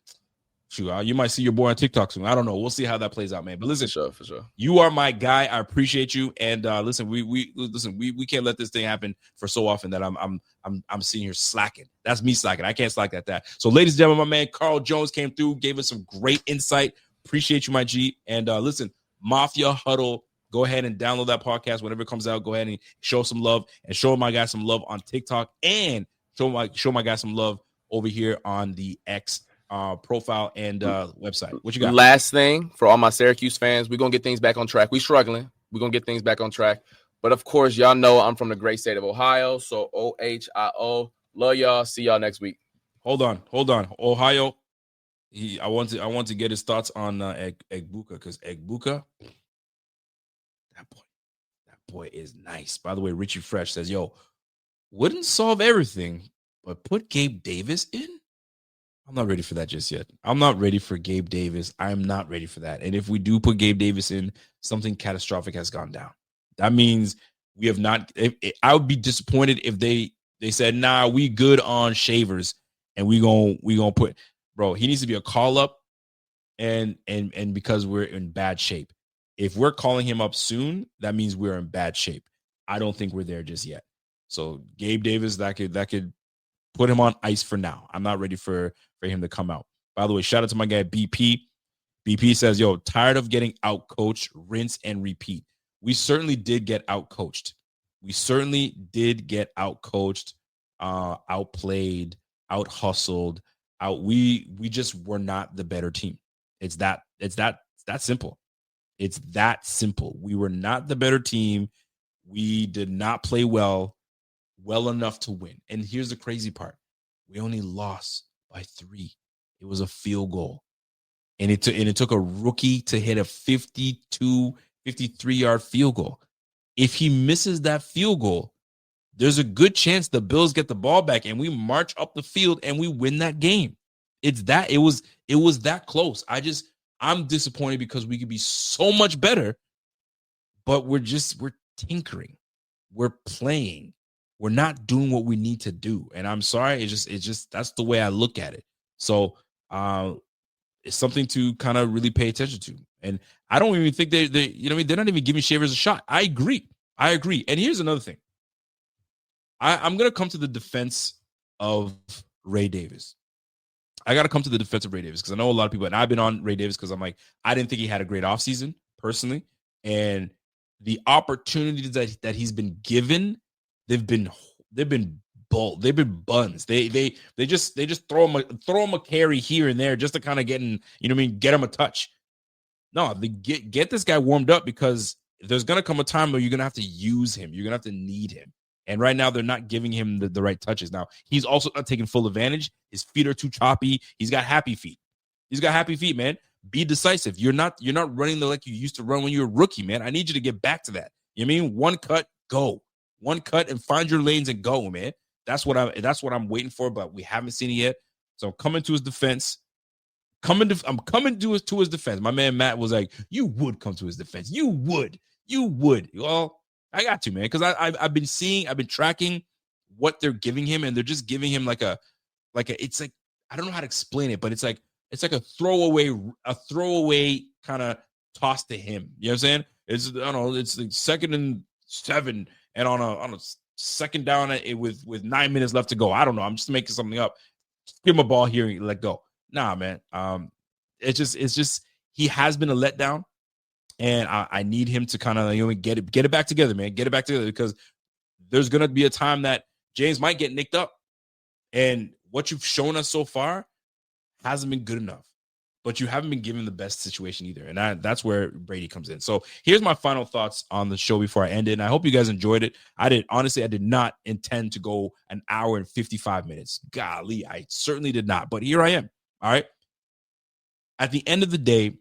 [SPEAKER 2] shoot, you might see your boy on TikTok soon. I don't know. We'll see how that plays out, man. But listen,
[SPEAKER 3] for sure.
[SPEAKER 2] You are my guy. I appreciate you. And listen, we can't let this thing happen for so often that I'm sitting here slacking. That's me slacking. I can't slack at that. So ladies and gentlemen, my man, Carl Jones came through, gave us some great insight. Appreciate you, my G. And listen, Mafia Huddle. Go ahead and download that podcast whenever it comes out. Go ahead and show some love and show my guy some love on TikTok and show my guy some love over here on the X profile and website. What you got?
[SPEAKER 3] Last thing for all my Syracuse fans, we're gonna get things back on track. We're struggling. We're gonna get things back on track. But of course, y'all know I'm from the great state of Ohio. So OHIO. Love y'all. See y'all next week.
[SPEAKER 2] Hold on. Ohio. I want to get his thoughts on Egbuka, because Egbuka, that boy is nice. By the way, Richie Fresh says, yo, wouldn't solve everything, but put Gabe Davis in? I'm not ready for that just yet. I'm not ready for Gabe Davis. I'm not ready for that. And if we do put Gabe Davis in, something catastrophic has gone down. That means we have not. I would be disappointed if they said, nah, we good on Shavers, and we gonna put, bro. He needs to be a call up, and because we're in bad shape. If we're calling him up soon, that means we're in bad shape. I don't think we're there just yet. So Gabe Davis, that could put him on ice for now. I'm not ready for him to come out. By the way, shout out to my guy BP. BP says, yo, tired of getting out coached, rinse and repeat. We certainly did get out coached. We certainly did get out coached, outplayed, out hustled, we just were not the better team. It's that simple. It's that simple. We were not the better team. We did not play well enough to win. And here's the crazy part. We only lost by 3. It was a field goal. And it took a rookie to hit a 53-yard field goal. If he misses that field goal, there's a good chance the Bills get the ball back and we march up the field and we win that game. It was that close. I'm disappointed because we could be so much better, but we're tinkering. We're playing. We're not doing what we need to do. And I'm sorry. It's just that's the way I look at it. So it's something to kind of really pay attention to. And I don't even think they're not even giving Shavers a shot. I agree. And here's another thing. I'm going to come to the defense of Ray Davis. I got to come to the defense of Ray Davis because I know a lot of people, and I've been on Ray Davis because I'm like, I didn't think he had a great offseason personally. And the opportunities that he's been given, they've been buns. They just throw him a carry here and there just to kind of get him a touch. No, they get this guy warmed up because there's gonna come a time where you're gonna have to use him. You're gonna have to need him. And right now they're not giving him the right touches. Now he's also not taking full advantage. His feet are too choppy. He's got happy feet. Man. Be decisive. You're not running like you used to run when you were a rookie, man. I need you to get back to that. You know what I mean? One cut, go. One cut and find your lanes and go, man. That's what I'm waiting for, but we haven't seen it yet. So I'm coming to his defense. I'm coming to his defense. My man Matt was like, "You would come to his defense. You would. Well, I got to, man, because I've been tracking what they're giving him, and they're just giving him like a it's like, I don't know how to explain it, but it's like a throwaway kind of toss to him. You know what I'm saying? It's, I don't know, it's like 2nd and 7, and on a second down with 9 minutes left to go. I don't know. I'm just making something up. Just give him a ball here and let go. Nah, man. It's just he has been a letdown, and I need him to kind of get it back together, man. Get it back together, because there's gonna be a time that James might get nicked up, and what you've shown us so far hasn't been good enough. But you haven't been given the best situation either. And that's where Brady comes in. So here's my final thoughts on the show before I end it. And I hope you guys enjoyed it. I did not intend to go an hour and 55 minutes. Golly, I certainly did not. But here I am. All right. At the end of the day,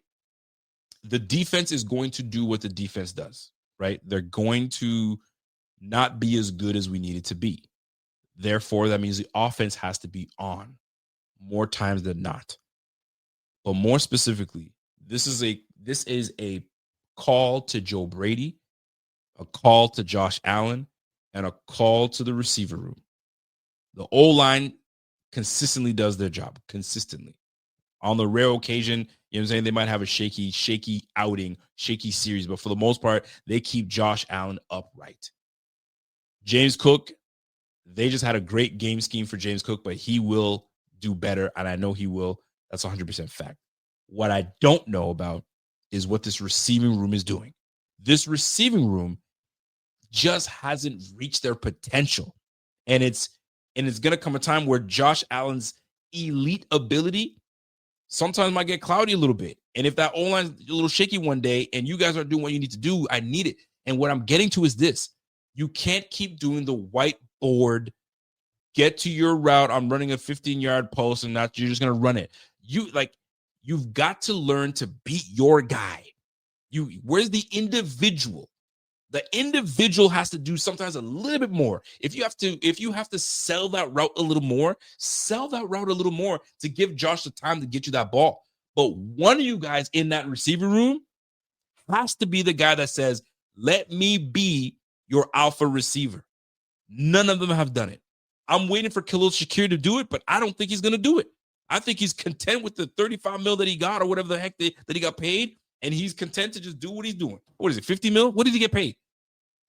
[SPEAKER 2] the defense is going to do what the defense does, right? They're going to not be as good as we need it to be. Therefore, that means the offense has to be on more times than not. But more specifically, this is a call to Joe Brady, a call to Josh Allen, and a call to the receiver room. The O-line consistently does their job, consistently. On the rare occasion, you know what I'm saying, they might have a shaky outing, shaky series, but for the most part, they keep Josh Allen upright. James Cook, they just had a great game scheme for James Cook, but he will do better, and I know he will. That's 100% fact. What I don't know about is what this receiving room is doing. This receiving room just hasn't reached their potential. And it's And it's going to come a time where Josh Allen's elite ability sometimes might get cloudy a little bit. And if that O-line's a little shaky one day and you guys aren't doing what you need to do, I need it. And what I'm getting to is this. You can't keep doing the whiteboard, get to your route, I'm running a 15-yard post, and not you're just going to run it. You've got to learn to beat your guy. Where's the individual? The individual has to do sometimes a little bit more. If you have to sell that route a little more, sell that route a little more to give Josh the time to get you that ball. But one of you guys in that receiver room has to be the guy that says, let me be your alpha receiver. None of them have done it. I'm waiting for Khalil Shakir to do it, but I don't think he's going to do it. I think he's content with the $35 million that he got or whatever the heck that he got paid, and he's content to just do what he's doing. What is it, $50 million? What did he get paid?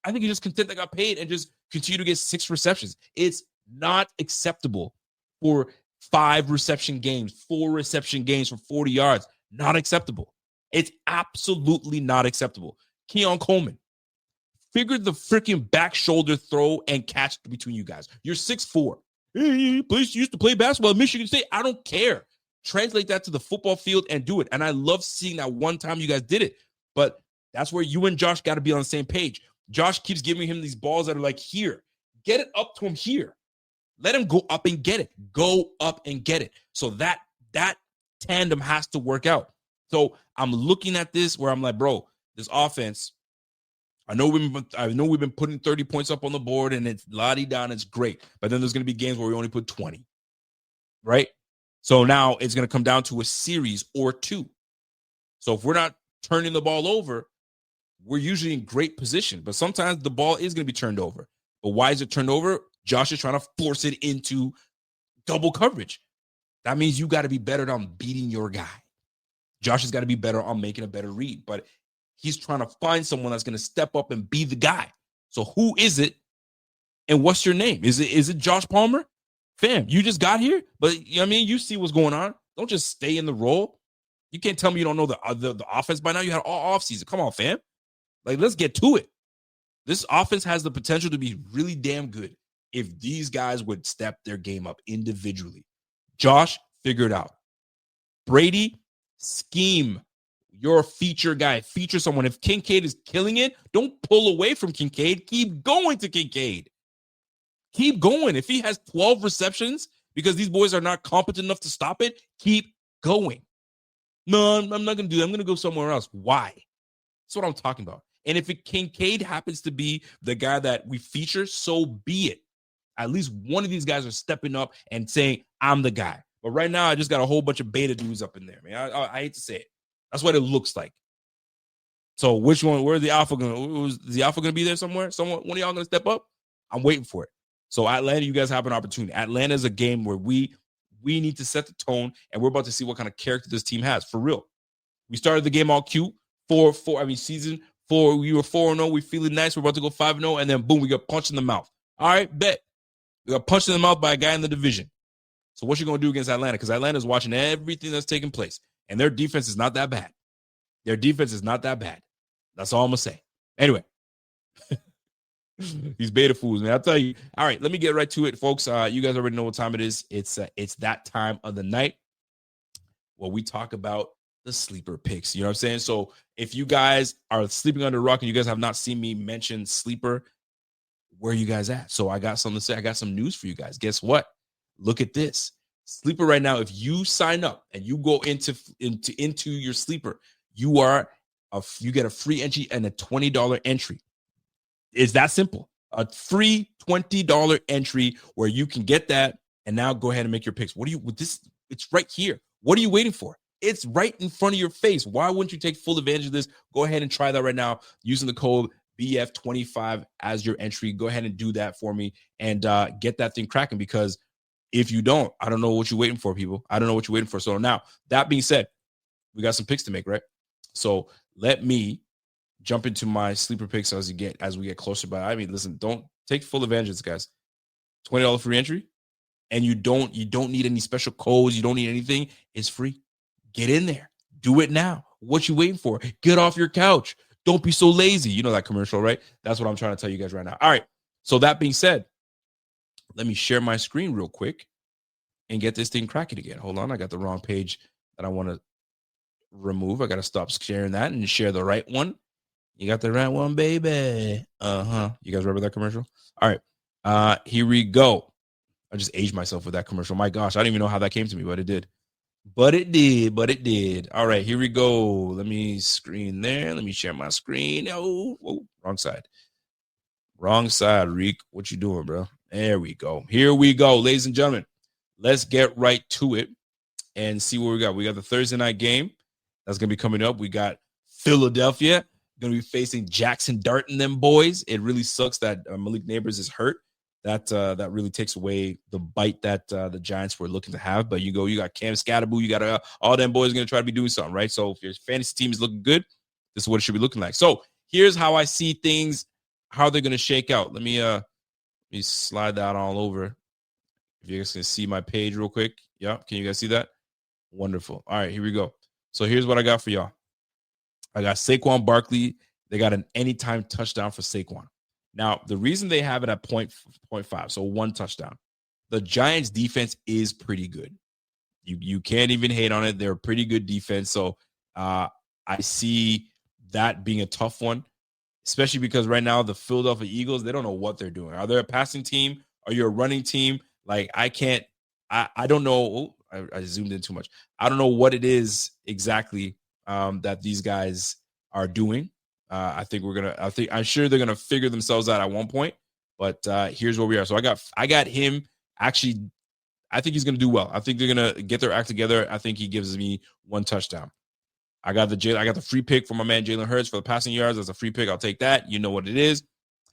[SPEAKER 2] I think he's just content that got paid and just continue to get 6 receptions. It's not acceptable for 5 reception games, 4 reception games for 40 yards. Not acceptable. It's absolutely not acceptable. Keon Coleman, figure the freaking back shoulder throw and catch between you guys. You're 6'4". Hey, used to play basketball at Michigan State. I don't care. Translate that to the football field and do it. And I love seeing that one time you guys did it. But that's where you and Josh got to be on the same page. Josh keeps giving him these balls that are like here. Get it up to him here. Let him go up and get it. Go up and get it. So that tandem has to work out. So I'm looking at this where I'm like, bro, this offense, I know we've been putting 30 points up on the board and it's la-di-da and it's great. But then there's going to be games where we only put 20. Right? So now it's going to come down to a series or 2. So if we're not turning the ball over, we're usually in great position. But sometimes the ball is going to be turned over. But why is it turned over? Josh is trying to force it into double coverage. That means you got to be better on beating your guy. Josh has got to be better on making a better read. But he's trying to find someone that's going to step up and be the guy. So who is it? And what's your name? Is it Josh Palmer? Fam, you just got here, but you see what's going on. Don't just stay in the role. You can't tell me you don't know the offense by now. You had all offseason. Come on, fam. Like, let's get to it. This offense has the potential to be really damn good if these guys would step their game up individually. Josh, figure it out. Brady, scheme. You're a feature guy. Feature someone. If Kincaid is killing it, don't pull away from Kincaid. Keep going to Kincaid. Keep going. If he has 12 receptions because these boys are not competent enough to stop it, keep going. No, I'm not going to do that. I'm going to go somewhere else. Why? That's what I'm talking about. And if Kincaid happens to be the guy that we feature, so be it. At least one of these guys are stepping up and saying, I'm the guy. But right now, I just got a whole bunch of beta dudes up in there, man. I hate to say it. That's what it looks like. So which one? Where's the alpha going? Is the alpha going to be there somewhere? One of y'all going to step up? I'm waiting for it. So Atlanta, you guys have an opportunity. Atlanta is a game where we need to set the tone, and we're about to see what kind of character this team has. For real. We started the game all cute. Season 4, we were 4-0. We feeling nice. We're about to go 5-0, and then boom, we got punched in the mouth. All right, bet. We got punched in the mouth by a guy in the division. So what you going to do against Atlanta? Because Atlanta's watching everything that's taking place, and their defense is not that bad. That's all I'm going to say. Anyway. These beta fools, man. I'll tell you. All right, let me get right to it, folks. You guys already know what time it is. It's that time of the night where we talk about the sleeper picks. You know what I'm saying? So if you guys are sleeping under a rock and you guys have not seen me mention sleeper, where are you guys at? So I got something to say. I got some news for you guys. Guess what? Look at this. Sleeper right now, if you sign up and you go into your sleeper, you get a free entry and a $20 entry. It's that simple. A free $20 entry where you can get that and now go ahead and make your picks. It's right here. What are you waiting for? It's right in front of your face. Why wouldn't you take full advantage of this? Go ahead and try that right now using the code BF25 as your entry. Go ahead and do that for me and get that thing cracking, because if you don't, I don't know what you're waiting for, people. I don't know what you're waiting for. So now, that being said, we got some picks to make, right? So let me jump into my sleeper picks as we get closer. But listen, don't take full advantage of this, guys. $20 free entry, and you don't need any special codes. You don't need anything. It's free. Get in there. Do it now. What you waiting for? Get off your couch. Don't be so lazy. You know that commercial, right? That's what I'm trying to tell you guys right now. All right. So that being said, Let me share my screen real quick and get this thing cracking again. Hold on. I got the wrong page that I want to remove. I got to stop sharing that and share the right one. You got the right one, baby. You guys remember that commercial? All right. Here we go. I just aged myself with that commercial. My gosh, I don't even know how that came to me, but it did. But it did. All right, here we go. Let me screen there. Let me share my screen. Oh, wrong side. Wrong side, Reek. What you doing, bro? There we go. Here we go, ladies and gentlemen. Let's get right to it and see what we got. We got the Thursday night game that's going to be coming up. We got Philadelphia going to be facing Jackson Dart and them boys. It really sucks that Malik Neighbors is hurt. That really takes away the bite that the Giants were looking to have. But you got Cam Scatterboo, you got all them boys going to try to be doing something, right? So if your fantasy team is looking good, this is what it should be looking like. So here's how I see things, how they're going to shake out. Let me slide that all over. If you guys can see my page real quick. Yeah, can you guys see that? Wonderful. All right, here we go. So here's what I got for y'all. I got Saquon Barkley. They got an anytime touchdown for Saquon. Now, the reason they have it at 0.5, so 1 touchdown, the Giants' defense is pretty good. You can't even hate on it. They're a pretty good defense. So I see that being a tough one, especially because right now the Philadelphia Eagles, they don't know what they're doing. Are they a passing team? Are you a running team? Like, I don't know. Oh, I zoomed in too much. I don't know what it is exactly that these guys are doing. I'm sure they're gonna figure themselves out at one point. But here's where we are. So I got him. Actually, I think he's gonna do well. I think they're gonna get their act together. I think he gives me 1 touchdown. I got the free pick for my man Jalen Hurts for the passing yards. That's a free pick. I'll take that. You know what it is.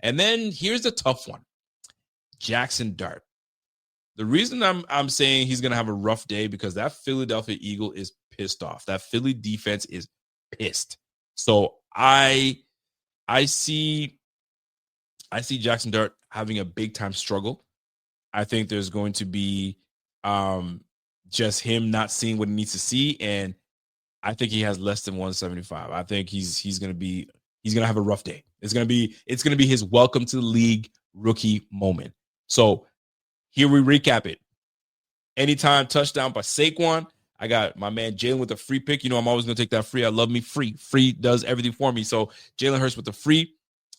[SPEAKER 2] And then here's the tough one. Jackson Dart. The reason I'm saying he's gonna have a rough day because that Philadelphia Eagle is pissed off. That Philly defense is pissed. So I see Jackson Dart having a big time struggle. I think there's going to be just him not seeing what he needs to see, and I think he has less than 175. I think he's gonna have a rough day. It's gonna be his welcome to the league rookie moment. So here we recap it. Anytime touchdown by Saquon. I got my man Jalen with a free pick. You know, I'm always going to take that free. I love me free. Free does everything for me. So Jalen Hurts with the free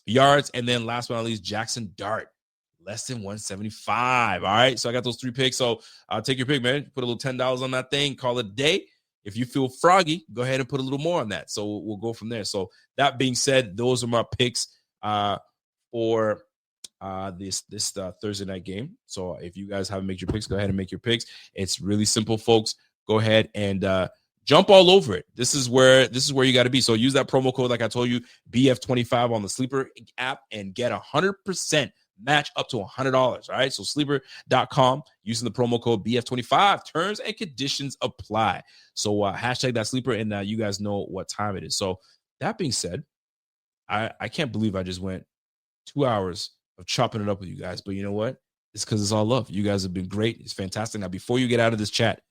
[SPEAKER 2] yards. And then last but not least, Jackson Dart, less than 175. All right. So I got those 3 picks. So I'll take your pick, man. Put a little $10 on that thing. Call it a day. If you feel froggy, go ahead and put a little more on that. So we'll go from there. So that being said, those are my picks for this Thursday night game. So if you guys haven't made your picks, go ahead and make your picks. It's really simple, folks. Go ahead and jump all over it. This is where you got to be. So use that promo code, like I told you, BF25 on the Sleeper app and get 100% match up to $100. All right. So sleeper.com using the promo code BF25. Terms and conditions apply. So hashtag that Sleeper, and you guys know what time it is. So that being said, I can't believe I just went 2 hours of chopping it up with you guys. But you know what? It's because it's all love. You guys have been great. It's fantastic. Now, before you get out of this chat,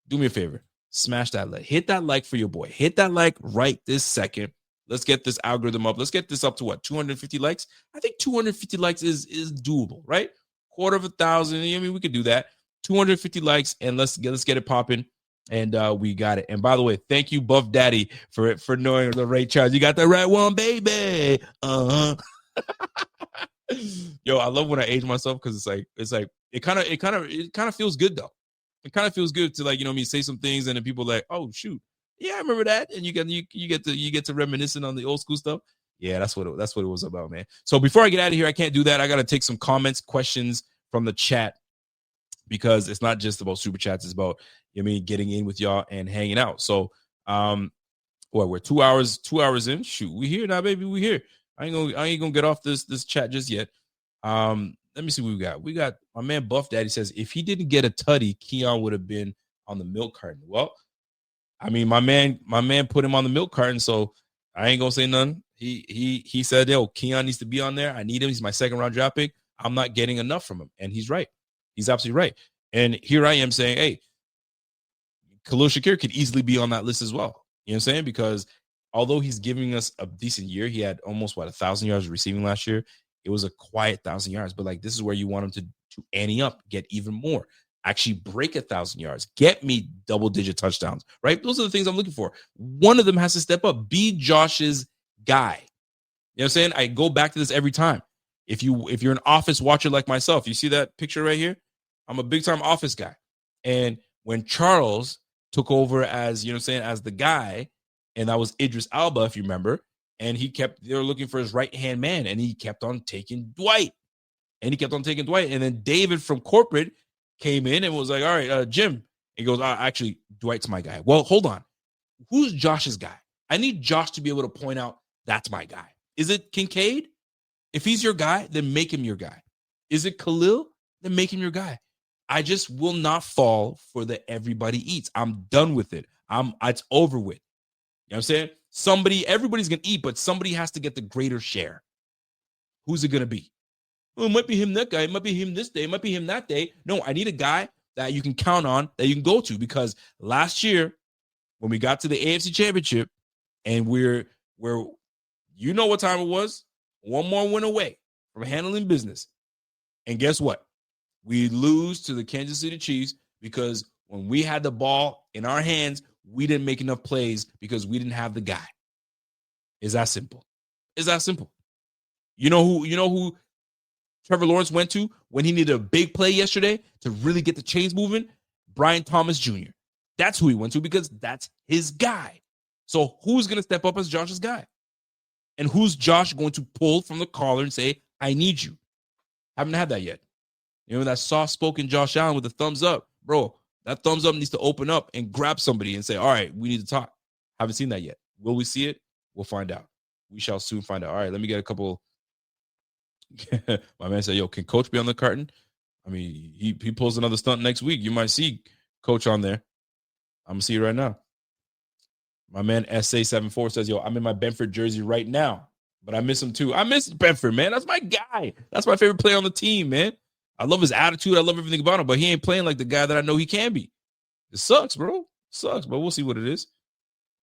[SPEAKER 2] do me a favor. Smash that like. Hit that like for your boy. Hit that like right this second. Let's get this algorithm up. Let's get this up to what? 250 likes? I think 250 likes is doable, right? 250,000. I mean, we could do that. 250 likes, and let's get it popping. And we got it. And by the way, thank you, Buff Daddy, for knowing the right charge. You got the right one, baby. Yo, I love when I age myself because it's like it kind of feels good though. It kind of feels good to, like, you know what I mean, say some things and then people are like, oh shoot, yeah, I remember that, and you get to reminiscing on the old school stuff. Yeah, that's what it was about, man. So before I get out of here, I can't do that. I got to take some comments, questions from the chat, because it's not just about super chats. It's about, you know what I mean, getting in with y'all and hanging out. So we're 2 hours in. Shoot, we here now, baby. We here. I ain't gonna get off this chat just yet. Let me see what we got. We got my man Buff Daddy says, if he didn't get a tutty, Keon would have been on the milk carton. Well, I mean, my man put him on the milk carton, so I ain't gonna say nothing. He said, yo, Keon needs to be on there. I need him. He's my 2nd round draft pick. I'm not getting enough from him. And he's right. He's absolutely right. And here I am saying, hey, Khalil Shakir could easily be on that list as well. You know what I'm saying? Because although he's giving us a decent year, he had almost 1,000 yards receiving last year. It was a quiet 1,000 yards, but like, this is where you want him to ante up, get even more, actually break 1,000 yards, get me double-digit touchdowns, right? Those are the things I'm looking for. One of them has to step up, be Josh's guy. You know what I'm saying? I go back to this every time. If you're an Office watcher like myself, you see that picture right here? I'm a big-time Office guy. And when Charles took over as, as the guy, and that was Idris Elba, if you remember, and they were looking for his right-hand man, and he kept on taking Dwight. And then David from corporate came in and was like, all right, Jim. He goes, actually, Dwight's my guy. Well, hold on. Who's Josh's guy? I need Josh to be able to point out, that's my guy. Is it Kincaid? If he's your guy, then make him your guy. Is it Khalil? Then make him your guy. I just will not fall for the everybody eats. I'm done with it. It's over with. You know what I'm saying? Everybody's going to eat, but somebody has to get the greater share. Who's it going to be? Well, it might be him that guy. It might be him this day. It might be him that day. No, I need a guy that you can count on, that you can go to, because last year when we got to the AFC Championship and we're you know what time it was? One more win away from handling business. And guess what? We lose to the Kansas City Chiefs because when we had the ball in our hands, we didn't make enough plays because we didn't have the guy. It's that simple. You know who Trevor Lawrence went to when he needed a big play yesterday to really get the chains moving? Brian Thomas Jr. That's who he went to because that's his guy. So who's going to step up as Josh's guy? And who's Josh going to pull from the collar and say, I need you? Haven't had that yet. That soft-spoken Josh Allen with the thumbs up. Bro, that thumbs up needs to open up and grab somebody and say, all right, we need to talk. Haven't seen that yet. Will we see it? We'll find out. We shall soon find out. All right, let me get a couple. My man said, yo, can Coach be on the carton? I mean, he pulls another stunt next week. You might see Coach on there. I'm going to see it right now. My man SA74 says, yo, I'm in my Benford jersey right now, but I miss him too. I miss Benford, man. That's my guy. That's my favorite player on the team, man. I love his attitude. I love everything about him, but he ain't playing like the guy that I know he can be. It sucks, bro. Sucks, but we'll see what it is.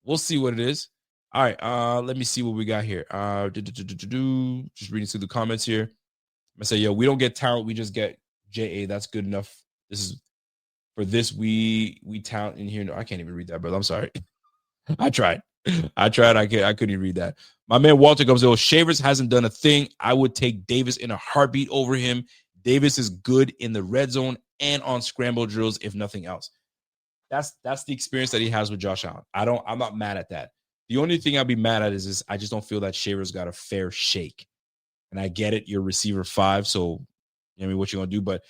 [SPEAKER 2] All right, let me see what we got here. Just reading through the comments here. I say, yo, we don't get talent, we just get JA. That's good enough. This is for this. We talent in here. No, I can't even read that, brother. I'm sorry. I tried. I couldn't even read that. My man Walter comes, yo, Shavers hasn't done a thing. I would take Davis in a heartbeat over him. Davis is good in the red zone and on scramble drills, if nothing else. That's the experience that he has with Josh Allen. I'm not mad at that. The only thing I'd be mad at is I just don't feel that Shavers got a fair shake. And I get it, you're receiver 5, so what you gonna do? But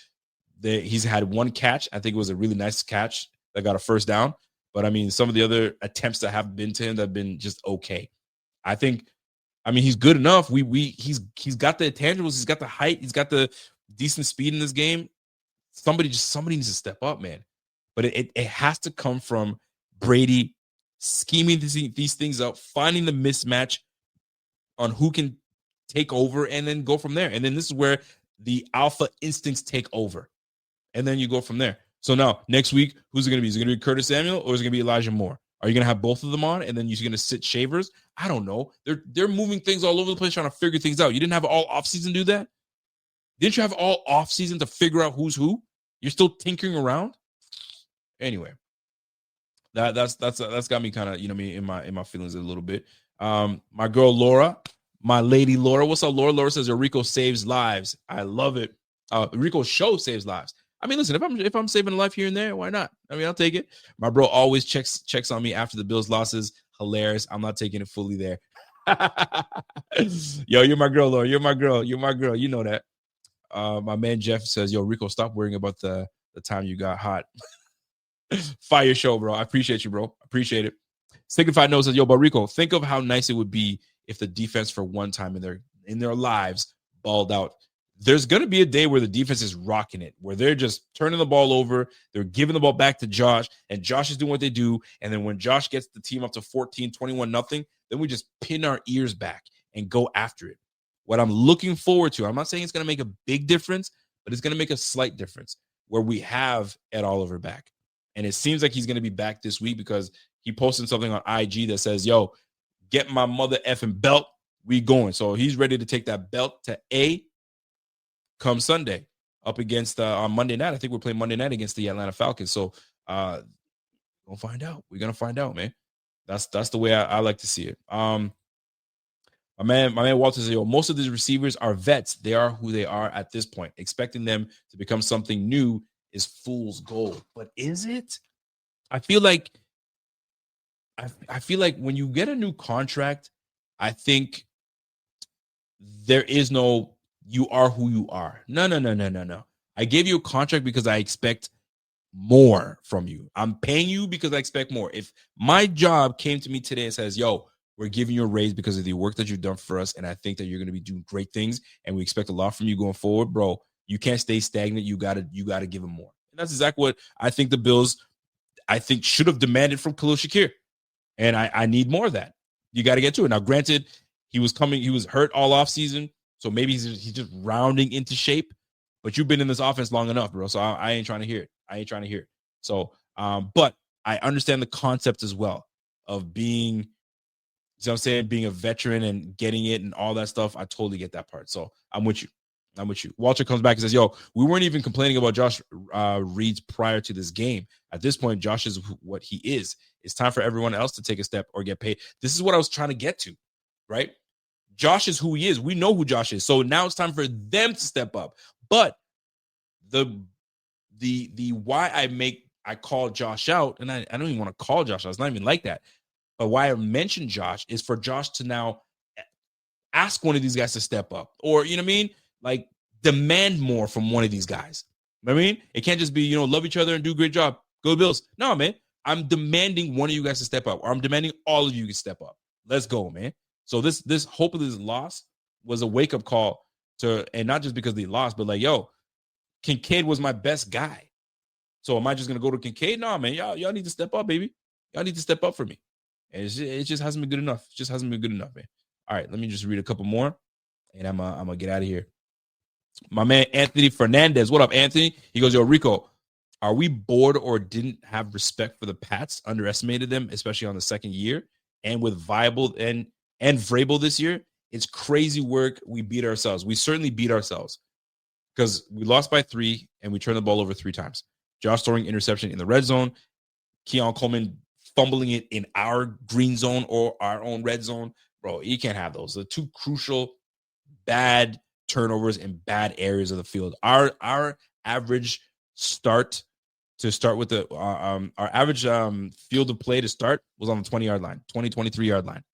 [SPEAKER 2] he's had one catch. I think it was a really nice catch that got a first down. But I mean, some of the other attempts that have been to him that have been just okay. He's good enough. He's got the intangibles, he's got the height, he's got the decent speed in this game. Somebody needs to step up, man. But it has to come from Brady scheming these things up, finding the mismatch on who can take over, and then go from there. And then this is where the alpha instincts take over. And then you go from there. So now, next week, who's it going to be? Is it going to be Curtis Samuel or is it going to be Elijah Moore? Are you going to have both of them on, and then you're going to sit Shavers? I don't know. They're moving things all over the place, trying to figure things out. You didn't have all offseason do that? Didn't you have all offseason to figure out who's who? You're still tinkering around? Anyway, that's got me kind of, in my feelings a little bit. My girl Laura, my lady Laura. What's up, Laura? Laura says Rico saves lives. I love it. Rico's show saves lives. I mean, listen, if I'm saving a life here and there, why not? I mean, I'll take it. My bro always checks on me after the Bills losses. Hilarious. I'm not taking it fully there. Yo, you're my girl, Laura. You're my girl. You know that. My man Jeff says, yo, Rico, stop worrying about the time you got hot. Fire show, bro. I appreciate you, bro. Appreciate it. Signified Note says, yo, but Rico, think of how nice it would be if the defense for one time in their lives balled out. There's going to be a day where the defense is rocking it, where they're just turning the ball over. They're giving the ball back to Josh, and Josh is doing what they do. And then when Josh gets the team up to 14, 21-0, then we just pin our ears back and go after it. What I'm looking forward to, I'm not saying it's going to make a big difference, but it's going to make a slight difference where we have Ed Oliver back. And it seems like he's going to be back this week because he posted something on IG that says, yo, get my mother effing belt. We going. So he's ready to take that belt to A come Sunday. up against on Monday night. I think we're playing Monday night against the Atlanta Falcons. So we'll find out. We're gonna find out, man. That's the way I like to see it. My man Walter says, most of these receivers are vets. They are who they are at this point. Expecting them to become something new is fool's gold. But is it? I feel like when you get a new contract, I think there is no you are who you are. No. I gave you a contract because I expect more from you. I'm paying you because I expect more. If my job came to me today and says, yo, we're giving you a raise because of the work that you've done for us, and I think that you're going to be doing great things, and we expect a lot from you going forward, bro, you can't stay stagnant. You gotta give them more. And that's exactly what I think the Bills, should have demanded from Khalil Shakir. And I need more of that. You got to get to it. Now, granted, he was hurt all off season, so maybe he's just rounding into shape. But you've been in this offense long enough, bro. So I ain't trying to hear it. So, but I understand the concept as well of being, you know what I'm saying, being a veteran and getting it and all that stuff. I totally get that part. So I'm with you. Walter comes back and says, yo, we weren't even complaining about Josh Reeds prior to this game. At this point, Josh is what he is. It's time for everyone else to take a step or get paid. This is what I was trying to get to, right? Josh is who he is. We know who Josh is. So now it's time for them to step up. But the why I call Josh out, and I don't even want to call Josh out. It's not even like that. But why I mentioned Josh is for Josh to now ask one of these guys to step up, or, you know what I mean? Like, demand more from one of these guys. You know what I mean? It can't just be, love each other and do a great job. Go Bills. No, man. I'm demanding one of you guys to step up, or I'm demanding all of you to step up. Let's go, man. So this hope of this loss was a wake-up call to, and not just because they lost, but like, yo, Kincaid was my best guy. So am I just going to go to Kincaid? No, man. Y'all need to step up, baby. Y'all need to step up for me. And it just hasn't been good enough. It just hasn't been good enough, man. All right, let me just read a couple more, and I'm going to get out of here. My man, Anthony Fernandez. What up, Anthony? He goes, yo, Rico, are we bored or didn't have respect for the Pats, underestimated them, especially on the second year? And with Viable and Vrabel this year, it's crazy work. We beat ourselves. We certainly beat ourselves because we lost by 3 and we turned the ball over 3 times. Josh throwing interception in the red zone. Keon Coleman fumbling it in our green zone or our own red zone. Bro, you can't have those. The 2 crucial bad turnovers in bad areas of the field. Our average start with the our average field of play to start was on the 20-yard line, 23-yard line.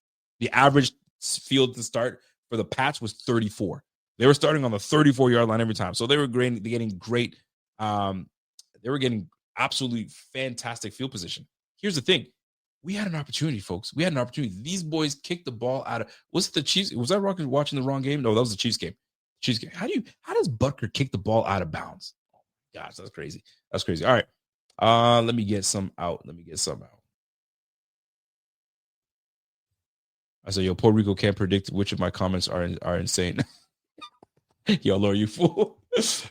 [SPEAKER 2] The average field to start for the Pats was 34. They were starting on the 34-yard line every time. So they were getting great. They were getting absolutely fantastic field position. Here's the thing. We had an opportunity, folks. We had an opportunity. These boys kicked the ball out of, was it the Chiefs? Was I watching the wrong game? No, that was the Chiefs game. How does Butker kick the ball out of bounds? Oh my gosh, that's crazy. That's crazy. All right. Let me get some out. I said, yo, Puerto Rico can't predict which of my comments are insane. Yo, Lord, you fool.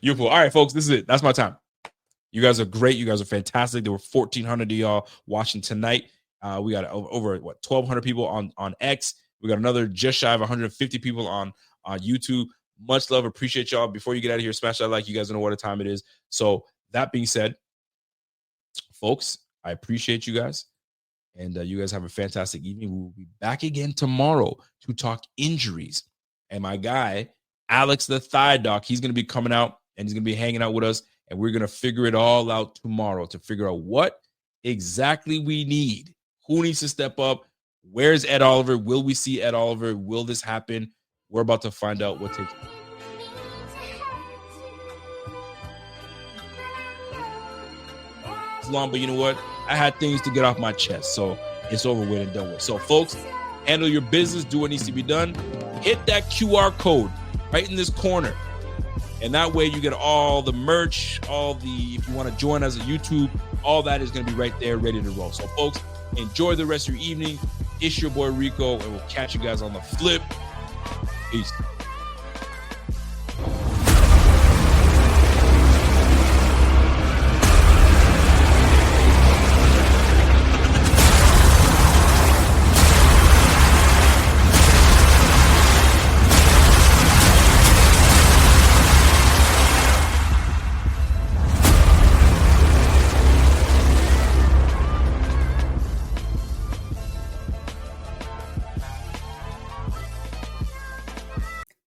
[SPEAKER 2] You fool. All right, folks, this is it. That's my time. You guys are great. You guys are fantastic. There were 1,400 of y'all watching tonight. We got over 1,200 people on X. We got another just shy of 150 people on YouTube. Much love. Appreciate y'all. Before you get out of here, smash that like. You guys know what time it is. So that being said, folks, I appreciate you guys. And you guys have a fantastic evening. We will be back again tomorrow to talk injuries. And my guy, Alex the Thigh Doc, he's going to be coming out and he's going to be hanging out with us. And we're going to figure it all out tomorrow to figure out what exactly we need. Who needs to step up? Where's Ed Oliver? Will we see Ed Oliver? Will this happen? We're about to find out what takes place. It's long, but you know what? I had things to get off my chest, so it's over with and done with. So, folks, handle your business. Do what needs to be done. Hit that QR code right in this corner. And that way you get all the merch, if you want to join us at YouTube, all that is going to be right there, ready to roll. So, folks, enjoy the rest of your evening. It's your boy Rico, and we'll catch you guys on the flip. Peace.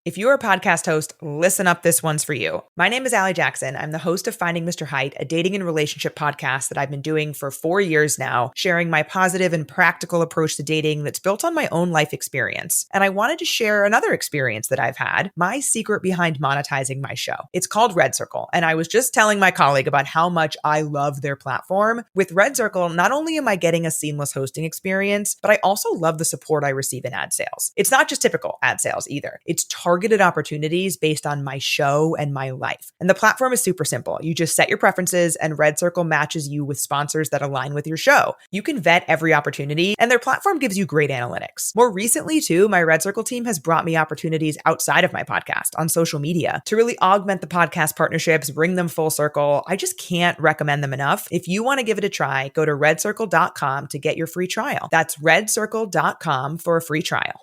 [SPEAKER 1] If you're a podcast host, listen up, this one's for you. My name is Allie Jackson. I'm the host of Finding Mr. Height, a dating and relationship podcast that I've been doing for 4 years now, sharing my positive and practical approach to dating that's built on my own life experience. And I wanted to share another experience that I've had, my secret behind monetizing my show. It's called Red Circle, and I was just telling my colleague about how much I love their platform. With Red Circle, not only am I getting a seamless hosting experience, but I also love the support I receive in ad sales. It's not just typical ad sales either. It's targeted opportunities based on my show and my life. And the platform is super simple. You just set your preferences and Red Circle matches you with sponsors that align with your show. You can vet every opportunity and their platform gives you great analytics. More recently too, my Red Circle team has brought me opportunities outside of my podcast on social media to really augment the podcast partnerships, bring them full circle. I just can't recommend them enough. If you want to give it a try, go to redcircle.com to get your free trial. That's redcircle.com for a free trial.